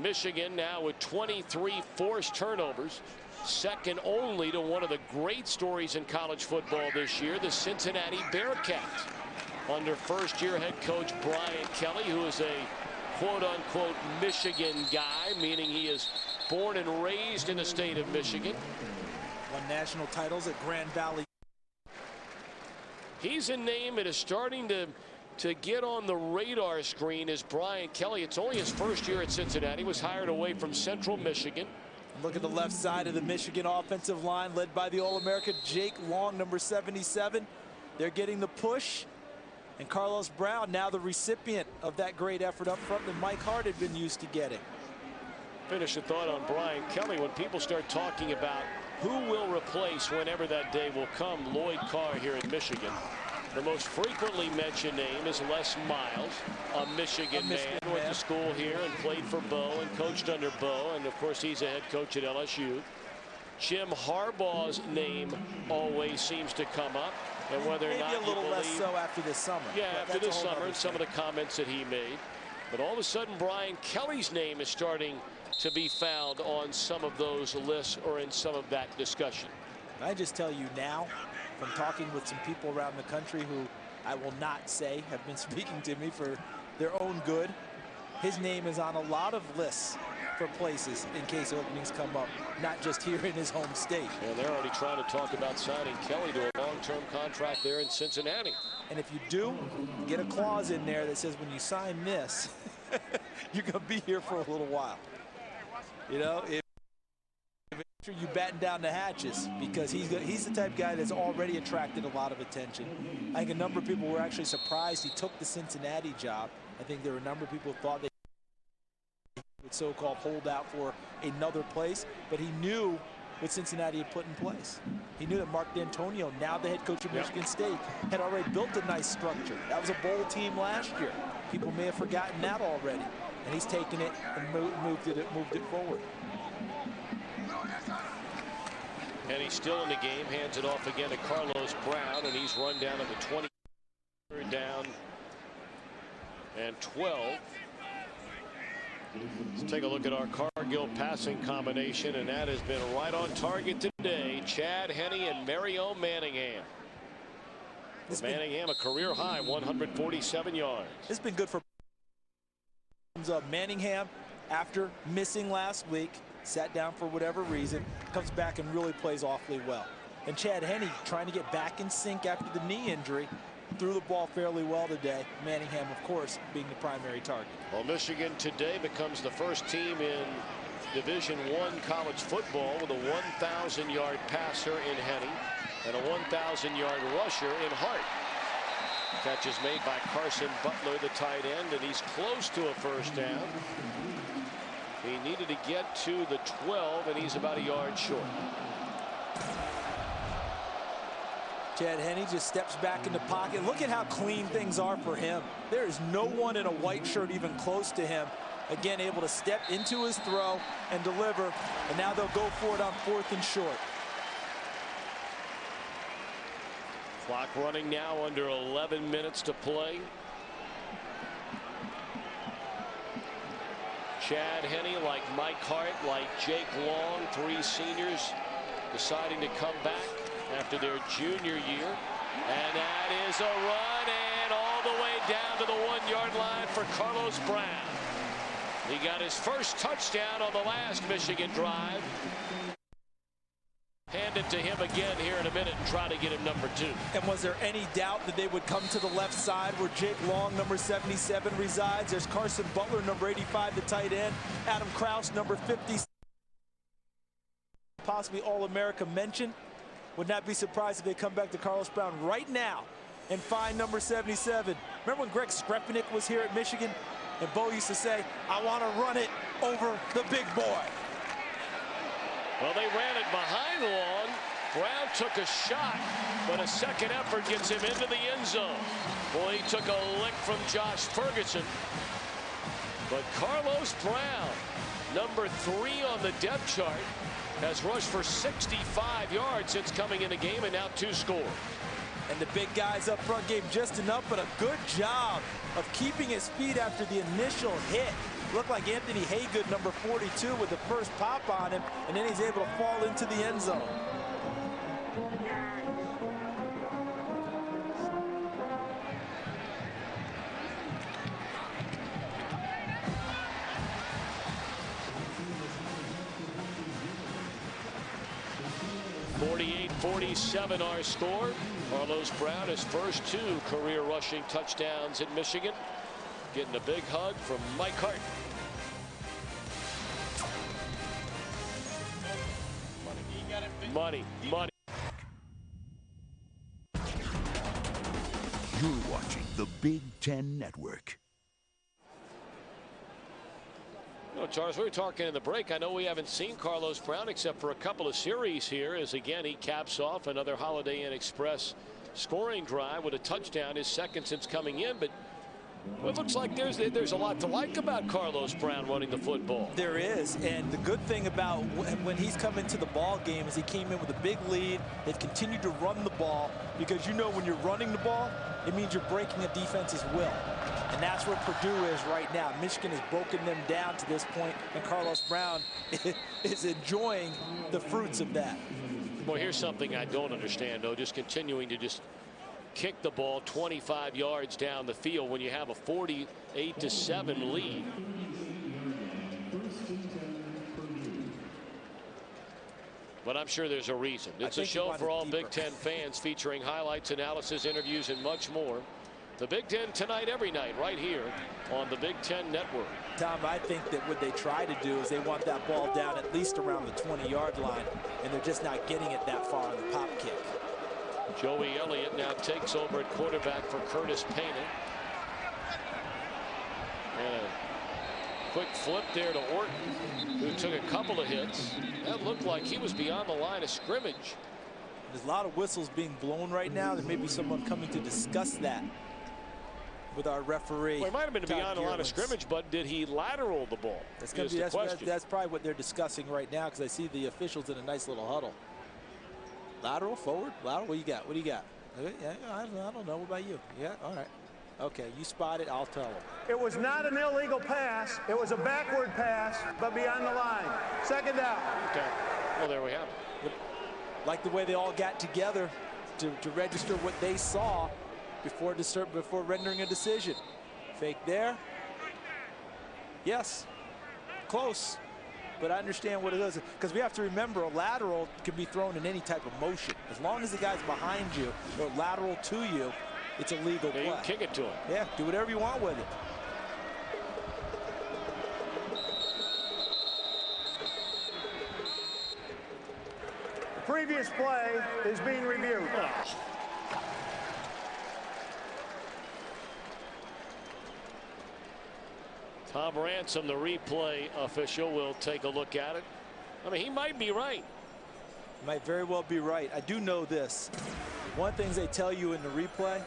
Michigan now with 23 forced turnovers. Second only to one of the great stories in college football this year, the Cincinnati Bearcats. Under first-year head coach Brian Kelly, who is a quote-unquote Michigan guy, meaning he is born and raised in the state of Michigan. Won national titles at Grand Valley. He's a name that is starting to get on the radar screen as Brian Kelly. It's only his first year at Cincinnati. Was hired away from Central Michigan. Look at the left side of the Michigan offensive line, led by the All-American Jake Long, number 77. They're getting the push. And Carlos Brown, now the recipient of that great effort up front that Mike Hart had been used to getting. Finish a thought on Brian Kelly. When people start talking about who will replace whenever that day will come Lloyd Carr here in Michigan, the most frequently mentioned name is Les Miles, a Michigan man. Went to school here and played for Bo and coached under Bo. And, of course, he's a head coach at LSU. Jim Harbaugh's name always seems to come up. And whether or not maybe a little less so after this summer. Yeah, after this summer and some of the comments that he made. But all of a sudden, Brian Kelly's name is starting to be found on some of those lists or in some of that discussion. I just tell you now, from talking with some people around the country who I will not say have been speaking to me for their own good, his name is on a lot of lists for places in case openings come up, not just here in his home state. And they're already trying to talk about signing Kelly to a long-term contract there in Cincinnati. And if you do, get a clause in there that says when you sign this, you're going to be here for a little while. You know, if you batten down the hatches, because he's the type of guy that's already attracted a lot of attention. I think a number of people were actually surprised he took the Cincinnati job. I think there were a number of people who thought they would so-called hold out for another place, but he knew what Cincinnati had put in place. He knew that Mark D'Antonio, now the head coach of Michigan State, had already built a nice structure. That was a bowl team last year. People may have forgotten that already. And he's taken it and moved it forward. And he's still in the game, hands it off again to Carlos Brown, and he's run down at the 20. Down and 12. Let's take a look at our Cargill passing combination, and that has been right on target today. Chad Henne and Mario Manningham. Manningham, a career high 147 yards. It's been good for Manningham. After missing last week, sat down for whatever reason, comes back and really plays awfully well. And Chad Henne, trying to get back in sync after the knee injury, threw the ball fairly well today. Manningham, of course, being the primary target. Well, Michigan today becomes the first team in Division I college football with a 1,000-yard passer in Henne and a 1,000-yard rusher in Hart. Catch is made by Carson Butler, the tight end, and he's close to a first down. He needed to get to the 12, and he's about a yard short. Chad Henne just steps back in the pocket. Look at how clean things are for him. There is no one in a white shirt even close to him. Again, able to step into his throw and deliver. And now they'll go for it on 4th and short. Clock running now, under 11 minutes to play. Chad Henne, like Mike Hart, like Jake Long, 3 seniors deciding to come back after their junior year. And that is a run, and all the way down to the 1-yard line for Carlos Brown. He got his first touchdown on the last Michigan drive. Hand it to him again here in a minute and try to get him number 2. And was there any doubt that they would come to the left side where Jake Long, number 77, resides? There's Carson Butler, number 85, the tight end. Adam Krause, number 50, possibly All-America mention. Would not be surprised if they come back to Carlos Brown right now and find number 77. Remember when Greg Skrepenick was here at Michigan? And Bo used to say, I want to run it over the big boy. Well, they ran it behind Long. Brown took a shot, but a second effort gets him into the end zone. Boy, he took a lick from Josh Ferguson. But Carlos Brown, number 3 on the depth chart, has rushed for 65 yards since coming in the game, and now 2 scores. And the big guys up front gave just enough, but a good job of keeping his feet after the initial hit. Looked like Anthony Haygood, number 42, with the first pop on him, and then he's able to fall into the end zone. .47 our score. Carlos Brown, his first 2 career rushing touchdowns in Michigan. Getting a big hug from Mike Hart. Money. You're watching the Big Ten Network. No, Charles, we were talking in the break. I know we haven't seen Carlos Brown except for a couple of series here, as again he caps off another Holiday Inn Express scoring drive with a touchdown, his second since coming in. But it looks like there's a lot to like about Carlos Brown running the football. There is, and the good thing about when he's come into the ball game is he came in with a big lead. They've continued to run the ball because you know when you're running the ball, it means you're breaking a defense's will. And that's where Purdue is right now. Michigan has broken them down to this point, and Carlos Brown is enjoying the fruits of that. Well, here's something I don't understand, though. Just continuing to just kick the ball 25 yards down the field when you have a 48-7 lead. But I'm sure there's a reason. It's a show for all Big Ten fans, featuring highlights, analysis, interviews, and much more. The Big Ten tonight, every night, right here on the Big Ten Network. Tom, I think that what they try to do is they want that ball down at least around the 20-yard line, and they're just not getting it that far on the pop kick. Joey Elliott now takes over at quarterback for Curtis Payne. And a quick flip there to Orton, who took a couple of hits. That looked like he was beyond the line of scrimmage. There's a lot of whistles being blown right now. There may be someone coming to discuss that with our referee. Well, he might have been beyond the line of scrimmage, but did he lateral the ball? That's probably what they're discussing right now, because I see the officials in a nice little huddle. Lateral, forward, lateral. What you got? What do you got? Yeah, I don't know. What about you? Yeah, all right. Okay, you spot it. I'll tell them. It was not an illegal pass. It was a backward pass, but beyond the line. Second down. Okay. Well, there we have it. Like the way they all got together to register what they saw before rendering a decision. Fake there. Yes. Close. But I understand what it is, because we have to remember a lateral can be thrown in any type of motion. As long as the guy's behind you or lateral to you, it's a legal play. You can kick it to him. Yeah, do whatever you want with it. The previous play is being reviewed. Tom Ransom, the replay official, will take a look at it. I mean, he might be right. Might very well be right. I do know this. One of the things they tell you in the replay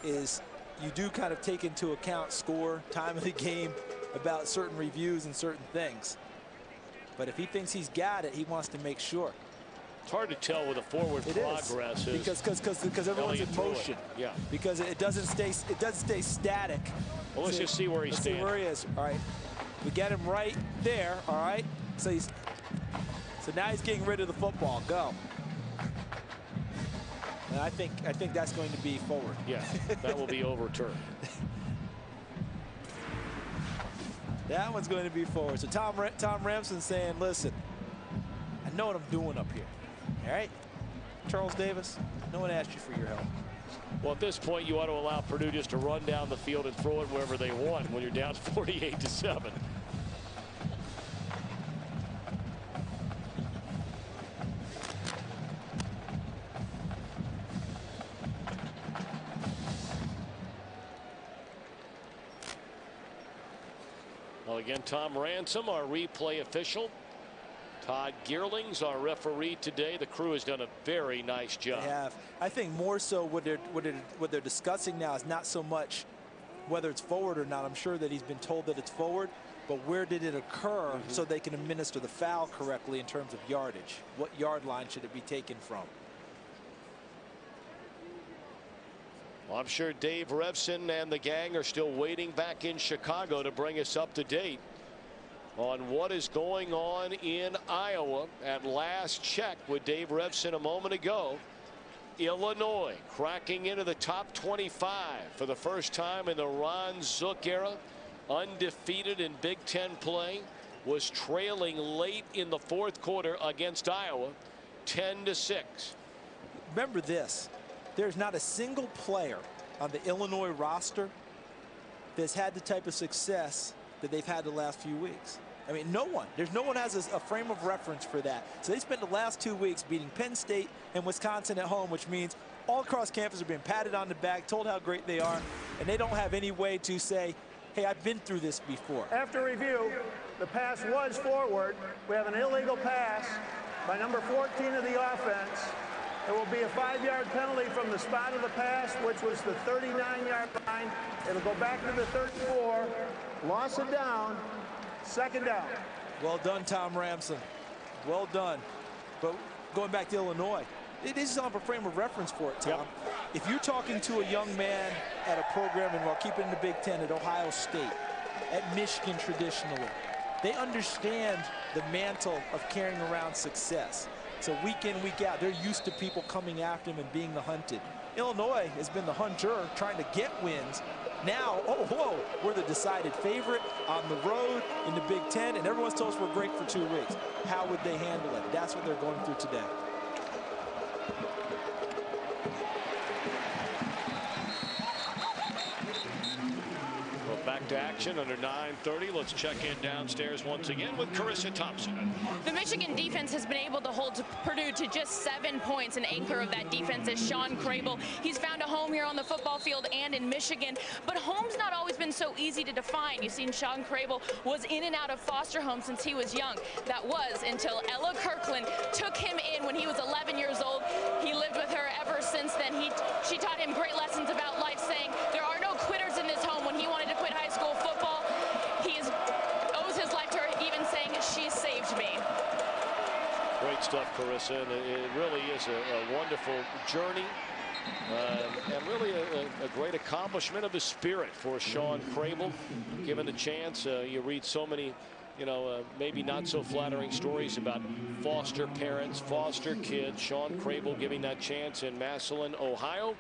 is you do kind of take into account score, time of the game, about certain reviews and certain things. But if he thinks he's got it, he wants to make sure. It's hard to tell with a forward progress is because everyone's in motion. Yeah. Because it doesn't stay static. Well, let's just see where he's standing. See where he is. All right. We get him right there. All right. So now he's getting rid of the football. Go. And I think that's going to be forward. Yeah. That will be overturned. That one's going to be forward. So Tom Ramson's saying, listen, I know what I'm doing up here. All right, Charles Davis, no one asked you for your help. Well, at this point, you ought to allow Purdue just to run down the field and throw it wherever they want when you're down 48-7. Well, again, Tom Ransom, our replay official. Todd Gearlings, our referee today. The crew has done a very nice job. They have. I think more so what they're discussing now is not so much whether it's forward or not. I'm sure that he's been told that it's forward, but where did it occur so they can administer the foul correctly in terms of yardage. What yard line should it be taken from? Well, I'm sure Dave Revson and the gang are still waiting back in Chicago to bring us up to date on what is going on in Iowa. At last check with Dave Revson a moment ago, Illinois cracking into the top 25 for the first time in the Ron Zook era. Undefeated in Big Ten play, was trailing late in the fourth quarter against Iowa, 10-6. Remember this, there's not a single player on the Illinois roster that's had the type of success that they've had the last few weeks. I mean, no one. There's no one has a frame of reference for that. So they spent the last 2 weeks beating Penn State and Wisconsin at home, which means all across campus are being patted on the back, told how great they are, and they don't have any way to say, hey, I've been through this before. After review, the pass was forward. We have an illegal pass by number 14 of the offense. It will be a 5-yard penalty from the spot of the pass, which was the 39-yard line. It'll go back to the 34, loss of down, second down. Well done, Tom Ramson. Well done. But going back to Illinois, it is on a frame of reference for it, Tom. Yep. If you're talking to a young man at a program, and while keeping in the Big Ten, at Ohio State, at Michigan traditionally, they understand the mantle of carrying around success. So week in, week out, they're used to people coming after them and being the hunted. Illinois has been the hunter, trying to get wins. Now, oh, whoa, we're the decided favorite on the road in the Big Ten, and everyone's told us we're great for 2 weeks. How would they handle it? That's what they're going through today. Back to action under 9:30. Let's check in downstairs once again with Carissa Thompson. The Michigan defense has been able to hold Purdue to just 7 points. An anchor of that defense is Sean Crable. He's found a home here on the football field and in Michigan, but home's not always been so easy to define. You've seen Sean Crable was in and out of foster homes since he was young. That was until Ella Kirkland took him in when he was 11 years old. He lived with her ever since then. She taught him great lessons about life, saying there are no quitters in this home. When he wanted to quit high school football, he owes his life to her, even saying she saved me. Great stuff, Carissa, and it really is a wonderful journey and really a great accomplishment of the spirit for Sean Crable. Given the chance, you read so many, maybe not so flattering stories about foster parents, foster kids. Sean Crable giving that chance in Massillon, Ohio.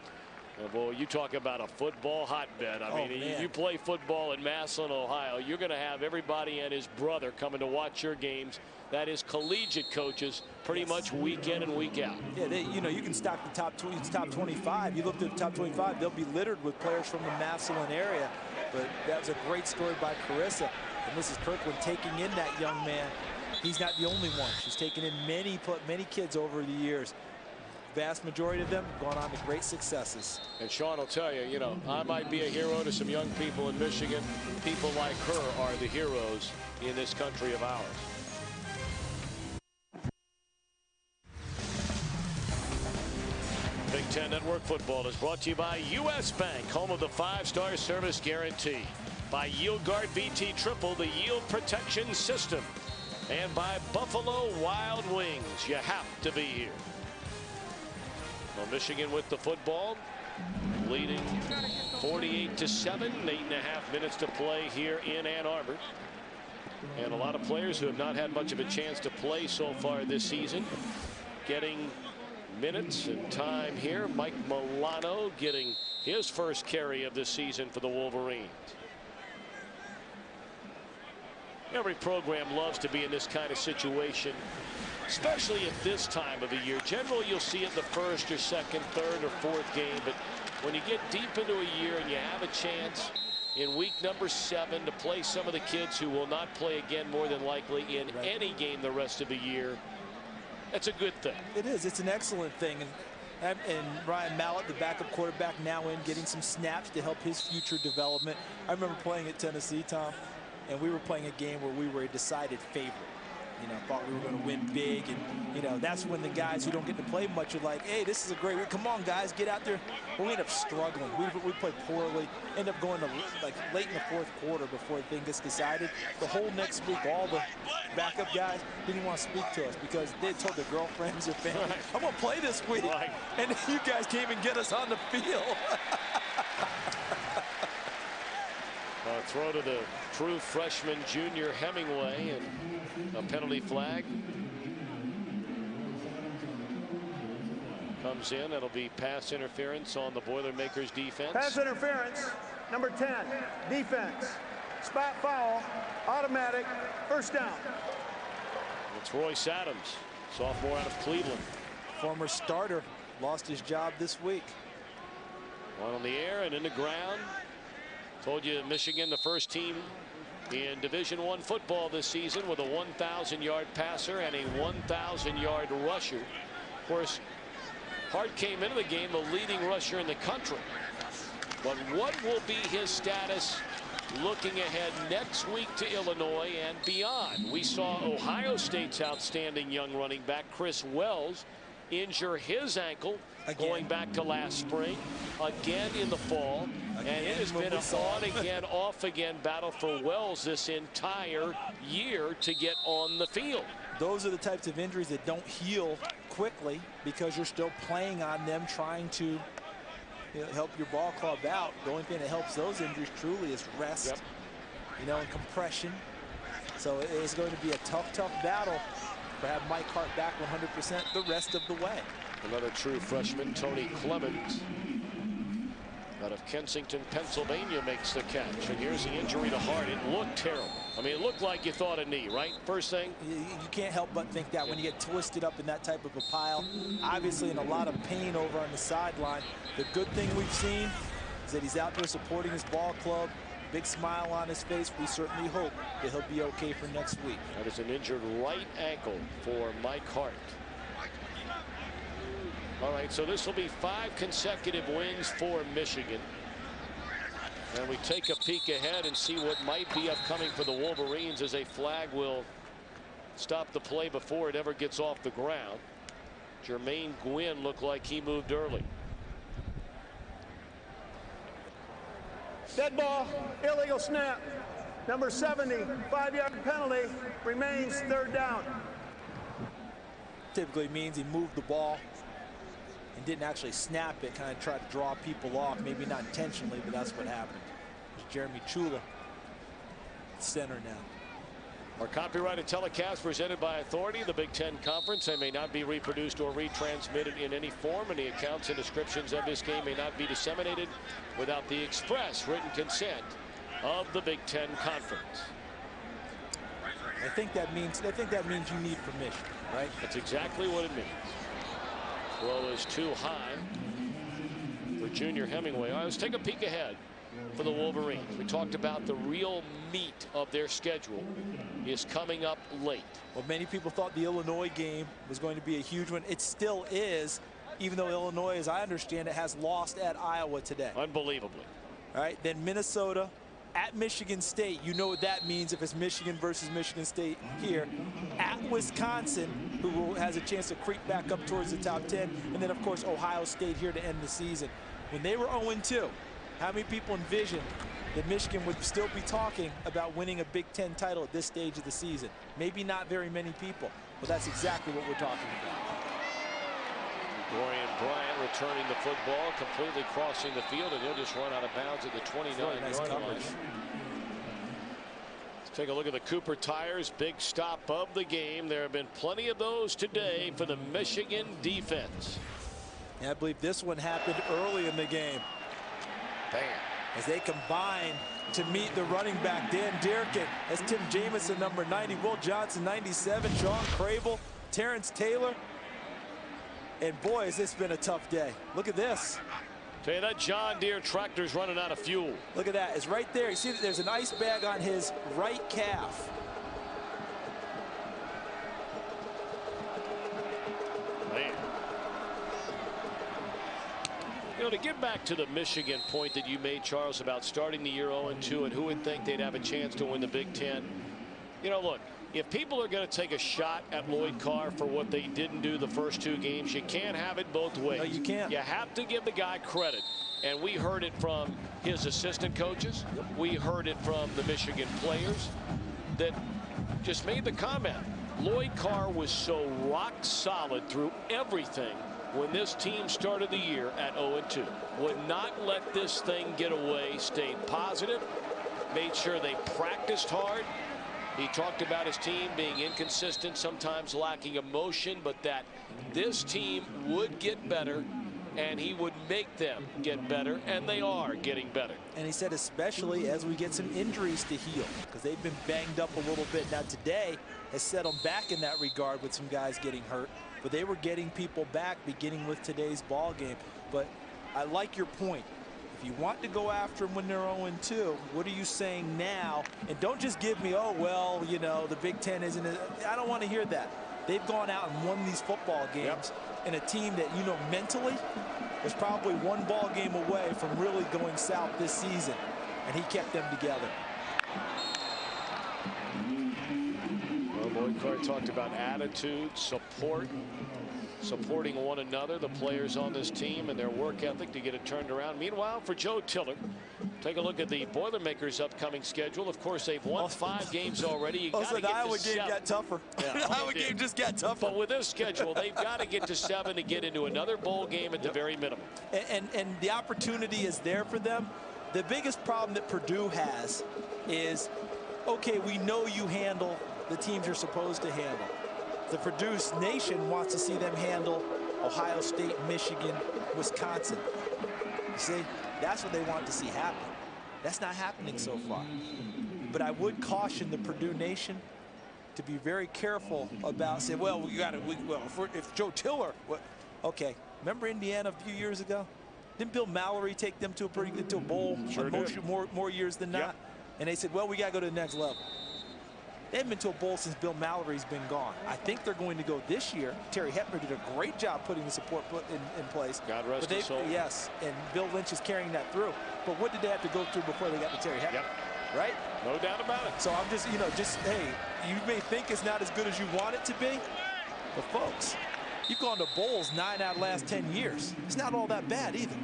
Boy, you talk about a football hotbed. I mean, you play football in Massillon, Ohio, you're going to have everybody and his brother coming to watch your games. That is collegiate coaches pretty much week in and week out. Yeah, you can stock the top 25. You look at the top 25, they'll be littered with players from the Massillon area. But that was a great story by Carissa. And Mrs. Kirkland taking in that young man. He's not the only one. She's taken in many kids over the years. Vast majority of them have gone on to great successes. And Sean will tell you, I might be a hero to some young people in Michigan. People like her are the heroes in this country of ours. Big Ten Network Football is brought to you by U.S. Bank, home of the 5-star service guarantee. By Yield Guard VT Triple, the yield protection system. And by Buffalo Wild Wings. You have to be here. Well, Michigan with the football, leading 48-7, 8.5 minutes to play here in Ann Arbor. And a lot of players who have not had much of a chance to play so far this season getting minutes and time here. Mike Milano getting his first carry of the season for the Wolverines. Every program loves to be in this kind of situation, especially at this time of the year. Generally, you'll see it the first or second, third or fourth game. But when you get deep into a year and you have a chance in week number 7 to play some of the kids who will not play again more than likely in any game the rest of the year, that's a good thing. It is. It's an excellent thing. And Ryan Mallett, the backup quarterback, now in getting some snaps to help his future development. I remember playing at Tennessee, Tom, and we were playing a game where we were a decided favorite. Thought we were going to win big, and that's when the guys who don't get to play much are like, hey, this is a great week. Come on, guys, get out there. Well, we end up struggling. We played poorly, end up going to late in the fourth quarter before the thing gets decided. The whole next week, all the backup guys didn't want to speak to us because they had told their girlfriends, their family, I'm going to play this week. And you guys came and get us on the field. Throw to the true freshman junior Hemingway, and a penalty flag comes in. That'll be pass interference on the Boilermakers defense. Pass interference, number 10, defense. Spot foul, automatic, first down. It's Royce Adams, sophomore out of Cleveland. Former starter, lost his job this week. One on the air and in the ground. Told you Michigan, the first team in Division I football this season with a 1,000-yard passer and a 1,000-yard rusher. Of course, Hart came into the game the leading rusher in the country. But what will be his status looking ahead next week to Illinois and beyond? We saw Ohio State's outstanding young running back Chris Wells injure his ankle going back to last spring, again in the fall, and it has been an on-again, off-again battle for Wells this entire year to get on the field. Those are the types of injuries that don't heal quickly because you're still playing on them, trying to help your ball club out. The only thing that helps those injuries truly is rest, and compression. So it is going to be a tough battle to have Mike Hart back 100% the rest of the way. Another true freshman, Tony Clemens, out of Kensington, Pennsylvania, makes the catch. And here's the injury to Hart. It looked terrible. I mean, it looked like you thought a knee, right? First thing. You can't help but think that when you get twisted up in that type of a pile. Obviously in a lot of pain over on the sideline. The good thing we've seen is that he's out there supporting his ball club. Big smile on his face. We certainly hope that he'll be okay for next week. That is an injured right ankle for Mike Hart. All right, so this will be 5 consecutive wins for Michigan. And we take a peek ahead and see what might be upcoming for the Wolverines, as a flag will stop the play before it ever gets off the ground. Jermaine Gwynn looked like he moved early. Dead ball, illegal snap. Number 70, 5-yard penalty, remains 3rd down. Typically means he moved the ball and didn't actually snap it, kind of tried to draw people off, maybe not intentionally, but that's what happened. It's Jeremy Chula, center now. Our copyrighted telecast presented by authority, the Big Ten Conference, and may not be reproduced or retransmitted in any form. Any accounts and descriptions of this game may not be disseminated without the express written consent of the Big Ten Conference. I think that means you need permission, right? That's exactly what it means. Throw is too high for Junior Hemingway. All right, let's take a peek ahead for the Wolverines. We talked about the real meat of their schedule is coming up late. Well, many people thought the Illinois game was going to be a huge one. It still is, even though Illinois, as I understand it, has lost at Iowa today. Unbelievably. All right, then Minnesota at Michigan State. You know what that means if it's Michigan versus Michigan State here. At Wisconsin, who has a chance to creep back up towards the top 10. And then, of course, Ohio State here to end the season. When they were 0-2, how many people envisioned that Michigan would still be talking about winning a Big Ten title at this stage of the season? Maybe not very many people, but that's exactly what we're talking about. Dorian Bryant returning the football, completely crossing the field, and he'll just run out of bounds at the 29-yard line. Let's take a look at the Cooper tires. Big stop of the game. There have been plenty of those today for the Michigan defense. Yeah, I believe this one happened early in the game. Bam. As they combine to meet the running back, Dan Durkin. That's Tim Jamison, number 90. Will Johnson, 97. Sean Crable, Terrence Taylor. And boy, has this been a tough day. Look at this. Tell you that John Deere tractor's running out of fuel. Look at that. It's right there. You see that there's an ice bag on his right calf. Man. You know, to get back to the Michigan point that you made, Charles, about starting the year 0-2 and who would think they'd have a chance to win the Big Ten. You know, look, if people are going to take a shot at Lloyd Carr for what they didn't do the first 2 games, you can't have it both ways. No, you can't. You have to give the guy credit. And we heard it from his assistant coaches. We heard it from the Michigan players that just made the comment. Lloyd Carr was so rock solid through everything when this team started the year at 0-2. Would not let this thing get away, stayed positive, made sure they practiced hard. He talked about his team being inconsistent, sometimes lacking emotion, but that this team would get better and he would make them get better, and they are getting better. And he said especially as we get some injuries to heal, because they've been banged up a little bit. Now today has set them back in that regard with some guys getting hurt, but they were getting people back beginning with today's ball game. But I like your point. If you want to go after them when they're 0-2, what are you saying now? And don't just give me, oh, well, you know, the Big Ten isn't. I don't want to hear that. They've gone out and won these football games in a team that, you know, mentally was probably one ball game away from really going south this season. And he kept them together. Well, Lloyd Carr talked about attitude, support, supporting one another, the players on this team, and their work ethic to get it turned around. Meanwhile, for Joe Tiller, take a look at the Boilermakers' upcoming schedule. Of course, they've won 5 games already. You also, the Iowa game got tougher. Yeah, the Iowa game just got tougher. But with this schedule, they've got to get to 7 to get into another bowl game at the very minimum. And the opportunity is there for them. The biggest problem that Purdue has is, okay, we know you handle the teams you're supposed to handle. The Purdue Nation wants to see them handle Ohio State, Michigan, Wisconsin. You see, that's what they want to see happen. That's not happening so far. But I would caution the Purdue Nation to be very careful about saying, well, we got to, well, if Joe Tiller, okay, remember Indiana a few years ago? Didn't Bill Mallory take them to a pretty good, to a bowl? Sure did. More years than not. And they said, well, we got to go to the next level. They haven't been to a bowl since Bill Mallory's been gone. I think they're going to go this year. Terry Hepner did a great job putting the support in place. God rest his soul. Yes, and Bill Lynch is carrying that through. But what did they have to go through before they got to Terry Hepner? Yep. Right? No doubt about it. So I'm just, you know, hey, you may think it's not as good as you want it to be, but folks, you've gone to bowls 9 out of the last 10 years. It's not all that bad either.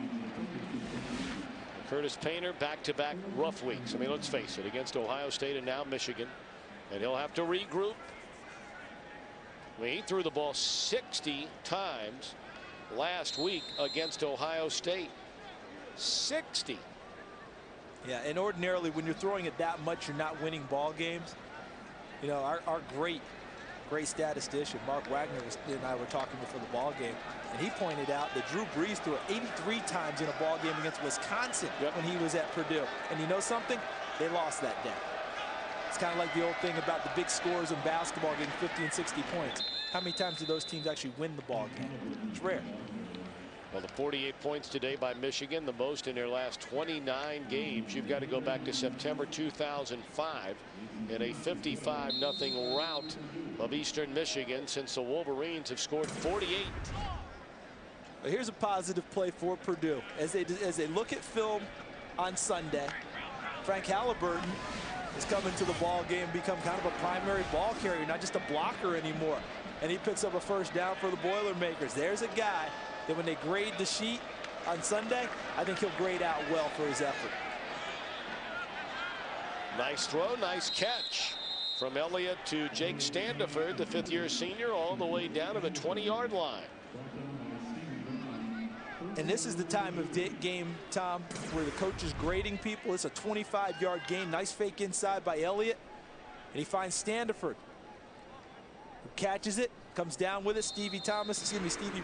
Curtis Painter, back-to-back rough weeks. I mean, let's face it, against Ohio State and now Michigan. And he'll have to regroup. I mean, he threw the ball 60 times last week against Ohio State. 60. Yeah, and ordinarily when you're throwing it that much, you're not winning ball games. You know, our great statistician, Mark Wagner, and I were talking before the ball game, and he pointed out that Drew Brees threw it 83 times in a ball game against Wisconsin when he was at Purdue. And you know something? They lost that day. It's kind of like the old thing about the big scores in basketball getting 50 and 60 points. How many times do those teams actually win the ball game? It's rare. Well, the 48 points today by Michigan, the most in their last 29 games. You've got to go back to September 2005 in a 55-0 rout of Eastern Michigan since the Wolverines have scored 48. Well, here's a positive play for Purdue. As they look at film on Sunday, Frank Halliburton is coming to the ball game, become kind of a primary ball carrier, not just a blocker anymore. And he picks up a first down for the Boilermakers. There's a guy that when they grade the sheet on Sunday, I think he'll grade out well for his effort. Nice throw, nice catch from Elliott to Jake Standiford, the 5th-year senior, all the way down to the 20-yard line. And this is the time of game, Tom, where the coach is grading people. It's a 25-yard gain. Nice fake inside by Elliott. And he finds Standiford, who catches it, comes down with it. Stevie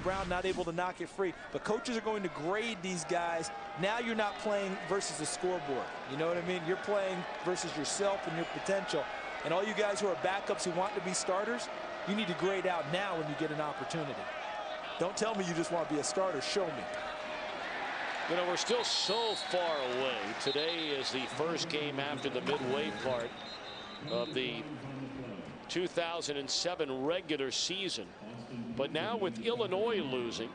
Brown not able to knock it free. But coaches are going to grade these guys. Now you're not playing versus the scoreboard. You know what I mean? You're playing versus yourself and your potential. And all you guys who are backups who want to be starters, you need to grade out now when you get an opportunity. Don't tell me you just want to be a starter. Show me. You know, we're still so far away. Today is the first game after the midway part of the 2007 regular season. But now with Illinois losing,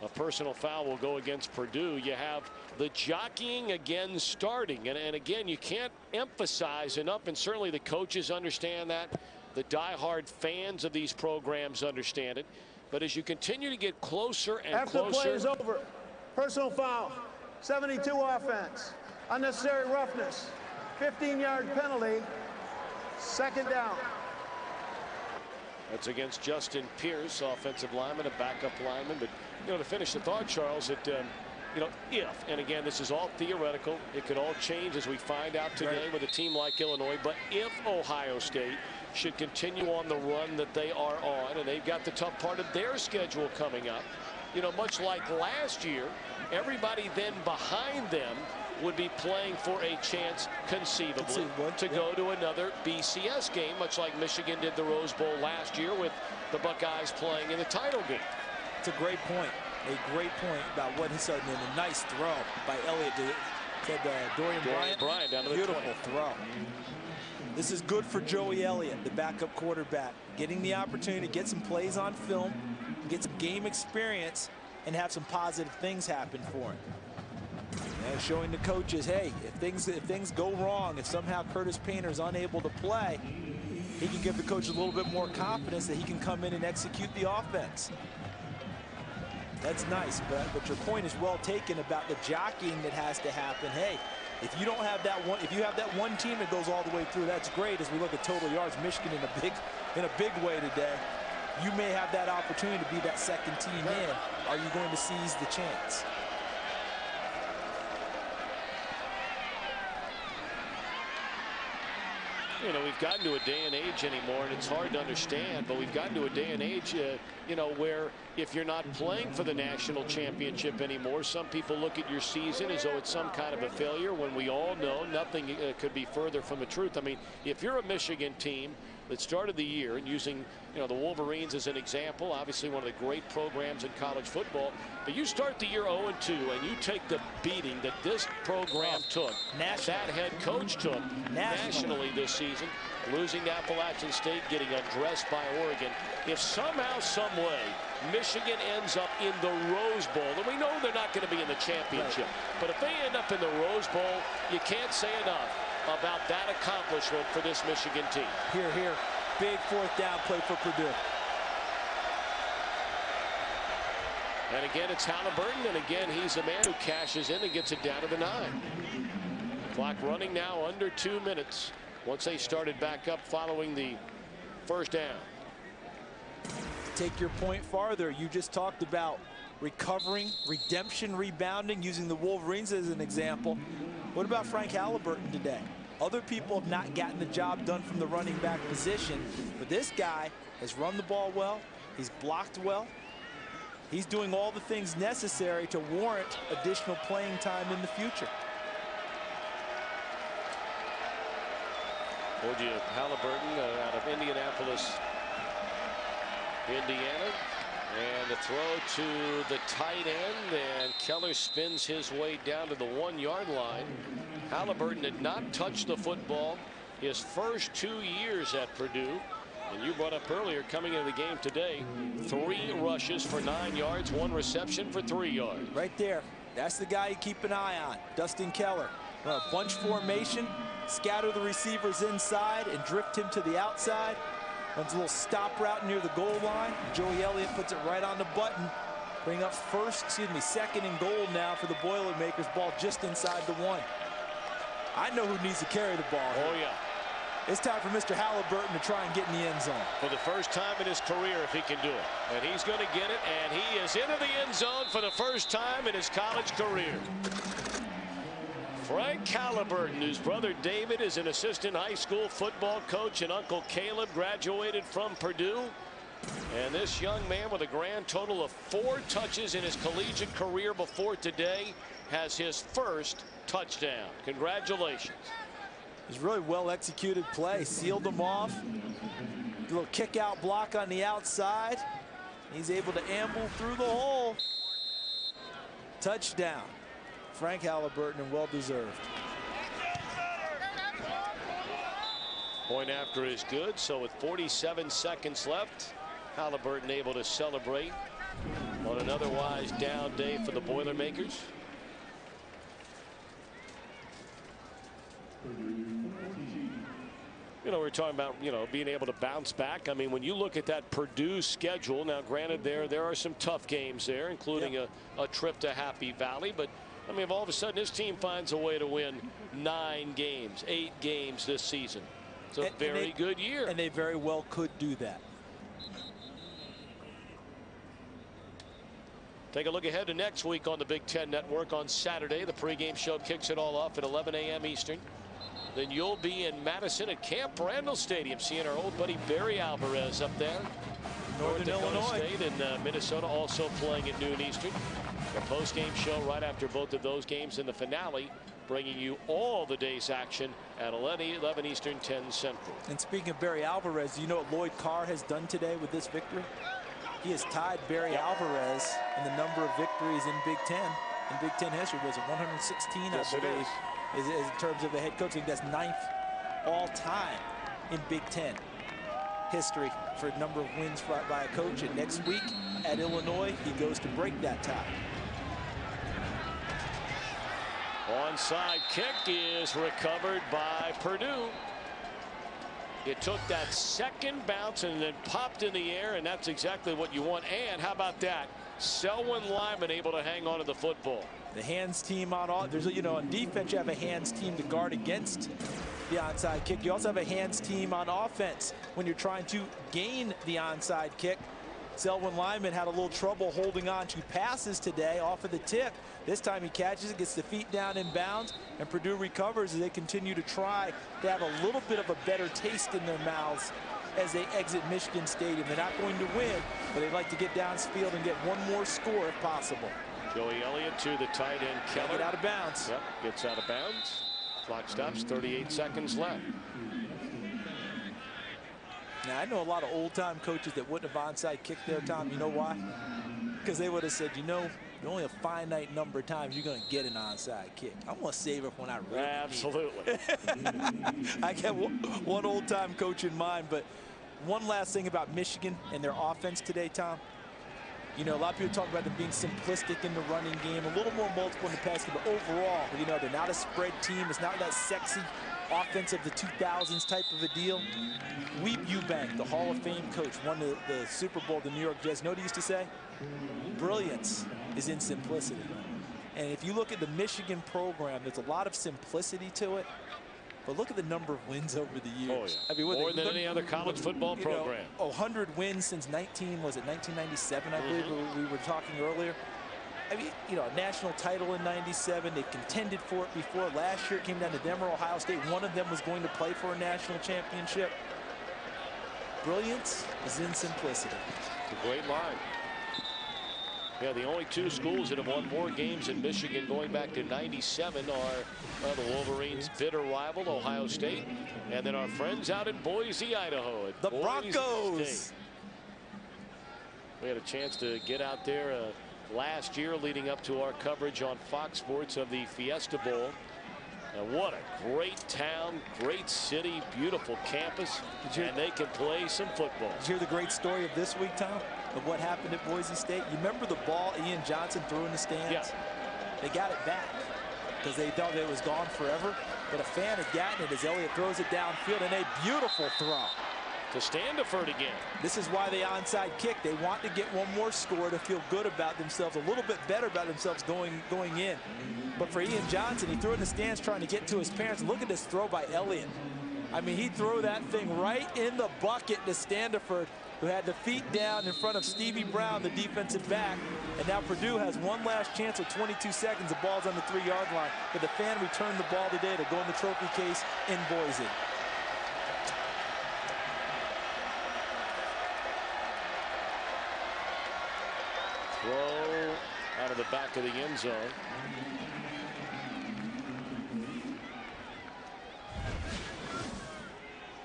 a personal foul will go against Purdue. You have the jockeying again starting. And again, you can't emphasize enough, and certainly the coaches understand that. The diehard fans of these programs understand it. But as you continue to get closer and after closer. the play is over, personal foul, 72 offense, unnecessary roughness, 15-yard penalty, 2nd down. That's against Justin Pierce, offensive lineman, a backup lineman. But, you know, to finish the thought, Charles, that, you know, if, and again, this is all theoretical, it could all change as we find out today with a team like Illinois, but if Ohio State should continue on the run that they are on, and they've got the tough part of their schedule coming up, you know, much like last year, everybody then behind them would be playing for a chance conceivably to go to another BCS game, much like Michigan did the Rose Bowl last year with the Buckeyes playing in the title game. It's a great point. a great point about what he's starting in. A nice throw by Elliott. Said Dorian Bryant down to the beautiful 20. throw. This is good for Joey Elliott, the backup quarterback, getting the opportunity to get some plays on film, get some game experience, and have some positive things happen for him. And showing the coaches, hey, if things go wrong, if somehow Curtis Painter is unable to play, he can give the coach a little bit more confidence that he can come in and execute the offense. That's nice, but your point is well taken about the jockeying that has to happen. Hey, if you don't have that one, if you have that one team that goes all the way through, that's great. As we look at total yards, Michigan in a big way today. You may have that opportunity to be that second team in. Are you going to seize the chance? You know, we've gotten to a day and age anymore, and it's hard to understand, but we've gotten to a day and age, you know, where if you're not playing for the national championship anymore, some people look at your season as though it's some kind of a failure, when we all know nothing could be further from the truth. I mean, if you're a Michigan team that started the year, and using, you know, the Wolverines as an example, obviously one of the great programs in college football, but you start the year 0-2 and you take the beating that this program took, that head coach took nationally this season, losing to Appalachian State, getting undressed by Oregon. If somehow, some way, Michigan ends up in the Rose Bowl, and we know they're not going to be in the championship, but if they end up in the Rose Bowl, you can't say enough about that accomplishment for this Michigan team. Here. Big fourth down play for Purdue. And again, it's Halliburton, and again, he's the man who cashes in and gets it down to the 9. Clock running now under 2 minutes once they started back up following the first down. Take your point farther. You just talked about recovering, redemption, rebounding, using the Wolverines as an example. What about Frank Halliburton today? Other people have not gotten the job done from the running back position, but this guy has run the ball well. He's blocked well. He's doing all the things necessary to warrant additional playing time in the future. Told you, Halliburton out of Indianapolis, Indiana. And the throw to the tight end, and Keller spins his way down to the 1-yard line. Halliburton had not touched the football his first 2 years at Purdue. And you brought up earlier, coming into the game today, 3 rushes for 9 yards, 1 reception for 3 yards. Right there. That's the guy you keep an eye on, Dustin Keller. Run a bunch formation, scatter the receivers inside, and drift him to the outside. Runs a little stop route near the goal line. Joey Elliott puts it right on the button. Bring up second and goal now for the Boilermakers. Ball just inside the 1. I know who needs to carry the ball here. Oh, yeah. It's time for Mr. Halliburton to try and get in the end zone. For the first time in his career, if he can do it. And he's going to get it, and he is into the end zone for the first time in his college career. Frank Halliburton, whose brother David is an assistant high school football coach, and Uncle Caleb graduated from Purdue. And this young man, with a grand total of 4 touches in his collegiate career before today, has his first touchdown. Congratulations. It's really well executed play. Sealed him off. A little kick out block on the outside. He's able to amble through the hole. Touchdown. Frank Halliburton, and well deserved. Point after is good, so with 47 seconds left, Halliburton able to celebrate on an otherwise down day for the Boilermakers. You know, we're talking about, you know, being able to bounce back. I mean, when you look at that Purdue schedule, now granted there are some tough games there, including a trip to Happy Valley, but I mean, if all of a sudden this team finds a way to win 9 games, 8 games this season, it's a very good year. And they very well could do that. Take a look ahead to next week on the Big Ten Network on Saturday. The pregame show kicks it all off at 11 a.m. Eastern. Then you'll be in Madison at Camp Randall Stadium, seeing our old buddy Barry Alvarez up there. Northern Illinois. State and Minnesota also playing at noon Eastern. The post-game show right after both of those games, in the finale, bringing you all the day's action at 11 Eastern, 10 Central. And speaking of Barry Alvarez, do you know what Lloyd Carr has done today with this victory? He has tied Barry Alvarez in the number of victories in Big Ten. In Big Ten history, was it 116, yes, I believe, is in terms of the head coach. I think that's 9th all-time in Big Ten history for a number of wins by a coach. And next week at Illinois, he goes to break that tie. Onside kick is recovered by Purdue. It took that second bounce and then popped in the air, and that's exactly what you want. And how about that? Selwyn Lyman able to hang on to the football. The hands team on all, there's, you know, on defense you have a hands team to guard against the onside kick. You also have a hands team on offense when you're trying to gain the onside kick. Selwyn Lyman had a little trouble holding on to passes today off of the tip. This time he catches it, gets the feet down in bounds, and Purdue recovers as they continue to try to have a little bit of a better taste in their mouths as they exit Michigan Stadium. They're not going to win, but they'd like to get downfield and get one more score if possible. Joey Elliott to the tight end Keller. Get out of bounds. Yep, gets out of bounds. Clock stops, 38 seconds left. Now, I know a lot of old-time coaches that wouldn't have onside kicked there, Tom. You know why? Because they would have said, you know, there's only a finite number of times you're going to get an onside kick. I'm going to save it when I really Absolutely. need it. I get one old-time coach in mind, but one last thing about Michigan and their offense today, Tom. You know, a lot of people talk about them being simplistic in the running game, a little more multiple in the passing, but overall, you know, they're not a spread team. It's not that sexy offense of the 2000s type of a deal. Weeb Ewbank, the Hall of Fame coach, won the Super Bowl, the New York Jets. You know what he used to say? Brilliance is in simplicity. And if you look at the Michigan program, there's a lot of simplicity to it. But look at the number of wins over the years. Oh, yeah. I mean, more than any other college football program. 100 wins since 1997, I believe we were talking earlier. I mean, you know, a national title in 97. They contended for it before. Last year it came down to them or Ohio State. One of them was going to play for a national championship. Brilliance is in simplicity. It's a great line. Yeah, the only two schools that have won more games in Michigan going back to 97 are the Wolverines' bitter rival, Ohio State, and then our friends out in Boise, Idaho. The Broncos. We had a chance to get out there last year leading up to our coverage on Fox Sports of the Fiesta Bowl. And what a great town, great city, beautiful campus, and they can play some football. Did you hear the great story of this week, Tom, of what happened at Boise State? You remember the ball Ian Johnson threw in the stands? Yeah. They got it back because they thought it was gone forever, but a fan had gotten it as Elliott throws it downfield, and a beautiful throw. To Standiford again. This is why they onside kick. They want to get one more score to feel good about themselves, a little bit better about themselves going in. But for Ian Johnson, he threw it in the stands trying to get to his parents. Look at this throw by Elliott. I mean, he threw that thing right in the bucket to Standiford, who had the feet down in front of Stevie Brown, the defensive back. And now Purdue has one last chance with 22 seconds. The ball's on the 3-yard line. But the fan returned the ball today to go in the trophy case in Boise. Throw out of the back of the end zone.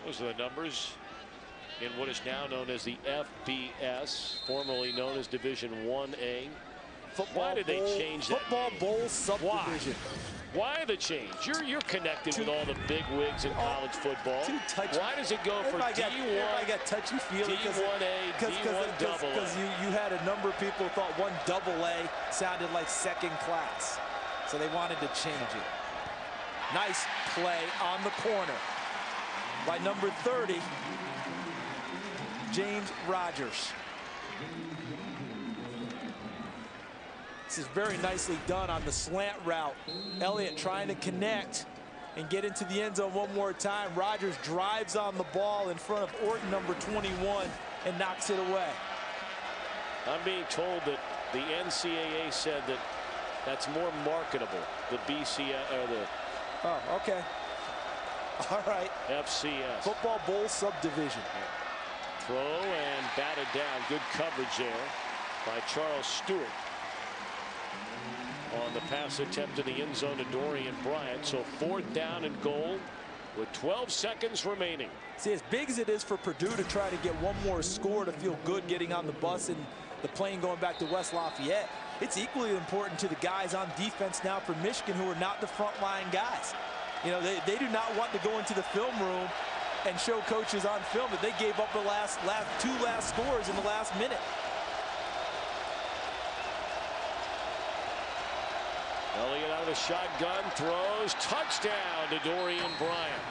Those are the numbers in what is now known as the FBS, formerly known as Division 1A. Why did they change that Football name? Bowl subdivision. Why the change? You're connected with all the big wigs in college football. Why does it go for D1? I got touchy-feely D1A, D1 double A. Because you had a number of people who thought 1 double A sounded like second class. So they wanted to change it. Nice play on the corner by number 30, James Rogers. This is very nicely done on the slant route. Elliott trying to connect and get into the end zone one more time. Rogers drives on the ball in front of Orton, number 21, and knocks it away. I'm being told that the NCAA said that that's more marketable, the BCS or the. Oh, okay. All right. FCS. Football Bowl subdivision. Throw and batted down. Good coverage there by Charles Stewart on the pass attempt in the end zone to Dorian Bryant. So 4th down and goal with 12 seconds remaining. See, as big as it is for Purdue to try to get one more score to feel good getting on the bus and the plane going back to West Lafayette, it's equally important to the guys on defense now for Michigan who are not the frontline guys. You know, they do not want to go into the film room and show coaches on film that they gave up the two last scores in the last minute. Elliott out of the shotgun, throws, touchdown to Dorian Bryant.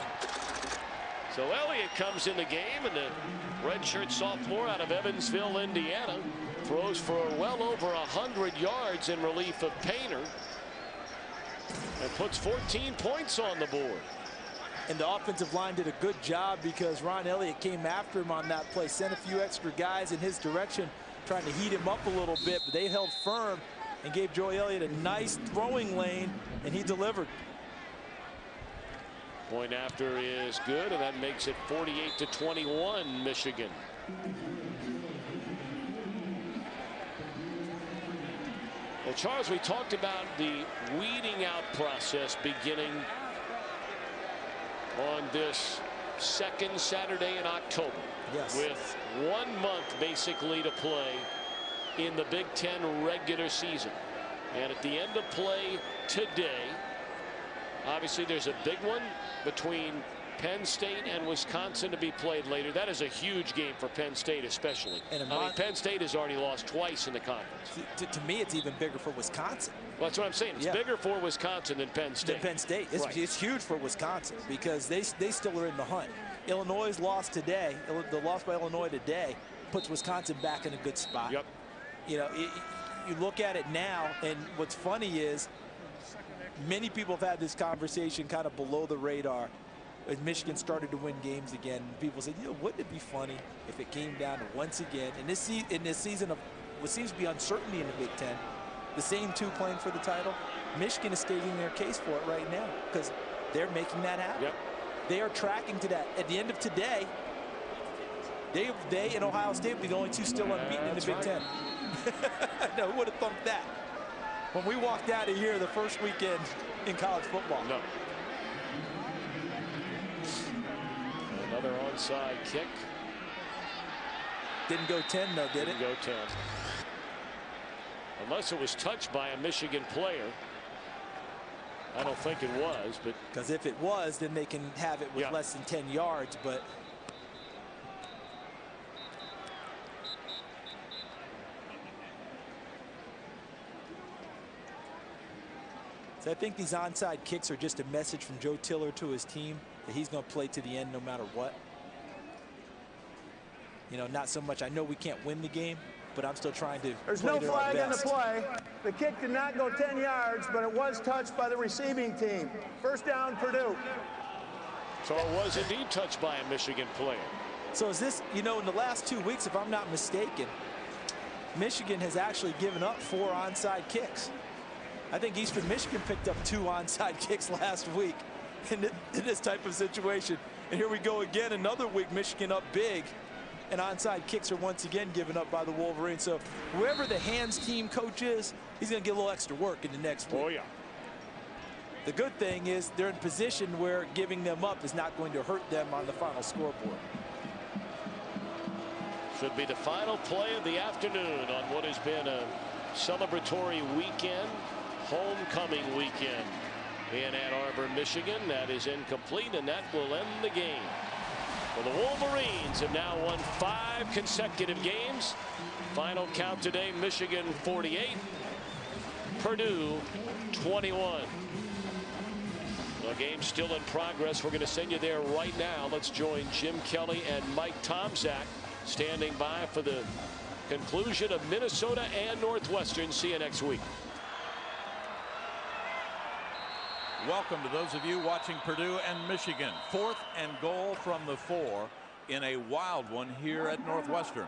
So Elliott comes in the game, and the redshirt sophomore out of Evansville, Indiana, throws for well over 100 yards in relief of Painter and puts 14 points on the board. And the offensive line did a good job because Ron Elliott came after him on that play, sent a few extra guys in his direction, trying to heat him up a little bit, but they held firm and gave Joey Elliott a nice throwing lane, and he delivered. Point after is good, and that makes it 48-21 Michigan. Well, Charles, we talked about the weeding out process beginning on this second Saturday in October. Yes. With 1 month basically to play in the Big Ten regular season. And at the end of play today, obviously there's a big one between Penn State and Wisconsin to be played later. That is a huge game for Penn State especially. And I mean, Penn State has already lost twice in the conference. To me, it's even bigger for Wisconsin. Well, that's what I'm saying. It's bigger for Wisconsin than Penn State. It's huge for Wisconsin because they still are in the hunt. Illinois' loss today, the loss by Illinois today, puts Wisconsin back in a good spot. Yep. You know, you look at it now, and what's funny is many people have had this conversation kind of below the radar as Michigan started to win games again. People said, you know, wouldn't it be funny if it came down to once again in this season of what seems to be uncertainty in the Big Ten, the same two playing for the title? Michigan is stating their case for it right now because they're making that happen. Yep. They are tracking to that. At the end of today, they and Ohio State will be the only two still unbeaten in the Big Ten. No, who would have thunk that when we walked out of here the first weekend in college football? No. Another onside kick. Didn't go 10 though, did it? Didn't go 10. Unless it was touched by a Michigan player. I don't think it was, but because if it was, then they can have it with less than 10 yards, but so I think these onside kicks are just a message from Joe Tiller to his team that he's going to play to the end no matter what. You know, not so much, I know we can't win the game, but I'm still trying to There's no flag on the play. The kick did not go 10 yards, but it was touched by the receiving team. First down, Purdue. So it was indeed touched by a Michigan player. So is this, you know, in the last 2 weeks, if I'm not mistaken, Michigan has actually given up 4 onside kicks. I think Eastern Michigan picked up 2 onside kicks last week in this type of situation. And here we go again, another week, Michigan up big. And onside kicks are once again given up by the Wolverines. So whoever the hands team coach is, he's going to get a little extra work in the next week. Oh, yeah. The good thing is they're in position where giving them up is not going to hurt them on the final scoreboard. Should be the final play of the afternoon on what has been a celebratory weekend, homecoming weekend in Ann Arbor, Michigan. That is incomplete, and that will end the game. Well, the Wolverines have now won 5 consecutive games. Final count today, Michigan 48, Purdue 21. The game's still in progress. We're going to send you there right now. Let's join Jim Kelly and Mike Tomczak standing by for the conclusion of Minnesota and Northwestern. See you next week. Welcome to those of you watching Purdue and Michigan. 4th and goal from the 4 in a wild one here at Northwestern.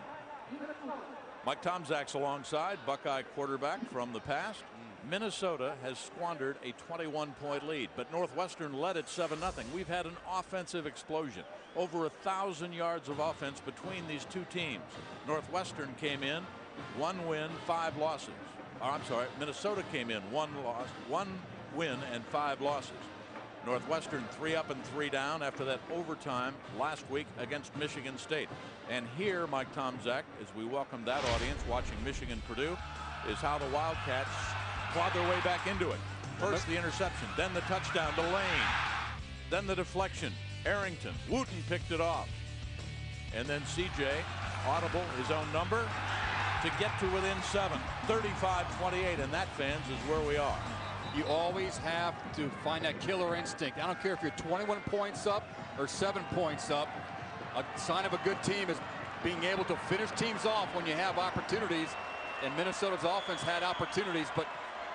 Mike Tomczak's alongside, Buckeye quarterback from the past. Minnesota has squandered a 21-point lead, but Northwestern led at 7-0. We've had an offensive explosion. Over 1,000 yards of offense between these two teams. Northwestern came in, 1 win, 5 losses. I'm sorry, Minnesota came in, 1 win and 5 losses. Northwestern 3 up and 3 down after that overtime last week against Michigan State. And here, Mike Tomczak, as we welcome that audience watching Michigan-Purdue, is how the Wildcats clawed their way back into it. First the interception, then the touchdown to Lane, then the deflection. Arrington, Wooten picked it off. And then CJ, audible his own number to get to within 7, 35-28, and that, fans, is where we are. You always have to find that killer instinct. I don't care if you're 21 points up or 7 points up. A sign of a good team is being able to finish teams off when you have opportunities. And Minnesota's offense had opportunities, but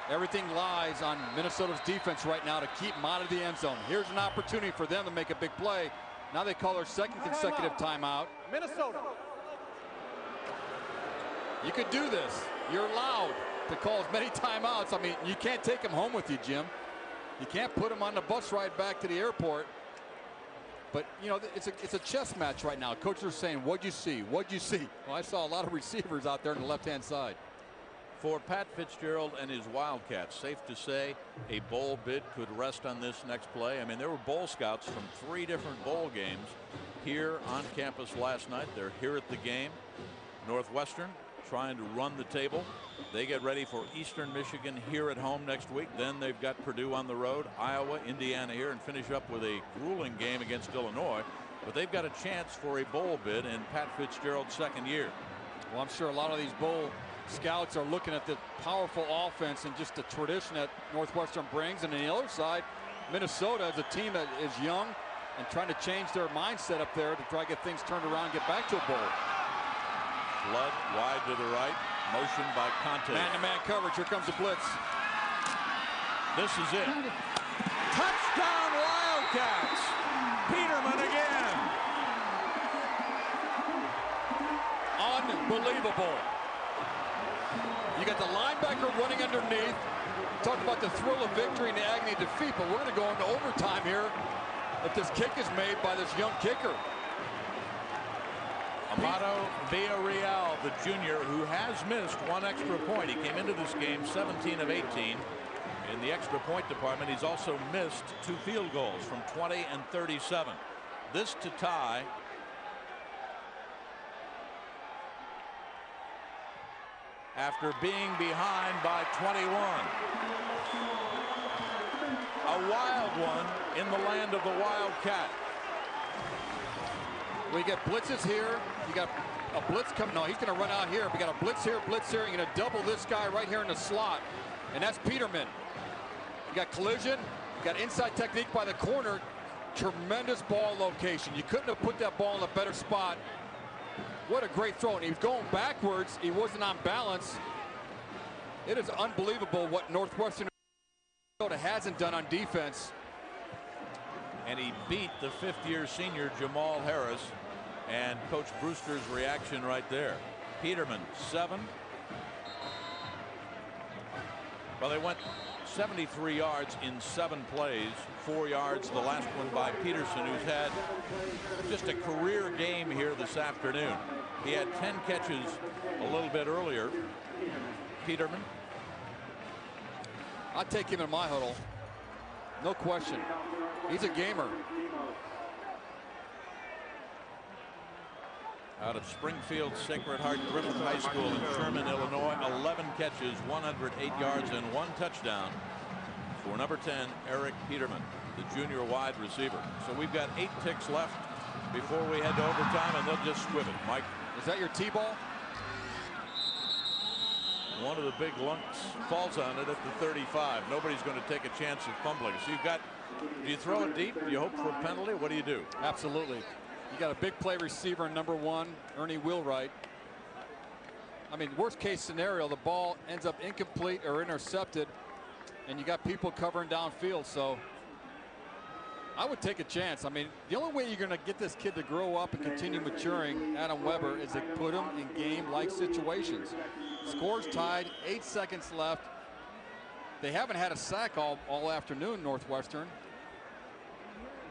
everything lies on Minnesota's defense right now to keep them out of the end zone. Here's an opportunity for them to make a big play. Now they call their second consecutive timeout. Minnesota. You could do this. You're allowed to call as many timeouts. I mean, you can't take them home with you, Jim. You can't put them on the bus ride back to the airport. But, you know, it's a chess match right now. Coaches are saying, what'd you see? What'd you see? Well, I saw a lot of receivers out there on the left-hand side. For Pat Fitzgerald and his Wildcats, safe to say a bowl bid could rest on this next play. I mean, there were bowl scouts from 3 different bowl games here on campus last night. They're here at the game. Northwestern trying to run the table. They get ready for Eastern Michigan here at home next week. Then they've got Purdue on the road, Iowa, Indiana here, and finish up with a grueling game against Illinois. But they've got a chance for a bowl bid in Pat Fitzgerald's second year. Well, I'm sure a lot of these bowl scouts are looking at the powerful offense and just the tradition that Northwestern brings. And on the other side, Minnesota is a team that is young and trying to change their mindset up there to try to get things turned around and get back to a bowl. Flood wide to the right. Motion by Conte. Man-to-man coverage. Here comes the blitz. This is it. Touchdown Wildcats. Peterman again. Unbelievable. You got the linebacker running underneath. Talk about the thrill of victory and the agony of defeat, but we're going to go into overtime here if this kick is made by this young kicker. Amado Villarreal, the junior, who has missed 1 extra point. He came into this game 17 of 18 in the extra point department. He's also missed 2 field goals from 20 and 37. This to tie. After being behind by 21. A wild one in the land of the Wildcat. We get blitzes here. You got a blitz coming. No, he's going to run out here. We got a blitz here, blitz here. You're going to double this guy right here in the slot, and that's Peterman. You got collision. You got inside technique by the corner. Tremendous ball location. You couldn't have put that ball in a better spot. What a great throw. And he was going backwards. He wasn't on balance. It is unbelievable what Northwestern hasn't done on defense. And he beat the 5th-year senior Jamal Harris, and Coach Brewster's reaction right there. Peterman 7. Well, they went 73 yards in 7 plays, 4 yards the last one by Peterson, who's had just a career game here this afternoon. He had 10 catches a little bit earlier. Peterman. I'd take him in my huddle. No question. He's a gamer. Out of Springfield Sacred Heart Griffith High School in Sherman, Illinois, 11 catches, 108 yards, and 1 touchdown for number 10, Eric Peterman, the junior wide receiver. So we've got 8 ticks left before we head to overtime, and they'll just squib it. Mike. Is that your T-ball? One of the big lunks falls on it at the 35. Nobody's going to take a chance of fumbling. So you've got, do you throw it deep? Do you hope for a penalty? What do you do? Absolutely. You got a big play receiver, number 1, Ernie Wheelwright. I mean, worst case scenario, the ball ends up incomplete or intercepted, and you got people covering downfield. So I would take a chance. I mean, the only way you're going to get this kid to grow up and continue maturing, Adam Weber, is to put him in game-like situations. Scores tied, 8 seconds left. They haven't had a sack all afternoon, Northwestern.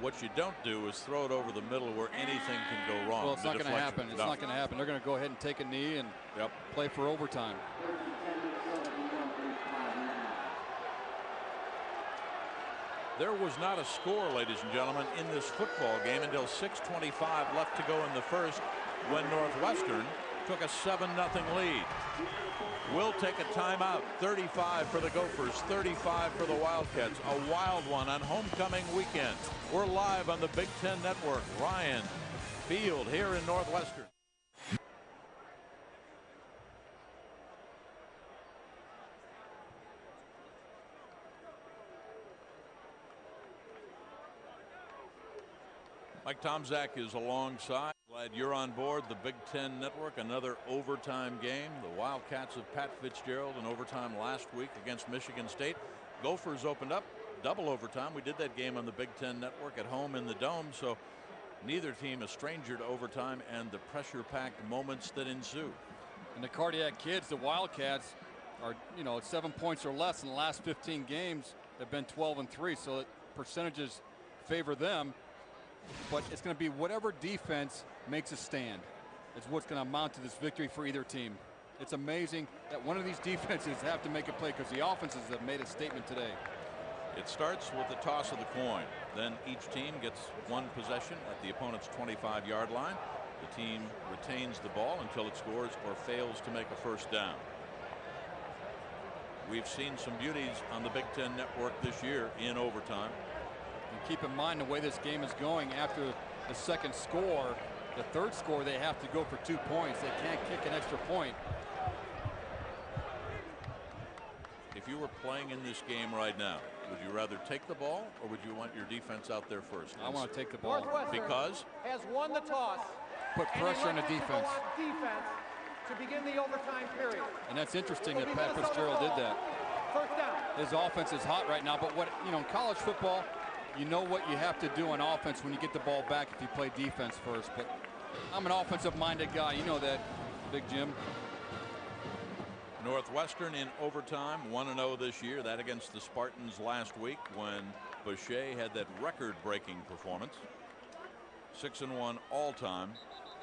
What you don't do is throw it over the middle where anything can go wrong. Well, it's not going to happen. It's not going to happen. They're going to go ahead and take a knee and play for overtime. There was not a score, ladies and gentlemen, in this football game until 6:25 left to go in the first, when Northwestern took a 7-0 lead. We'll take a timeout. 35 for the Gophers, 35 for the Wildcats. A wild one on homecoming weekend. We're live on the Big Ten Network. Ryan Field here in Northwestern. Mike Tomczak is alongside. Glad you're on board the Big Ten Network. Another overtime game. The Wildcats of Pat Fitzgerald in overtime last week against Michigan State. Gophers opened up double overtime. We did that game on the Big Ten Network at home in the Dome, so neither team a stranger to overtime and the pressure-packed moments that ensue. And the Cardiac Kids, the Wildcats, are, at 7 points or less in the last 15 games. They've been 12-3, so percentages favor them. But it's going to be whatever defense makes a stand is what's going to amount to this victory for either team. It's amazing that one of these defenses have to make a play because the offenses have made a statement today. It starts with the toss of the coin. Then each team gets one possession at the opponent's 25-yard line. The team retains the ball until it scores or fails to make a first down. We've seen some beauties on the Big Ten Network this year in overtime. And keep in mind the way this game is going. After the second score, the third score, they have to go for 2 points. They can't kick an extra point. If you were playing in this game right now, would you rather take the ball or would you want your defense out there first? I want to take the ball. Because? Has won the toss. Put pressure on the defense. To begin the overtime period. And that's interesting that Pat Fitzgerald did that. First down. His offense is hot right now, but in college football, you know what you have to do on offense when you get the ball back if you play defense first. But I'm an offensive-minded guy. You know that, Big Jim. Northwestern in overtime, 1-0 this year. That against the Spartans last week when Boucher had that record-breaking performance. 6-1 all-time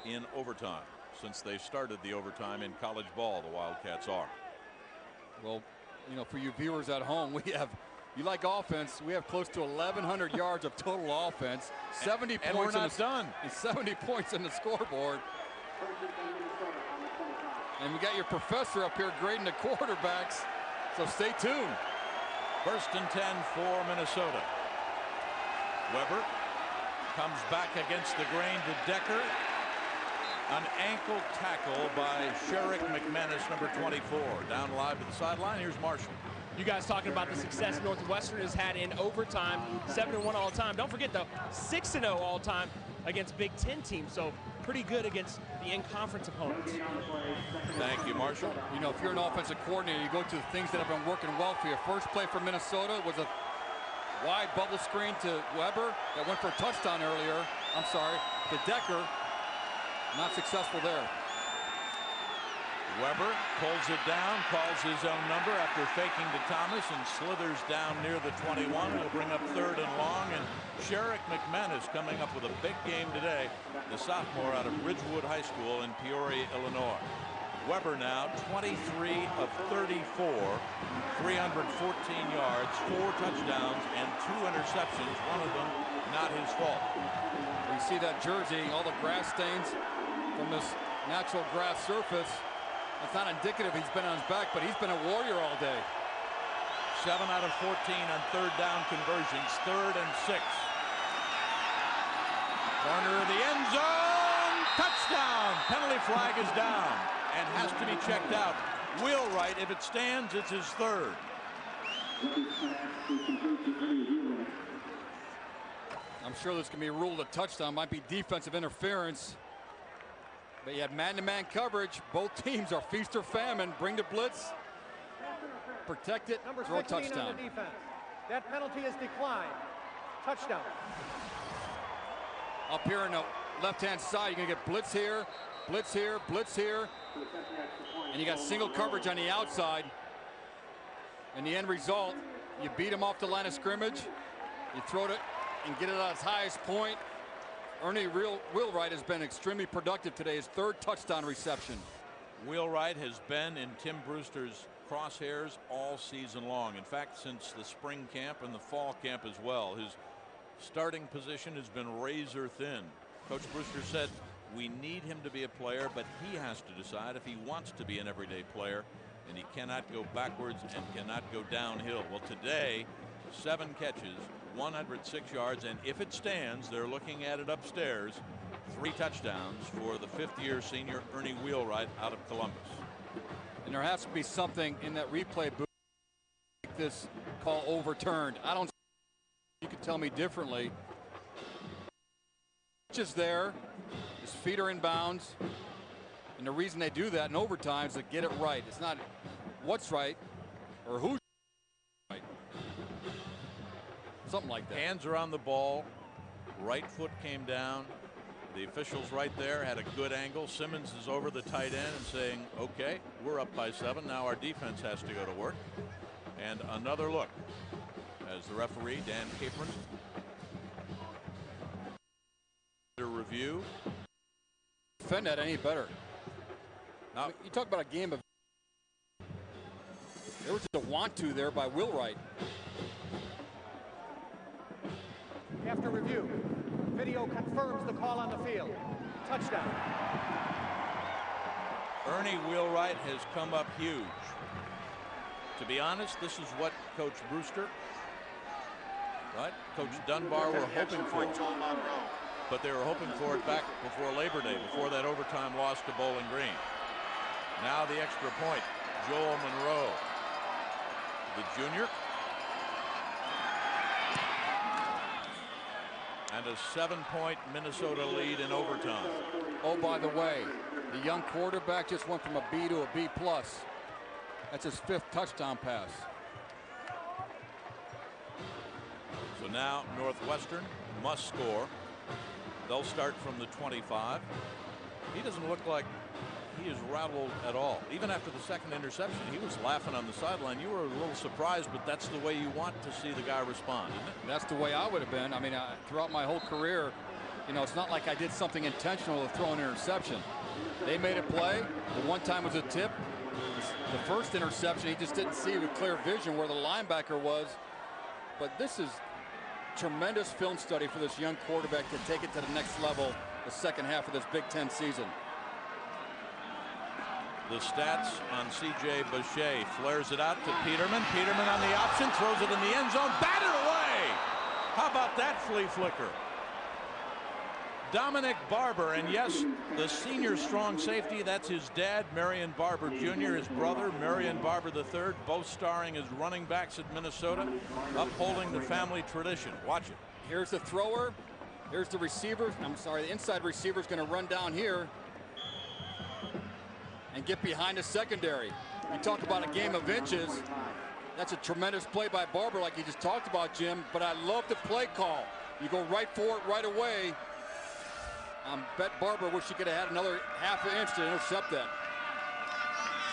in overtime since they started the overtime in college ball. The Wildcats are. Well, for you viewers at home, you like offense. We have close to 1,100 yards of total offense. 70 and points. We're not done. And 70 points on the scoreboard. And we got your professor up here grading the quarterbacks. So stay tuned. 1st and 10 for Minnesota. Weber comes back against the grain to Decker. An ankle tackle by Sherrick McManus, number 24. Down live to the sideline. Here's Marshall. You guys talking about the success Northwestern has had in overtime, 7-1 all time. Don't forget though, 6-0 all time against Big Ten teams. So pretty good against the in-conference opponents. Thank you, Marshall. If you're an offensive coordinator, you go to the things that have been working well for you. First play for Minnesota was a wide bubble screen to Weber that went for a touchdown earlier. I'm sorry, to Decker. Not successful there. Weber pulls it down, calls his own number after faking to Thomas and slithers down near the 21. Will bring up 3rd and long, and Sherrick McManus coming up with a big game today. The sophomore out of Ridgewood High School in Peoria, Illinois. Weber now 23 of 34, 314 yards, 4 touchdowns, and 2 interceptions. One of them not his fault. You see that jersey, all the grass stains from this natural grass surface. It's not indicative he's been on his back, but he's been a warrior all day. 7 out of 14 on 3rd down conversions, 3rd and 6. Corner of the end zone, touchdown. Penalty flag is down and has to be checked out. Wheelwright, if it stands, it's his 3rd. I'm sure this can be ruled a touchdown. Might be defensive interference. But you had man-to-man coverage. Both teams are feast or famine. Bring the blitz. Protect it. Number throw a 16 touchdown. on the defense. That penalty is declined. Touchdown. Up here on the left-hand side, you're going to get blitz here, blitz here, blitz here. And you got single coverage on the outside. And the end result, you beat them off the line of scrimmage. You throw it and get it at its highest point. Ernie Wheelwright has been extremely productive today. His 3rd touchdown reception. Wheelwright has been in Tim Brewster's crosshairs all season long. In fact, since the spring camp and the fall camp as well, his starting position has been razor thin. Coach Brewster said we need him to be a player, but he has to decide if he wants to be an everyday player, and he cannot go backwards and cannot go downhill. Well, today, 7 catches, 106 yards, and if it stands, they're looking at it upstairs, 3 touchdowns for the 5th-year senior Ernie Wheelwright out of Columbus. And there has to be something in that replay booth to make this call overturned. I don't. You could tell me differently. Just there, his feet are in bounds, and the reason they do that in overtime is to get it right. It's not what's right or who's right. Something like that. Hands are on the ball. Right foot came down. The officials right there had a good angle. Simmons is over the tight end and saying, okay, we're up by 7. Now our defense has to go to work. And another look as the referee, Dan Capron, review. Defend that any better. Now, you talk about a game of. There was a want-to there by Wheelwright. After review, video confirms the call on the field. Touchdown. Ernie Wheelwright has come up huge. To be honest, this is what Coach Brewster, right, Coach Dunbar were hoping for. But they were hoping for it back before Labor Day, before that overtime loss to Bowling Green. Now the extra point. Joel Monroe, the junior. And a 7-point Minnesota lead in overtime. Oh, by the way, the young quarterback just went from a B to a B+. That's his 5th touchdown pass. So now Northwestern must score. They'll start from the 25. He doesn't look like he is rattled at all. Even after the 2nd interception, he was laughing on the sideline. You were a little surprised, but that's the way you want to see the guy respond, isn't it? That's the way I would have been. I mean, throughout my whole career, you know, it's not like I did something intentional to throw an interception. They made a play. The one time was a tip. The first interception, he just didn't see with clear vision where the linebacker was. But this is tremendous film study for this young quarterback to take it to the next level the second half of this Big Ten season. The stats on C.J. Boucher. Flares it out to Peterman. Peterman on the option, throws it in the end zone, batted away. How about that flea flicker? Dominic Barber, and yes, the senior strong safety, that's his dad, Marion Barber Jr., his brother, Marion Barber III, both starring as running backs at Minnesota, upholding the family tradition. Watch it. Here's the thrower. Here's the receiver. I'm sorry, the inside receiver is going to run down here and get behind the secondary. You talk about a game of inches. That's a tremendous play by Barber, like you just talked about, Jim, but I love the play call. You go right for it right away. Bet Barber wish he could have had another half an inch to intercept that.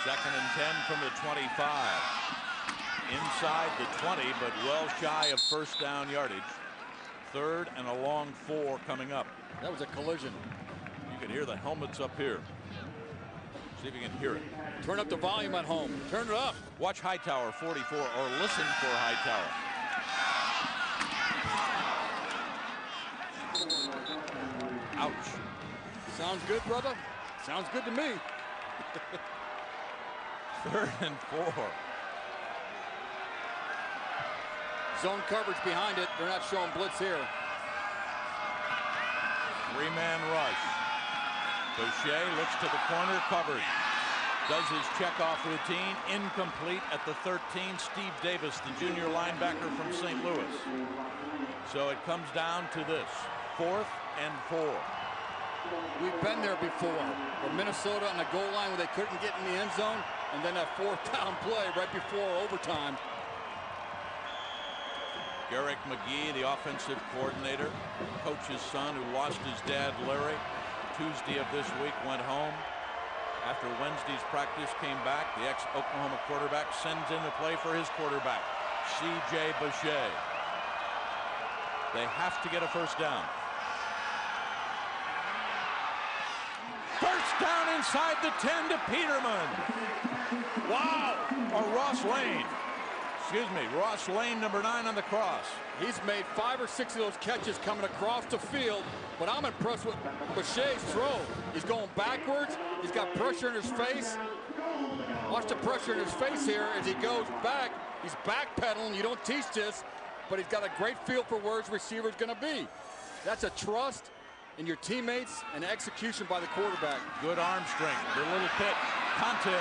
2nd and 10 from the 25. Inside the 20, but well shy of first down yardage. 3rd and a long 4 coming up. That was a collision. You can hear the helmets up here. See if you can hear it. Turn up the volume at home. Turn it up. Watch Hightower 44, or listen for Hightower. Ouch. Sounds good, brother. Sounds good to me. 3rd and 4. Zone coverage behind it. They're not showing blitz here. 3-man rush. Boucher looks to the corner, covered. Does his checkoff routine, incomplete at the 13. Steve Davis, the junior linebacker from St. Louis. So it comes down to this, 4th and 4. We've been there before. Where Minnesota on the goal line where they couldn't get in the end zone, and then that 4th down play right before overtime. Garrick McGee, the offensive coordinator, coach's son who lost his dad, Larry, Tuesday of this week, went home. After Wednesday's practice, came back. The ex-Oklahoma quarterback sends in the play for his quarterback, C.J. Boucher. They have to get a first down. First down inside the 10 to Peterman. Wow. Or Ross Lane. Excuse me, Ross Lane, number 9 on the cross. He's made 5 or 6 of those catches coming across the field, but I'm impressed with Boucher's throw. He's going backwards. He's got pressure in his face. Watch the pressure in his face here as he goes back. He's backpedaling. You don't teach this, but he's got a great feel for where his receiver's going to be. That's a trust in your teammates and execution by the quarterback. Good arm strength. The little pick. Conte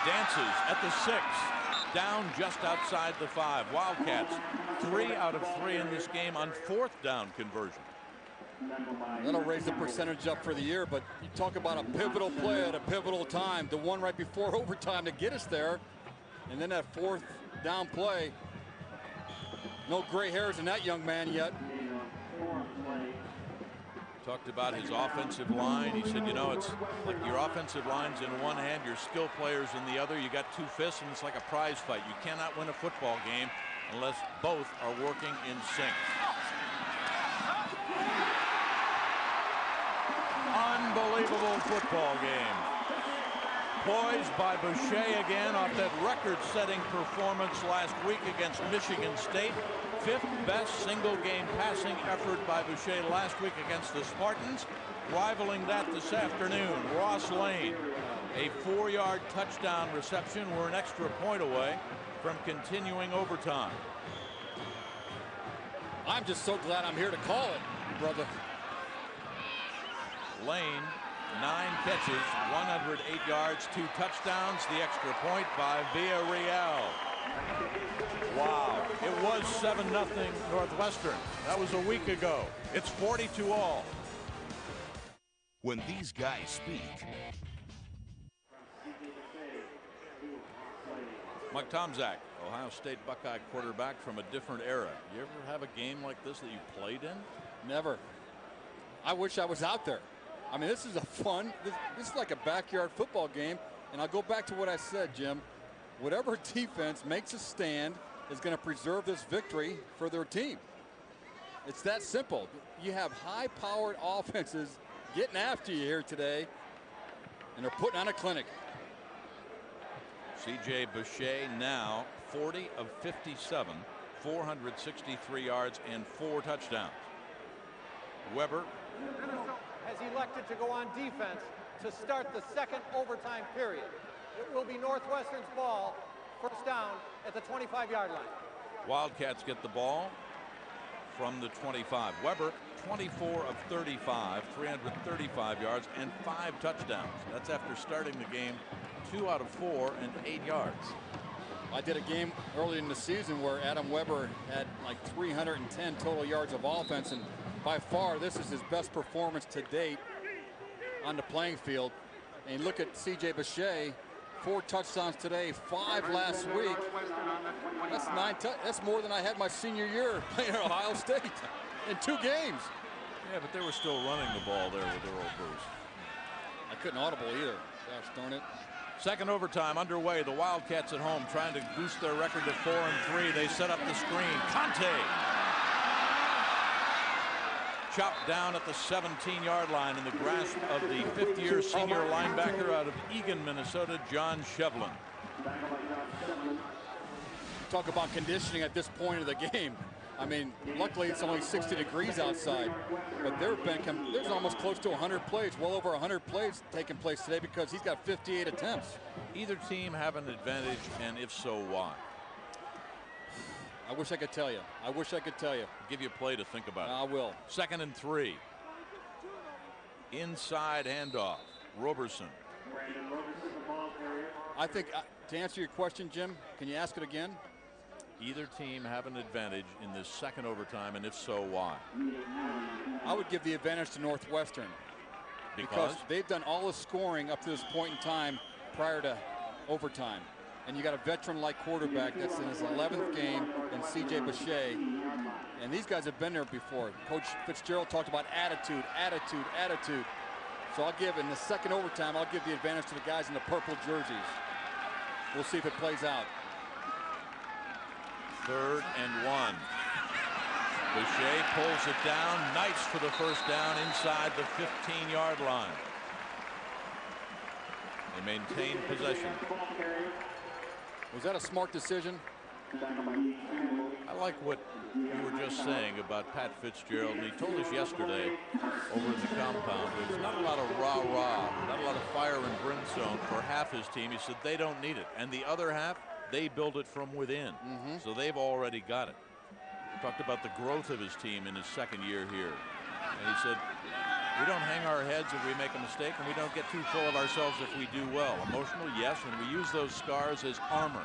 dances at the 6. Down just outside the 5. Wildcats 3 out of 3 in this game on 4th down conversion. That'll raise the percentage up for the year, but you talk about a pivotal play at a pivotal time, the one right before overtime to get us there, and then that 4th down play. No gray hairs in that young man yet. Talked about his offensive line. He said, you know, it's like your offensive line's in one hand, your skill players in the other. You got 2 fists, and it's like a prize fight. You cannot win a football game unless both are working in sync. Unbelievable football game. Poised by Boucher again off that record-setting performance last week against Michigan State. 5th best single-game passing effort by Boucher last week against the Spartans. Rivaling that this afternoon, Ross Lane. A 4-yard touchdown reception. We're an extra point away from continuing overtime. I'm just so glad I'm here to call it, brother. Lane, 9 catches, 108 yards, 2 touchdowns. The extra point by Villarreal. Wow, it was 7-0 Northwestern. That was a week ago. It's 42-all. When these guys speak, Mike Tomczak, Ohio State Buckeye quarterback from a different era. You ever have a game like this that you played in? Never. I wish I was out there. I mean, this is a fun, this is like a backyard football game. And I'll go back to what I said, Jim. Whatever defense makes a stand is going to preserve this victory for their team. It's that simple. You have high-powered offenses getting after you here today, and they're putting on a clinic. C.J. Boucher now 40 of 57, 463 yards and 4 touchdowns. Weber has elected to go on defense to start the 2nd overtime period. It will be Northwestern's ball, 1st down at the 25-yard line. Wildcats get the ball from the 25. Weber 24 of 35, 335 yards and 5 touchdowns. That's after starting the game 2 out of 4 and 8 yards. I did a game early in the season where Adam Weber had like 310 total yards of offense, and by far this is his best performance to date on the playing field. And look at C.J. Boucher, 4 touchdowns today, 5 last week. That's 9. That's more than I had my senior year playing at Ohio State in 2 games. Yeah, but they were still running the ball there with Earl Bruce. I couldn't audible either. Gosh darn it. 2nd overtime underway. The Wildcats at home trying to boost their record to 4-3. They set up the screen. Conte chopped down at the 17-yard line in the grasp of the 5th-year senior linebacker out of Eagan, Minnesota, John Shevlin. Talk about conditioning at this point of the game. I mean, luckily it's only 60 degrees outside, but there's almost close to 100 plays, well over 100 plays taking place today because he's got 58 attempts. Either team have an advantage, and if so, why? I wish I could tell you. I wish I could tell you. I'll give you a play to think about. I will. 2nd and 3. Inside handoff. Roberson. I think, to answer your question, Jim, can you ask it again? Either team have an advantage in this 2nd overtime, and if so, why? I would give the advantage to Northwestern. Because they've done all the scoring up to this point in time prior to overtime. And you got a veteran-like quarterback that's in his 11th game in C.J. Boucher. And these guys have been there before. Coach Fitzgerald talked about attitude, attitude, attitude. So I'll give, in the 2nd overtime, I'll give the advantage to the guys in the purple jerseys. We'll see if it plays out. 3rd and 1. Boucher pulls it down. Nice for the 1st down inside the 15-yard line. They maintain possession. Was that a smart decision? I like what you were just saying about Pat Fitzgerald, and he told us yesterday over in the compound there's not a lot of rah-rah, not a lot of fire and brimstone for half his team. He said they don't need it, and the other half, they build it from within. So they've already got it. Talked about the growth of his team in his second year here, and he said we don't hang our heads if we make a mistake, and we don't get too full of ourselves if we do well. Emotional, yes, and we use those scars as armor.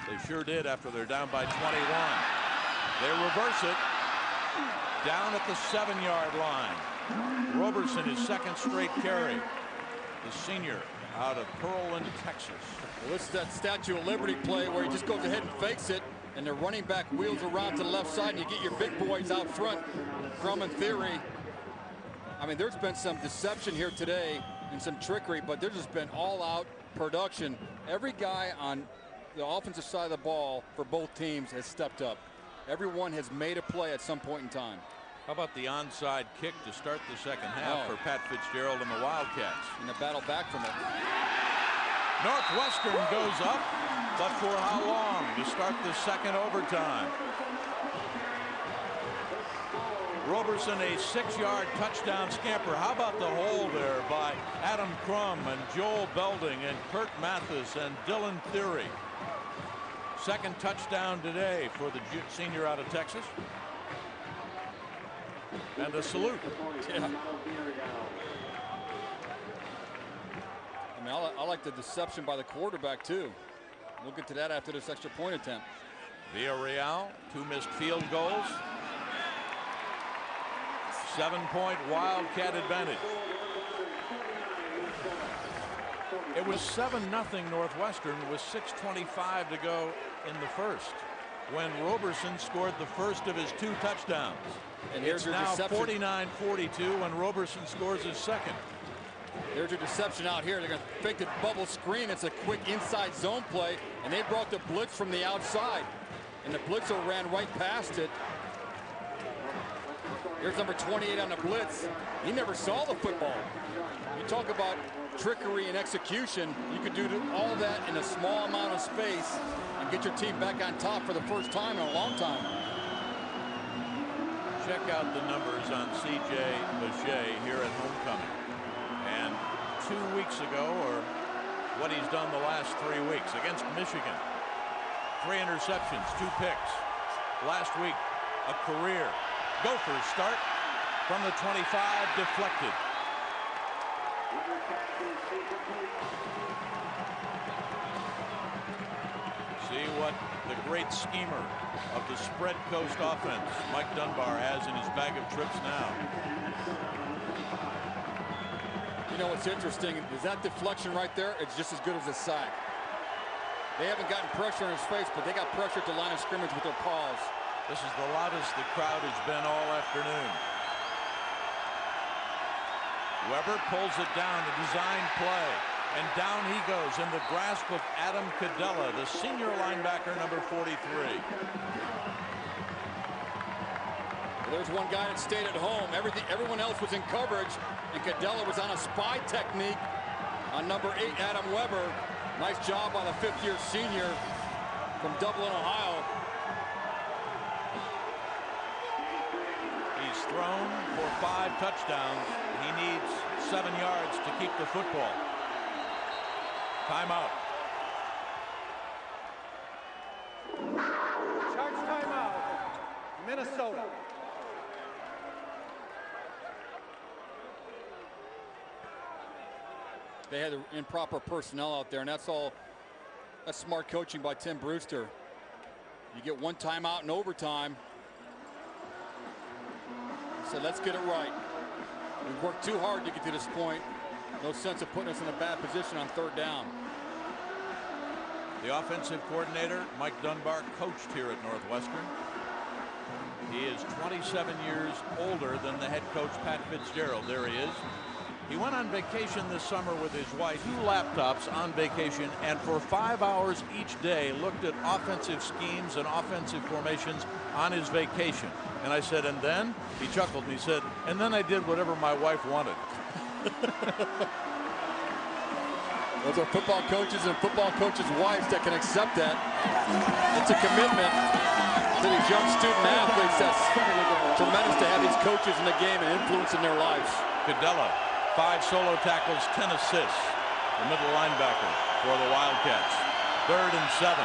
They sure did after they're down by 21. They reverse it down at the 7-yard line. Roberson, his second straight carry. The senior out of Pearland, Texas. Well, this is that Statue of Liberty play where he just goes ahead and fakes it, and the running back wheels around to the left side, and you get your big boys out front. Crum and Theory. I mean, there's been some deception here today and some trickery, but there's just been all-out production. Every guy on the offensive side of the ball for both teams has stepped up. Everyone has made a play at some point in time. How about the onside kick to start the second half for Pat Fitzgerald and the Wildcats? In the battle back from it. Northwestern goes up, but for how long to start the second overtime? Roberson, a 6-yard touchdown scamper. How about the hole there by Adam Crum and Joel Belding and Kurt Mathis and Dylan Theory? Second touchdown today for the senior out of Texas. And a salute. Yeah. I mean, I like the deception by the quarterback, too. We'll get to that after this extra point attempt. Villarreal, 2 missed field goals. 7-point Wildcat advantage. It was 7-0 Northwestern with 6:25 to go in the first when Roberson scored the first of his 2 touchdowns. And here's your now deception. 49-42 when Roberson scores his second. There's your deception out here. They're going to fake the bubble screen. It's a quick inside zone play, and they brought the blitz from the outside, and the blitzer ran right past it. Here's number 28 on the blitz. He never saw the football. You talk about trickery and execution. You could do all that in a small amount of space and get your team back on top for the first time in a long time. Check out the numbers on C.J. Boucher here at homecoming. And 2 weeks ago, or what he's done the last 3 weeks against Michigan. 3 interceptions, 2 picks. Last week, a career. Gophers start from the 25, deflected. See what the great schemer of the spread coast offense, Mike Dunbar, has in his bag of tricks now. You know what's interesting is that deflection right there, it's just as good as a sack. They haven't gotten pressure on his face, but they got pressure to line of scrimmage with their paws. This is the loudest the crowd has been all afternoon. Weber pulls it down, a design play, and down he goes in the grasp of Adam Cadella, the senior linebacker, number 43. There's one guy that stayed at home. Everyone else was in coverage, and Cadella was on a spy technique on number 8, Adam Weber. Nice job by the 5th-year senior from Dublin, Ohio. He's thrown for 5 touchdowns. He needs 7 yards to keep the football. Timeout. Charge timeout. Minnesota. They had the improper personnel out there, and that's smart coaching by Tim Brewster. You get 1 timeout in overtime. So let's get it right. We've worked too hard to get to this point. No sense of putting us in a bad position on 3rd down. The offensive coordinator, Mike Dunbar, coached here at Northwestern. He is 27 years older than the head coach, Pat Fitzgerald. There he is. He went on vacation this summer with his wife, 2 laptops on vacation, and for 5 hours each day looked at offensive schemes and offensive formations on his vacation. And I said, and then? He chuckled and he said, and then I did whatever my wife wanted. Those are football coaches and football coaches' wives that can accept that. It's a commitment to these young student athletes that's tremendous to have these coaches in the game and influencing their lives. Cadella, 5 solo tackles, 10 assists. The middle linebacker for the Wildcats. 3rd and 7.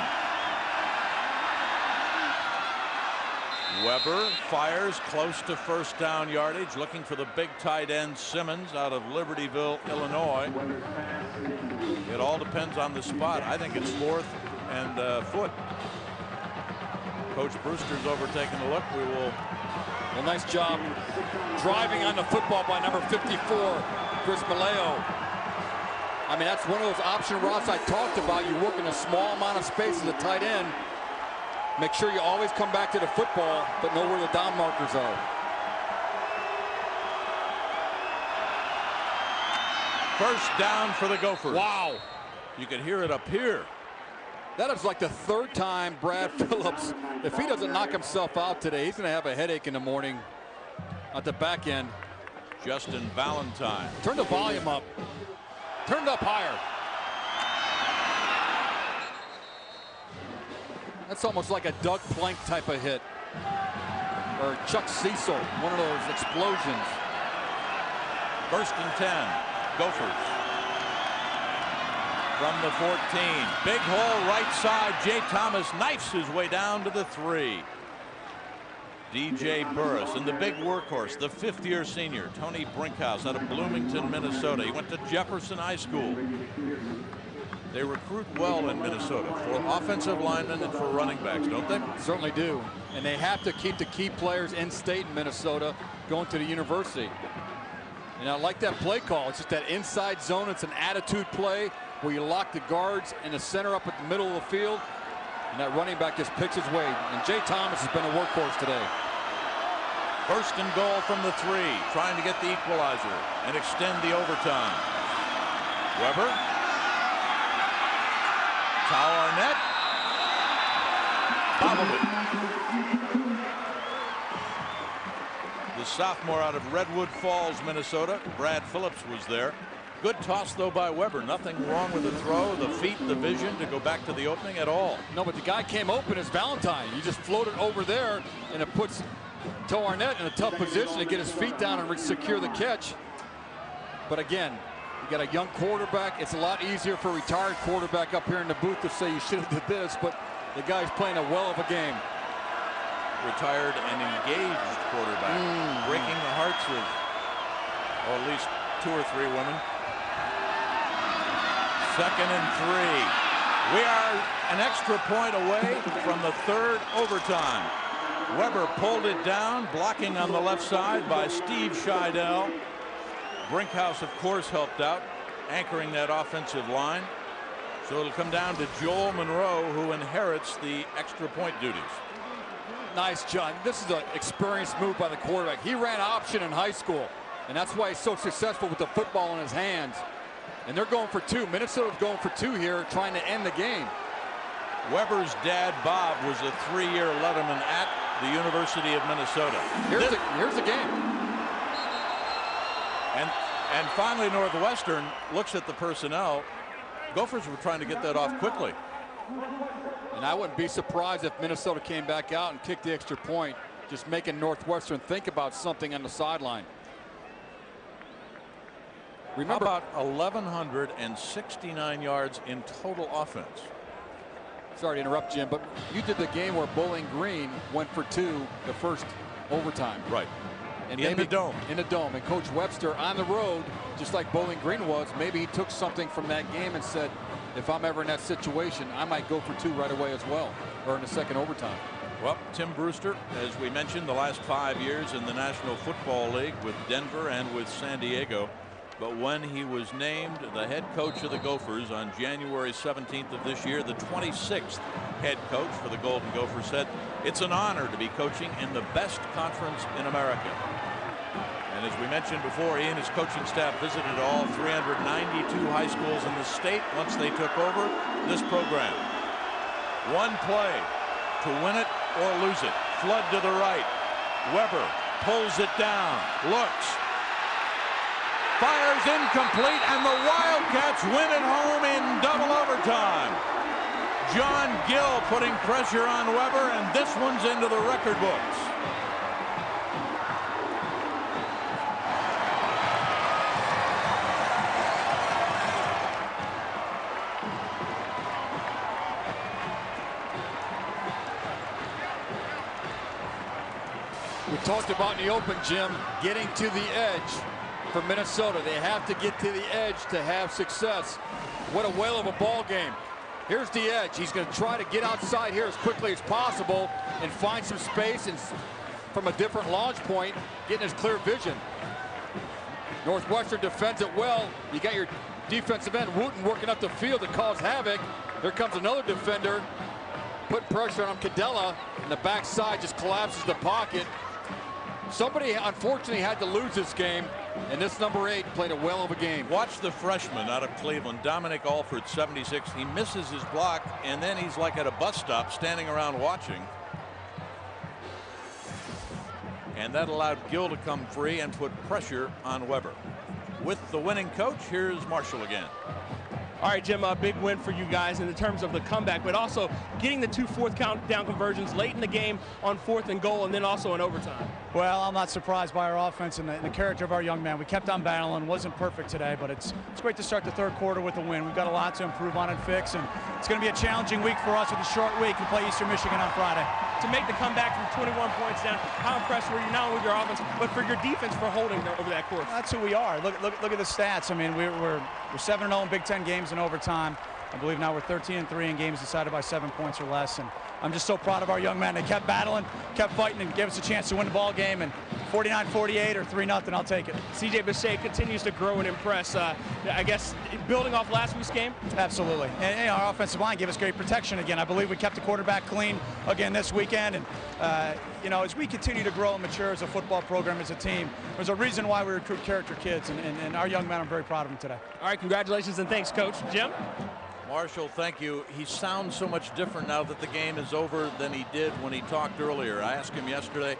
Weber fires close to first down yardage, looking for the big tight end Simmons out of Libertyville, Illinois. It all depends on the spot. I think it's 4th and foot. Coach Brewster's over taking a look. We will. Well, nice job driving on the football by number 54, Chris Maleo. I mean, that's one of those option routes I talked about. You work in a small amount of space as a tight end. Make sure you always come back to the football, but know where the down markers are. First down for the Gophers. Wow. You can hear it up here. That is like the 3rd time Brad Phillips, if he doesn't knock himself out today, he's going to have a headache in the morning at the back end. Justin Valentine. Turn the volume up. Turn it up higher. That's almost like a Doug Plank type of hit. Or Chuck Cecil, one of those explosions. 1st and 10, Gophers. From the 14, big hole right side. Jay Thomas knifes his way down to the 3. DJ Burris and the big workhorse, the 5th-year senior, Tony Brinkhouse out of Bloomington, Minnesota. He went to Jefferson High School. They recruit well in Minnesota for offensive linemen and for running backs, don't they? Certainly do. And they have to keep the key players in state in Minnesota going to the university. And I like that play call. It's just that inside zone. It's an attitude play where you lock the guards and the center up at the middle of the field. And that running back just picks his way. And Jay Thomas has been a workhorse today. 1st and goal from the 3, trying to get the equalizer and extend the overtime. Weber. Tau Arnett. Bobbled it. The sophomore out of Redwood Falls, Minnesota. Brad Phillips was there. Good toss, though, by Weber. Nothing wrong with the throw, the feet, the vision to go back to the opening at all. No, but the guy came open as Valentine. You just float it over there, and it puts Tau Arnett in a tough position to get his feet down and secure the catch. But again, you got a young quarterback. It's a lot easier for a retired quarterback up here in the booth to say you should have did this, but the guy's playing a well of a game. Retired and engaged quarterback, breaking the hearts of, or at least 2 or 3 women. 2nd and 3. We are an extra point away from the 3rd overtime. Weber pulled it down, blocking on the left side by Steve Scheidel. Brinkhouse, of course, helped out, anchoring that offensive line. So it'll come down to Joel Monroe, who inherits the extra point duties. Nice, John. This is an experienced move by the quarterback. He ran option in high school, and that's why he's so successful with the football in his hands. And they're going for 2. Minnesota's going for 2 here, trying to end the game. Weber's dad, Bob, was a 3-year letterman at the University of Minnesota. Here's the game. And finally, Northwestern looks at the personnel. Gophers were trying to get that off quickly. And I wouldn't be surprised if Minnesota came back out and kicked the extra point, just making Northwestern think about something on the sideline. Remember, how about 1,169 yards in total offense? Sorry to interrupt, Jim, but you did the game where Bowling Green went for 2 the first overtime. Right. And in the dome. In the dome. And Coach Webster on the road, just like Bowling Green was, maybe he took something from that game and said, if I'm ever in that situation, I might go for 2 right away as well, or in the second overtime. Well, Tim Brewster, as we mentioned, the last 5 years in the National Football League with Denver and with San Diego. But when he was named the head coach of the Gophers on January 17th of this year, the 26th head coach for the Golden Gophers, said it's an honor to be coaching in the best conference in America. And as we mentioned before, he and his coaching staff visited all 392 high schools in the state once they took over this program. One play to win it or lose it. Flood to the right. Weber pulls it down, looks. Fires incomplete, and the Wildcats win at home in double overtime. John Gill putting pressure on Weber, and this one's into the record books. We talked about in the open, Jim, getting to the edge for Minnesota. They have to get to the edge to have success. What a whale of a ball game. Here's the edge. He's going to try to get outside here as quickly as possible and find some space and from a different launch point, getting his clear vision. Northwestern defends it well. You got your defensive end, Wooten, working up the field to cause havoc. Here comes another defender. Put pressure on him. Cadella, and the backside just collapses the pocket. Somebody, unfortunately, had to lose this game, and this number 8 played a whale of a game. Watch the freshman out of Cleveland, Dominic Alford, 76. He misses his block, and then he's like at a bus stop standing around watching. And that allowed Gill to come free and put pressure on Weber. With the winning coach, here's Marshall again. All right, Jim, a big win for you guys in terms of the comeback, but also getting the 2 fourth down conversions late in the game on 4th and goal, and then also in overtime. Well, I'm not surprised by our offense and the character of our young man. We kept on battling. Wasn't perfect today, but it's great to start the 3rd quarter with a win. We've got a lot to improve on and fix, and it's going to be a challenging week for us with a short week. We play Eastern Michigan on Friday. To make the comeback from 21 points down, how impressed were you not only with your offense, but for your defense for holding over that course? That's who we are. Look at the stats. I mean, we're 7-0 in Big Ten games in overtime. I believe now we're 13-3 in games decided by 7 points or less. And I'm just so proud of our young men. They kept battling, kept fighting, and gave us a chance to win the ball game. And 49-48 or 3-0, I'll take it. C.J. Bechet continues to grow and impress. I guess building off last week's game? Absolutely. And our offensive line gave us great protection again. I believe we kept the quarterback clean again this weekend. And, as we continue to grow and mature as a football program, as a team, there's a reason why we recruit character kids. And our young men, I'm very proud of them today. All right, congratulations and thanks, Coach. Jim? Marshall, thank you. He sounds so much different now that the game is over than he did when he talked earlier. I asked him yesterday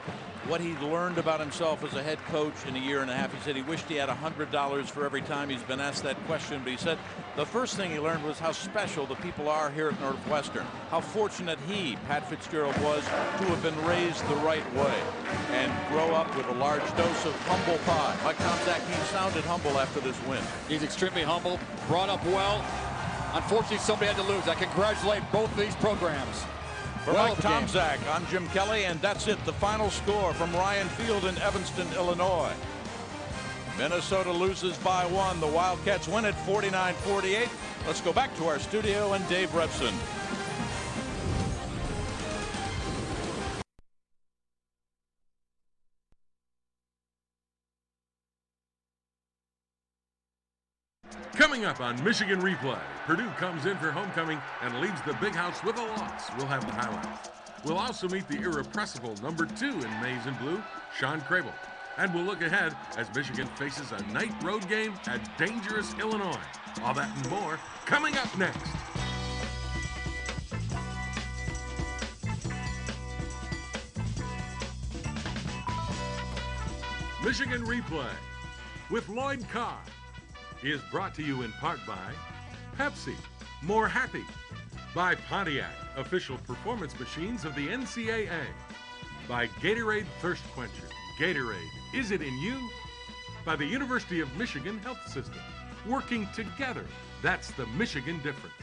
what he learned about himself as a head coach in a year and a half. He said he wished he had $100 for every time he's been asked that question, but he said the first thing he learned was how special the people are here at Northwestern, how fortunate he, Pat Fitzgerald, was to have been raised the right way and grow up with a large dose of humble pie. Like Tom Zach, he sounded humble after this win. He's extremely humble, brought up well. Unfortunately, somebody had to lose. I congratulate both of these programs. For Mike Tomczak, I'm Jim Kelly, and that's it. The final score from Ryan Field in Evanston, Illinois. Minnesota loses by 1. The Wildcats win at 49-48. Let's go back to our studio and Dave Repson. Coming up on Michigan Replay, Purdue comes in for homecoming and leaves the big house with a loss. We'll have the highlights. We'll also meet the irrepressible number 2 in maize and blue, Sean Crable. And we'll look ahead as Michigan faces a night road game at dangerous Illinois. All that and more coming up next. Michigan Replay with Lloyd Carr is brought to you in part by Pepsi, more happy, by Pontiac, official performance machines of the NCAA, by Gatorade Thirst Quencher. Gatorade, is it in you? By the University of Michigan Health System, working together, that's the Michigan difference.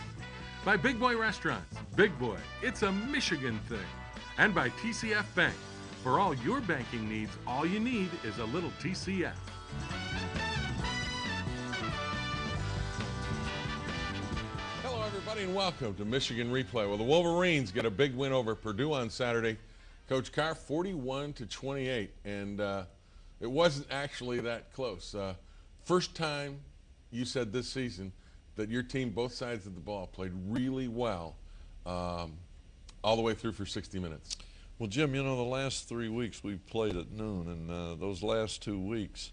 By Big Boy Restaurants, Big Boy, it's a Michigan thing. And by TCF Bank, for all your banking needs, all you need is a little TCF. Everybody, and welcome to Michigan Replay. Well, the Wolverines get a big win over Purdue on Saturday. Coach Carr, 41-28, and it wasn't actually that close. First time you said this season that your team, both sides of the ball, played really well all the way through for 60 minutes. Well, Jim, the last 3 weeks we've played at noon, and those last 2 weeks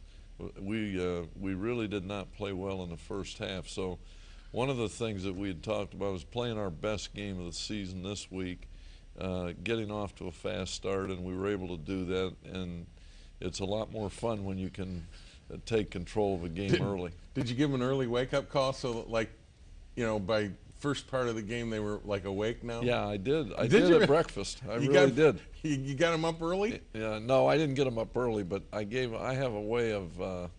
we really did not play well in the first half. So one of the things that we had talked about was playing our best game of the season this week, getting off to a fast start, and we were able to do that. And it's a lot more fun when you can take control of a game early. Did you give them an early wake-up call so that, like, you know, by first part of the game they were like awake now? Yeah, I did. I did at breakfast. I really did. You got them up early? Yeah, no, I didn't get them up early, but I have a way of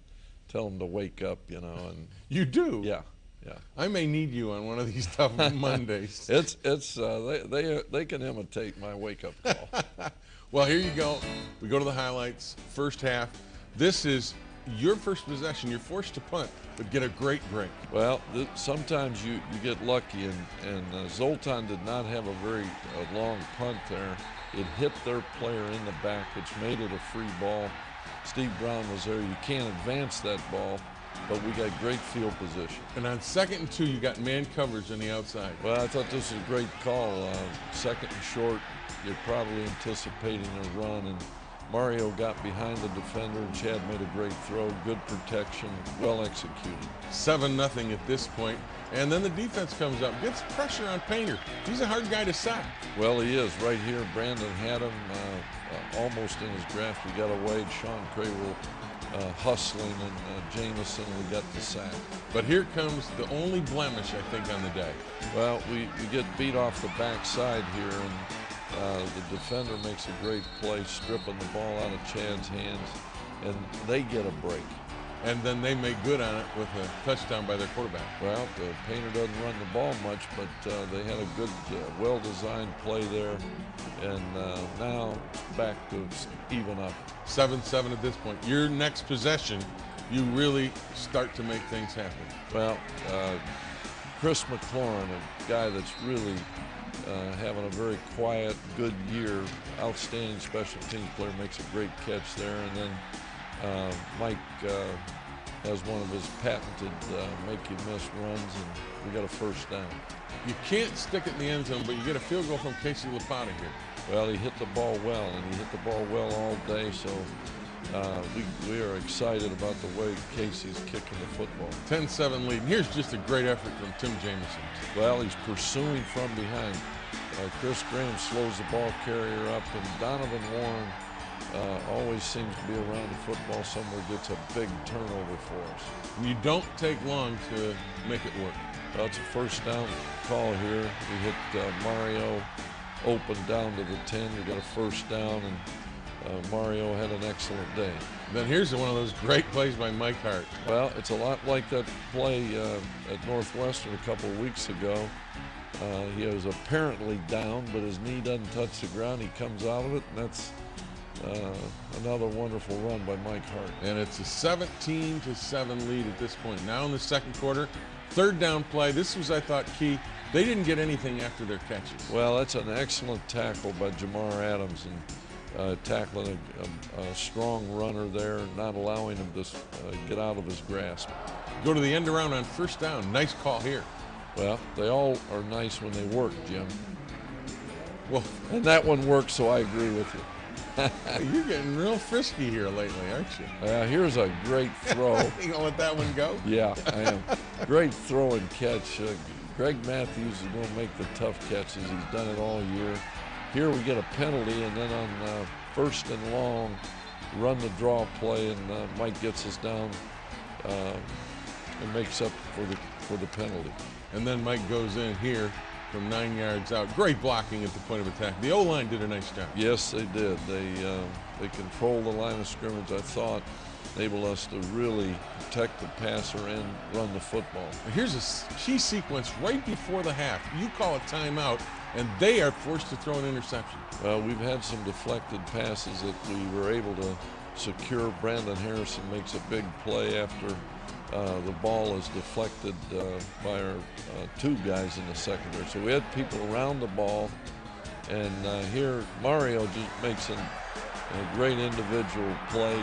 telling them to wake up, you know. And you do? Yeah. Yeah. I may need you on one of these tough Mondays. They can imitate my wake-up call. Well, here you go. We go to the highlights. First half. This is your first possession. You're forced to punt, but get a great break. Well, sometimes you get lucky, and Zoltan did not have a very long punt there. It hit their player in the back, which made it a free ball. Steve Brown was there. You can't advance that ball, but we got great field position. And on 2nd and 2, you got man coverage on the outside. Well, I thought this was a great call. 2nd and short, you're probably anticipating a run, and Mario got behind the defender, and Chad made a great throw. Good protection, well executed. 7-0 at this point. And then the defense comes up, gets pressure on Painter. He's a hard guy to sack. Well, he is. Right here, Brandon had him almost in his grasp. We got away. Sean Cravel hustling, and Jamison, we got the sack. But here comes the only blemish, I think, on the day. Well, we get beat off the backside here, and the defender makes a great play, stripping the ball out of Chad's hands, and they get a break. And then they make good on it with a touchdown by their quarterback. Well, the Painter doesn't run the ball much, but they had a good, well-designed play there, and now back to even up. 7-7 at this point. Your next possession, you really start to make things happen. Well, Chris McLaurin, a guy that's really having a very quiet, good year, outstanding special teams player, makes a great catch there, and then Mike has one of his patented make-you-miss runs, and we got a first down. You can't stick it in the end zone, but you get a field goal from Casey Lapata here. Well, he hit the ball well, and he hit the ball well all day, so we are excited about the way Casey's kicking the football. 10-7 lead. And here's just a great effort from Tim Jamison. Well, he's pursuing from behind. Chris Graham slows the ball carrier up, and Donovan Warren always seems to be around the football somewhere, gets a big turnover for us. And you don't take long to make it work. Well, it's a first down call here. We hit Mario open down to the 10. We got a first down, and Mario had an excellent day. Then here's one of those great plays by Mike Hart. Well, it's a lot like that play at Northwestern a couple of weeks ago. He was apparently down, but his knee doesn't touch the ground. He comes out of it, and that's another wonderful run by Mike Hart. And it's a 17-7 lead at this point. Now in the second quarter, third down play. This was, I thought, key. They didn't get anything after their catches. Well, that's an excellent tackle by Jamar Adams, and tackling a strong runner there, not allowing him to get out of his grasp. Go to the end around on first down. Nice call here. Well, they all are nice when they work, Jim. Well, and that one works, so I agree with you. You're getting real frisky here lately, aren't you? Here's a great throw. You gonna let that one go? Yeah, I am. Great throw and catch. Greg Matthews is going to make the tough catches. He's done it all year. Here we get a penalty, and then on first and long, run the draw play, and Mike gets us down and makes up for the penalty. And then Mike goes in here from 9 yards out. Great blocking at the point of attack. The O-line did a nice job. Yes, they did. They controlled the line of scrimmage, I thought, enabled us to really protect the passer and run the football. Here's a key sequence right before the half. You call a timeout, and they are forced to throw an interception. Well, we've had some deflected passes that we were able to secure. Brandon Harrison makes a big play after the ball is deflected by our two guys in the secondary. So we had people around the ball, and here Mario just makes a great individual play.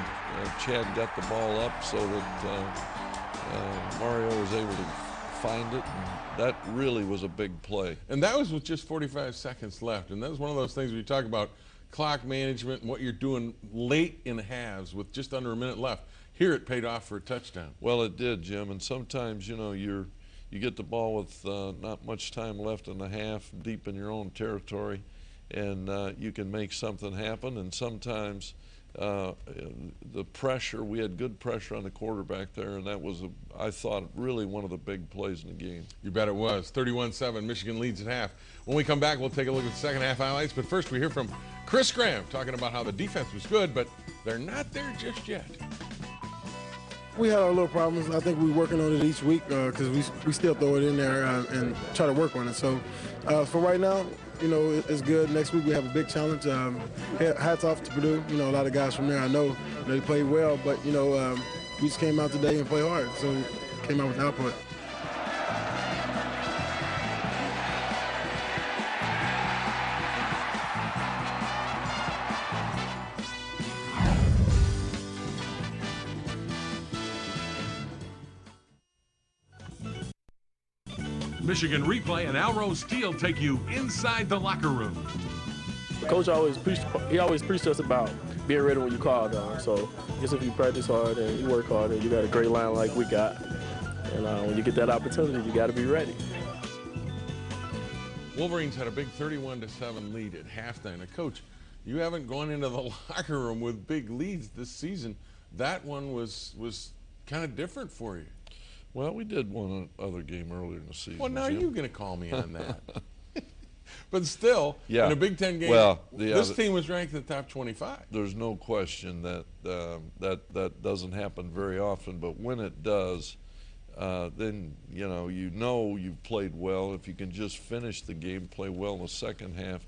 Chad got the ball up so that Mario was able to find it, and that really was a big play. And that was with just 45 seconds left, and that was one of those things where you talk about clock management and what you're doing late in halves with just under a minute left. Here it paid off for a touchdown. Well, it did, Jim, and sometimes, you know, you get the ball with not much time left in the half, deep in your own territory, and you can make something happen, and sometimes the pressure, we had good pressure on the quarterback there, and that was, I thought, really one of the big plays in the game. You bet it was. 31-7, Michigan leads at half. When we come back, we'll take a look at the second half highlights, but first we hear from Chris Graham talking about how the defense was good, but they're not there just yet. We had our little problems. I think we're working on it each week because we still throw it in there and try to work on it. So for right now, you know, it's good. Next week we have a big challenge. Hats off to Purdue. You know, a lot of guys from there I know they played well, but, you know, we just came out today and played hard. So came out with output. Michigan Replay and Alro Steel take you inside the locker room. Coach always preached to us about being ready when you call down. So I guess if you practice hard and you work hard and you got a great line like we got, and when you get that opportunity, you got to be ready. Wolverines had a big 31-7 lead at halftime. Now, Coach, you haven't gone into the locker room with big leads this season. That one was kind of different for you. Well, we did one other game earlier in the season. Well, now you're going to call me on that. But still, yeah. In a Big Ten game, this team was ranked in the top 25. There's no question that that doesn't happen very often, but when it does, then you know you've played well. If you can just finish the game, play well in the second half,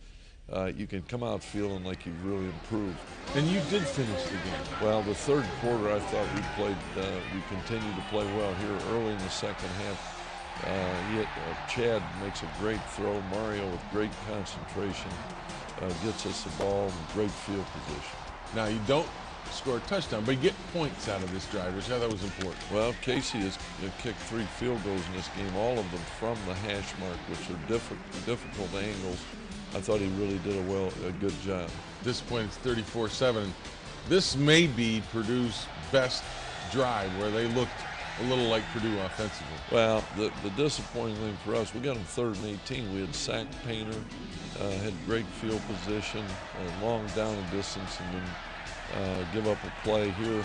you can come out feeling like you've really improved. And you did finish the game. Well, the third quarter, I thought we continued to play well here early in the second half. Chad makes a great throw. Mario with great concentration gets us the ball in great field position. Now, you don't score a touchdown, but you get points out of this drive, which I thought was important. Well, Casey has kicked 3 field goals in this game, all of them from the hash mark, which are difficult angles. I thought he really did a good job. At this point, it's 34-7. This may be Purdue's best drive, where they looked a little like Purdue offensively. Well, the disappointing thing for us, we got them 3rd and 18. We had sacked Painter, had great field position, long down and distance, and then give up a play here.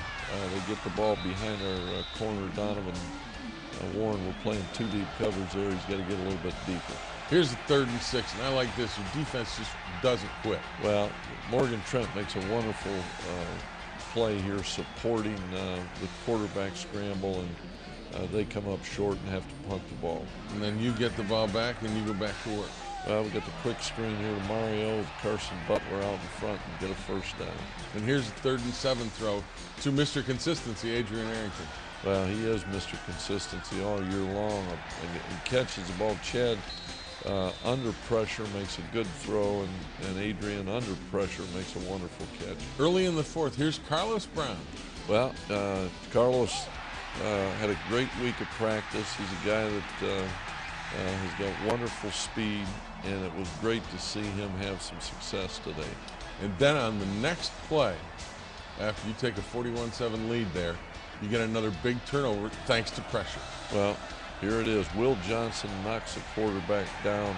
They get the ball behind our corner, Donovan Warren. We're playing 2 deep coverage there. He's got to get a little bit deeper. Here's the 3rd and 6, and I like this. Your defense just doesn't quit. Well, Morgan Trent makes a wonderful play here, supporting the quarterback scramble, and they come up short and have to punt the ball. And then you get the ball back, and you go back to work. Well, we got the quick screen here to Mario, with Carson Butler out in front, and get a first down. And here's the 3rd and 7 throw to Mr. Consistency, Adrian Arrington. Well, he is Mr. Consistency all year long. He catches the ball. Chad under pressure makes a good throw, and Adrian under pressure makes a wonderful catch. Early in the 4th, here's Carlos Brown. Well, Carlos had a great week of practice. He's a guy that has got wonderful speed, and it was great to see him have some success today. And then on the next play, after you take a 41-7 lead there, you get another big turnover thanks to pressure. Well, here it is. Will Johnson knocks the quarterback down.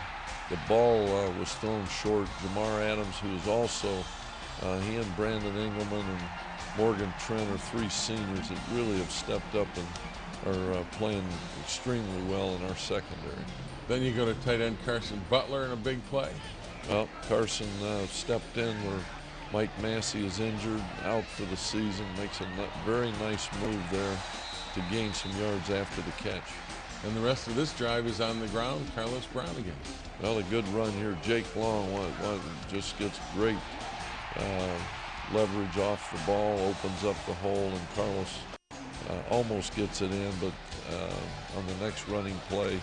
The ball was thrown short. Jamar Adams, who is also, he and Brandon Engelman and Morgan Trent are 3 seniors that really have stepped up and are playing extremely well in our secondary. Then you go to tight end Carson Butler in a big play. Well, Carson stepped in where Mike Massey is injured, out for the season, makes a very nice move there to gain some yards after the catch. And the rest of this drive is on the ground, Carlos Brown again. Well, a good run here. Jake Long just gets great leverage off the ball, opens up the hole, and Carlos almost gets it in, but on the next running play,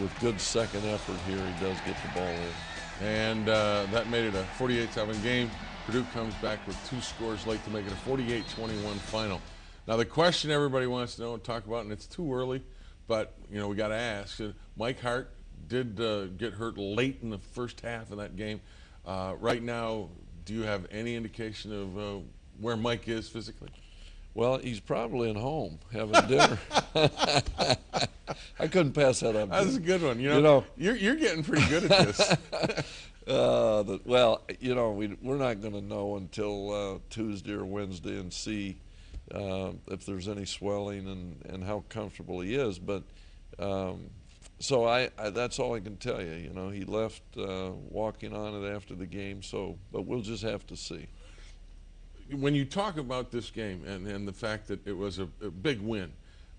with good second effort here, he does get the ball in. And that made it a 48-7 game. Purdue comes back with 2 scores late to make it a 48-21 final. Now, the question everybody wants to know and talk about, and it's too early, but, you know, we got to ask. Mike Hart did get hurt late in the first half of that game. Right now, do you have any indication of where Mike is physically? Well, he's probably at home having dinner. I couldn't pass that up. That's a good one. You know, you're getting pretty good at this. Well, you know, we're not going to know until Tuesday or Wednesday and see if there's any swelling and how comfortable he is. But so I that's all I can tell you. You know, he left walking on it after the game. So, but we'll just have to see. When you talk about this game and the fact that it was a big win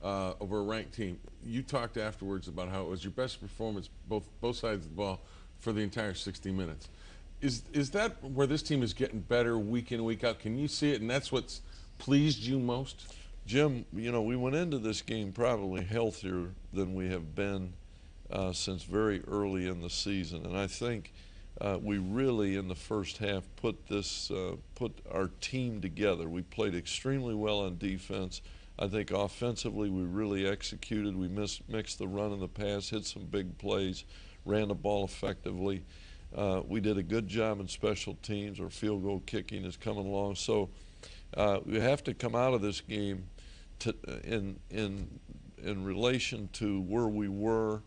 over a ranked team, you talked afterwards about how it was your best performance, both sides of the ball, for the entire 60 minutes. Is that where this team is getting better week in, week out? Can you see it, and that's what's pleased you most? Jim, you know, we went into this game probably healthier than we have been since very early in the season, and I think we really, in the first half, put our team together. We played extremely well on defense. I think offensively we really executed. We mixed the run and the pass, hit some big plays, ran the ball effectively. We did a good job in special teams. Our field goal kicking is coming along. So we have to come out of this game in relation to where we were,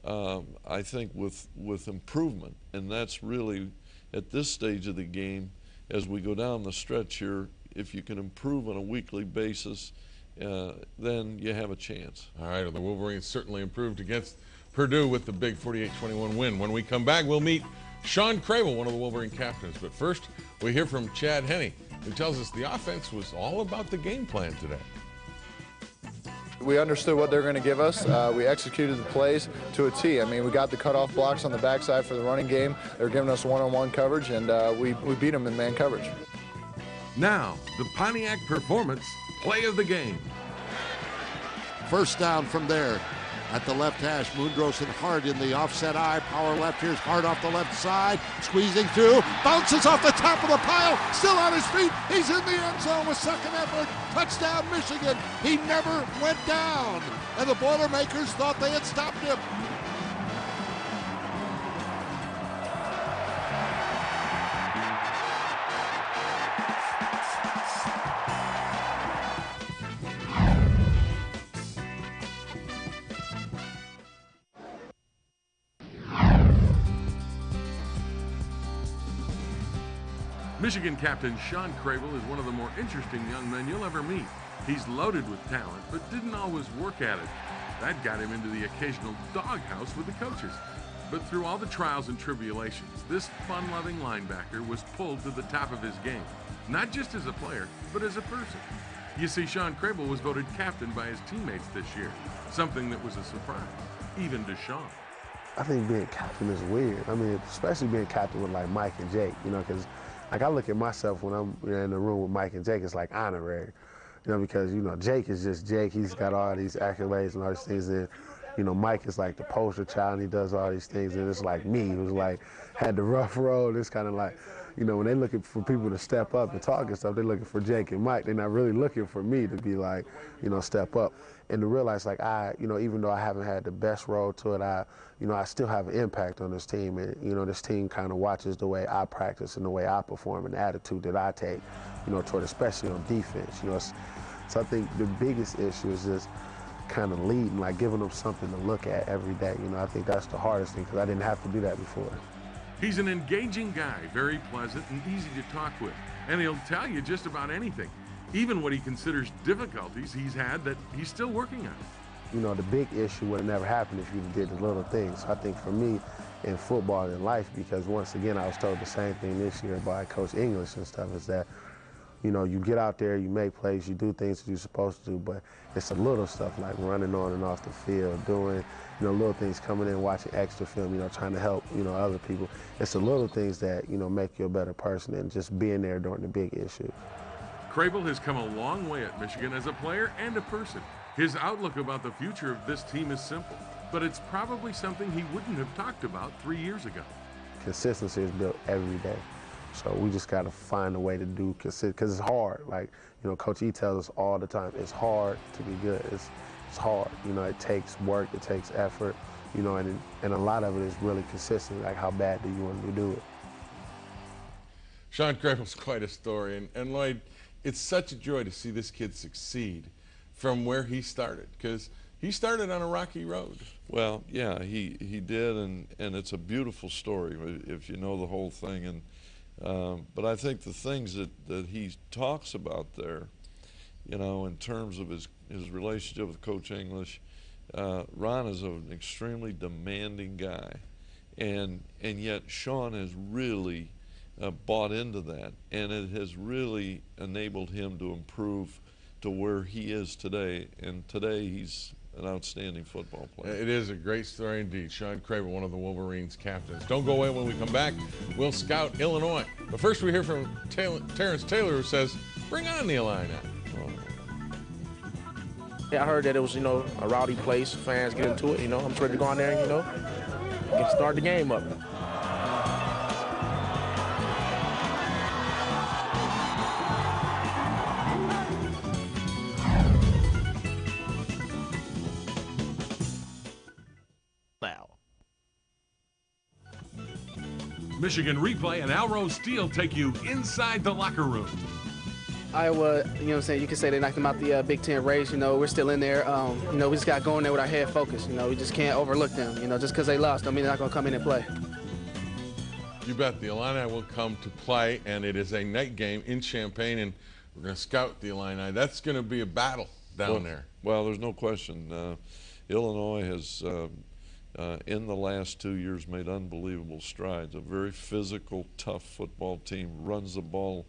I think, with improvement. And that's really, at this stage of the game, as we go down the stretch here, if you can improve on a weekly basis, then you have a chance. All right, well, the Wolverines certainly improved against Purdue with the big 48-21 win. When we come back, we'll meet Sean Crable, one of the Wolverine captains. But first, we hear from Chad Henne, who tells us the offense was all about the game plan today. We understood what they're going to give us. We executed the plays to a T. I mean, we got the cutoff blocks on the backside for the running game. They're giving us one-on-one coverage, and we beat them in man coverage. Now, the Pontiac Performance Play of the Game. First down from there at the left hash. Moondrosen hard in the offset eye. Power left. Here's hard off the left side. Squeezing through. Bounces off the top of the pile. Still on his feet. He's in the end zone with second effort. Touchdown, Michigan. He never went down. And the Boilermakers thought they had stopped him. Michigan captain Sean Crable is one of the more interesting young men you'll ever meet. He's loaded with talent, but didn't always work at it. That got him into the occasional doghouse with the coaches. But through all the trials and tribulations, this fun-loving linebacker was pulled to the top of his game, not just as a player, but as a person. You see, Sean Crable was voted captain by his teammates this year, something that was a surprise, even to Sean. I think being captain is weird. I mean, especially being captain with like Mike and Jake, you know, because like I look at myself when I'm in the room with Mike and Jake, it's like honorary, you know, because, you know, Jake is just Jake. He's got all these accolades and all these things. And, you know, Mike is like the poster child and he does all these things. And it's like me, who's like had the rough road. It's kind of like, you know, when they're looking for people to step up and talk and stuff, they're looking for Jake and Mike. They're not really looking for me to be like, you know, step up. And to realize, like, you know, even though I haven't had the best road to it, you know, I still have an impact on this team. And, you know, this team kind of watches the way I practice and the way I perform and the attitude that I take, you know, toward especially on defense. You know, so I think the biggest issue is just kind of leading, like giving them something to look at every day. You know, I think that's the hardest thing because I didn't have to do that before. He's an engaging guy, very pleasant and easy to talk with, and he'll tell you just about anything, even what he considers difficulties he's had that he's still working on. You know, the big issue would have never happened if you did the little things. So I think for me, in football and in life, because once again, I was told the same thing this year by Coach English and stuff, is that, you know, you get out there, you make plays, you do things that you're supposed to do, but it's the little stuff like running on and off the field, doing, you know, little things, coming in, watching extra film, you know, trying to help, you know, other people. It's the little things that, you know, make you a better person and just being there during the big issues. Crable has come a long way at Michigan as a player and a person. His outlook about the future of this team is simple, but it's probably something he wouldn't have talked about 3 years ago. Consistency is built every day. So we just got to find a way to do consistent, because it's hard. Like, you know, Coach E tells us all the time, it's hard to be good. It's hard. You know, it takes work, it takes effort, you know, and a lot of it is really consistent. Like, how bad do you want to do it? Sean Crable's quite a story. And Lloyd, it's such a joy to see this kid succeed from where he started, because he started on a rocky road. Well, yeah, he did, and it's a beautiful story if you know the whole thing. And but I think the things that he talks about there, you know, in terms of his relationship with Coach English, Ron is an extremely demanding guy, and yet Sean has really bought into that, and it has really enabled him to improve to where he is today. And today he's an outstanding football player. It is a great story indeed. Sean Craver, one of the Wolverines' captains. Don't go away. When we come back, we'll scout Illinois. But first we hear from Terrence Taylor, who says, bring on the Illini. Yeah, I heard that it was, you know, a rowdy place. Fans get into it, you know. I'm just ready to go on there and, you know, start the game up. Michigan Replay and Alrose Steel take you inside the locker room. Iowa, you know what I'm saying, you can say they knocked them out the Big Ten race. You know, we're still in there. You know, we just got to go in there with our head focused. You know, we just can't overlook them. You know, just because they lost don't mean they're not going to come in and play. You bet. The Illini will come to play, and it is a night game in Champaign, and we're going to scout the Illini. That's going to be a battle down there. Well, there's no question. Illinois has, in the last 2 years, made unbelievable strides. A very physical, tough football team, runs the ball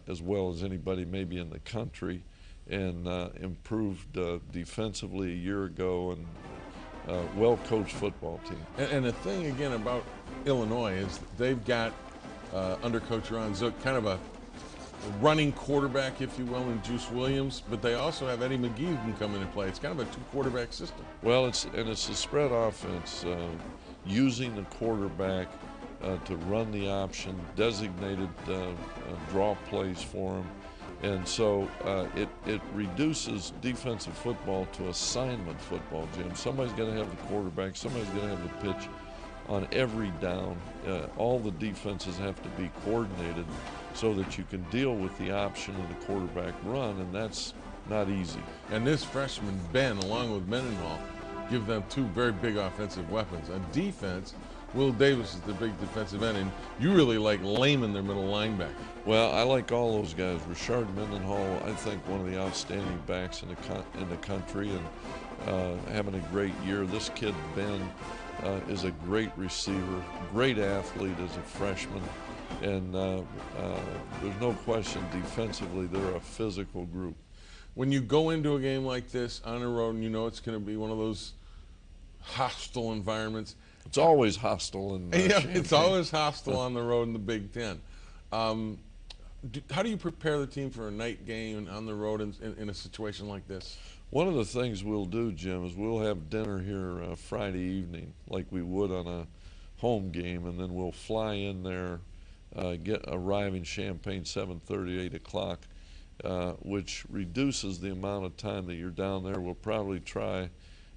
as well as anybody maybe in the country, and improved defensively a year ago, and well-coached football team. And the thing, again, about Illinois is they've got, under Coach Ron Zook, kind of a running quarterback, if you will, in Juice Williams, but they also have Eddie McGee who can come in and play. It's kind of a two-quarterback system. Well, it's a spread offense, using the quarterback to run the option, designated draw plays for him. And so it reduces defensive football to assignment football, Jim. Somebody's going to have the quarterback, somebody's going to have the pitch on every down. All the defenses have to be coordinated so that you can deal with the option of the quarterback run, and that's not easy. And this freshman, Ben, along with Mendenhall, give them two very big offensive weapons. On defense, Will Davis is the big defensive end, and you really like Lehman, their middle linebacker. Well, I like all those guys. Richard Mendenhall, I think one of the outstanding backs in the country, and having a great year. This kid, Ben, is a great receiver, great athlete as a freshman, and there's no question defensively they're a physical group. When you go into a game like this on the road and you know it's going to be one of those hostile environments. It's always hostile in yeah, it's always hostile on the road in the Big Ten. How do you prepare the team for a night game on the road in a situation like this? One of the things we'll do, Jim, is we'll have dinner here Friday evening like we would on a home game, and then we'll fly in there, arrive in Champaign 7:30, 8 o'clock, which reduces the amount of time that you're down there. We'll probably try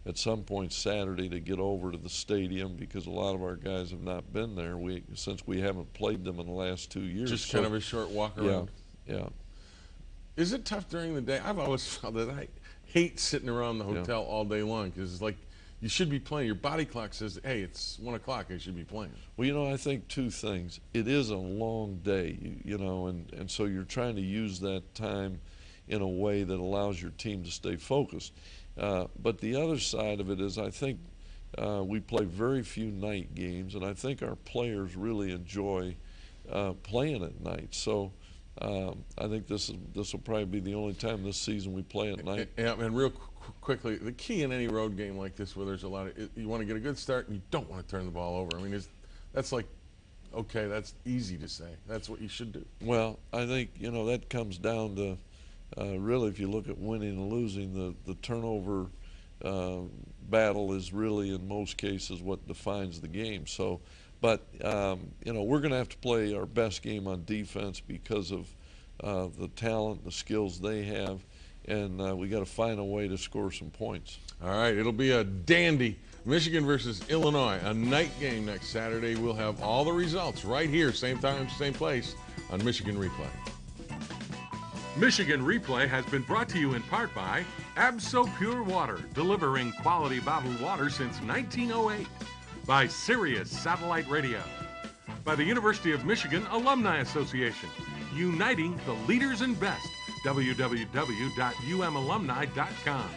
at some point Saturday to get over to the stadium because a lot of our guys have not been there since we haven't played them in the last 2 years. Just kind of a short walk around. Yeah. Is it tough during the day? I've always felt that I hate sitting around the hotel all day long because it's like you should be playing. Your body clock says, hey, it's 1 o'clock, I should be playing. Well, you know, I think two things. It is a long day, you know, and so you're trying to use that time in a way that allows your team to stay focused. But the other side of it is I think we play very few night games, and I think our players really enjoy playing at night. So I think this will probably be the only time this season we play at night. Yeah, and real quickly, the key in any road game like this where there's a lot of, you want to get a good start and you don't want to turn the ball over. I mean, that's like, okay, that's easy to say. That's what you should do. Well, I think, you know, that comes down to really, if you look at winning and losing, the turnover battle is really in most cases what defines the game. So, but you know, we're going to have to play our best game on defense because of the talent, the skills they have, and we got to find a way to score some points. All right, it'll be a dandy. Michigan versus Illinois, a night game next Saturday. We'll have all the results right here, same time, same place on Michigan Replay. Michigan Replay has been brought to you in part by Abso Pure Water, delivering quality bottled water since 1908. By Sirius Satellite Radio. By the University of Michigan Alumni Association, uniting the leaders and best. www.umalumni.com.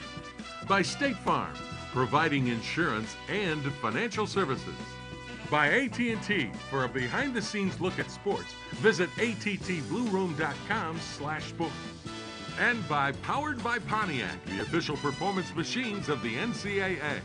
By State Farm, providing insurance and financial services. By AT&T, for a behind-the-scenes look at sports, visit attblueroom.com/sports. And by Powered by Pontiac, the official performance machines of the NCAA.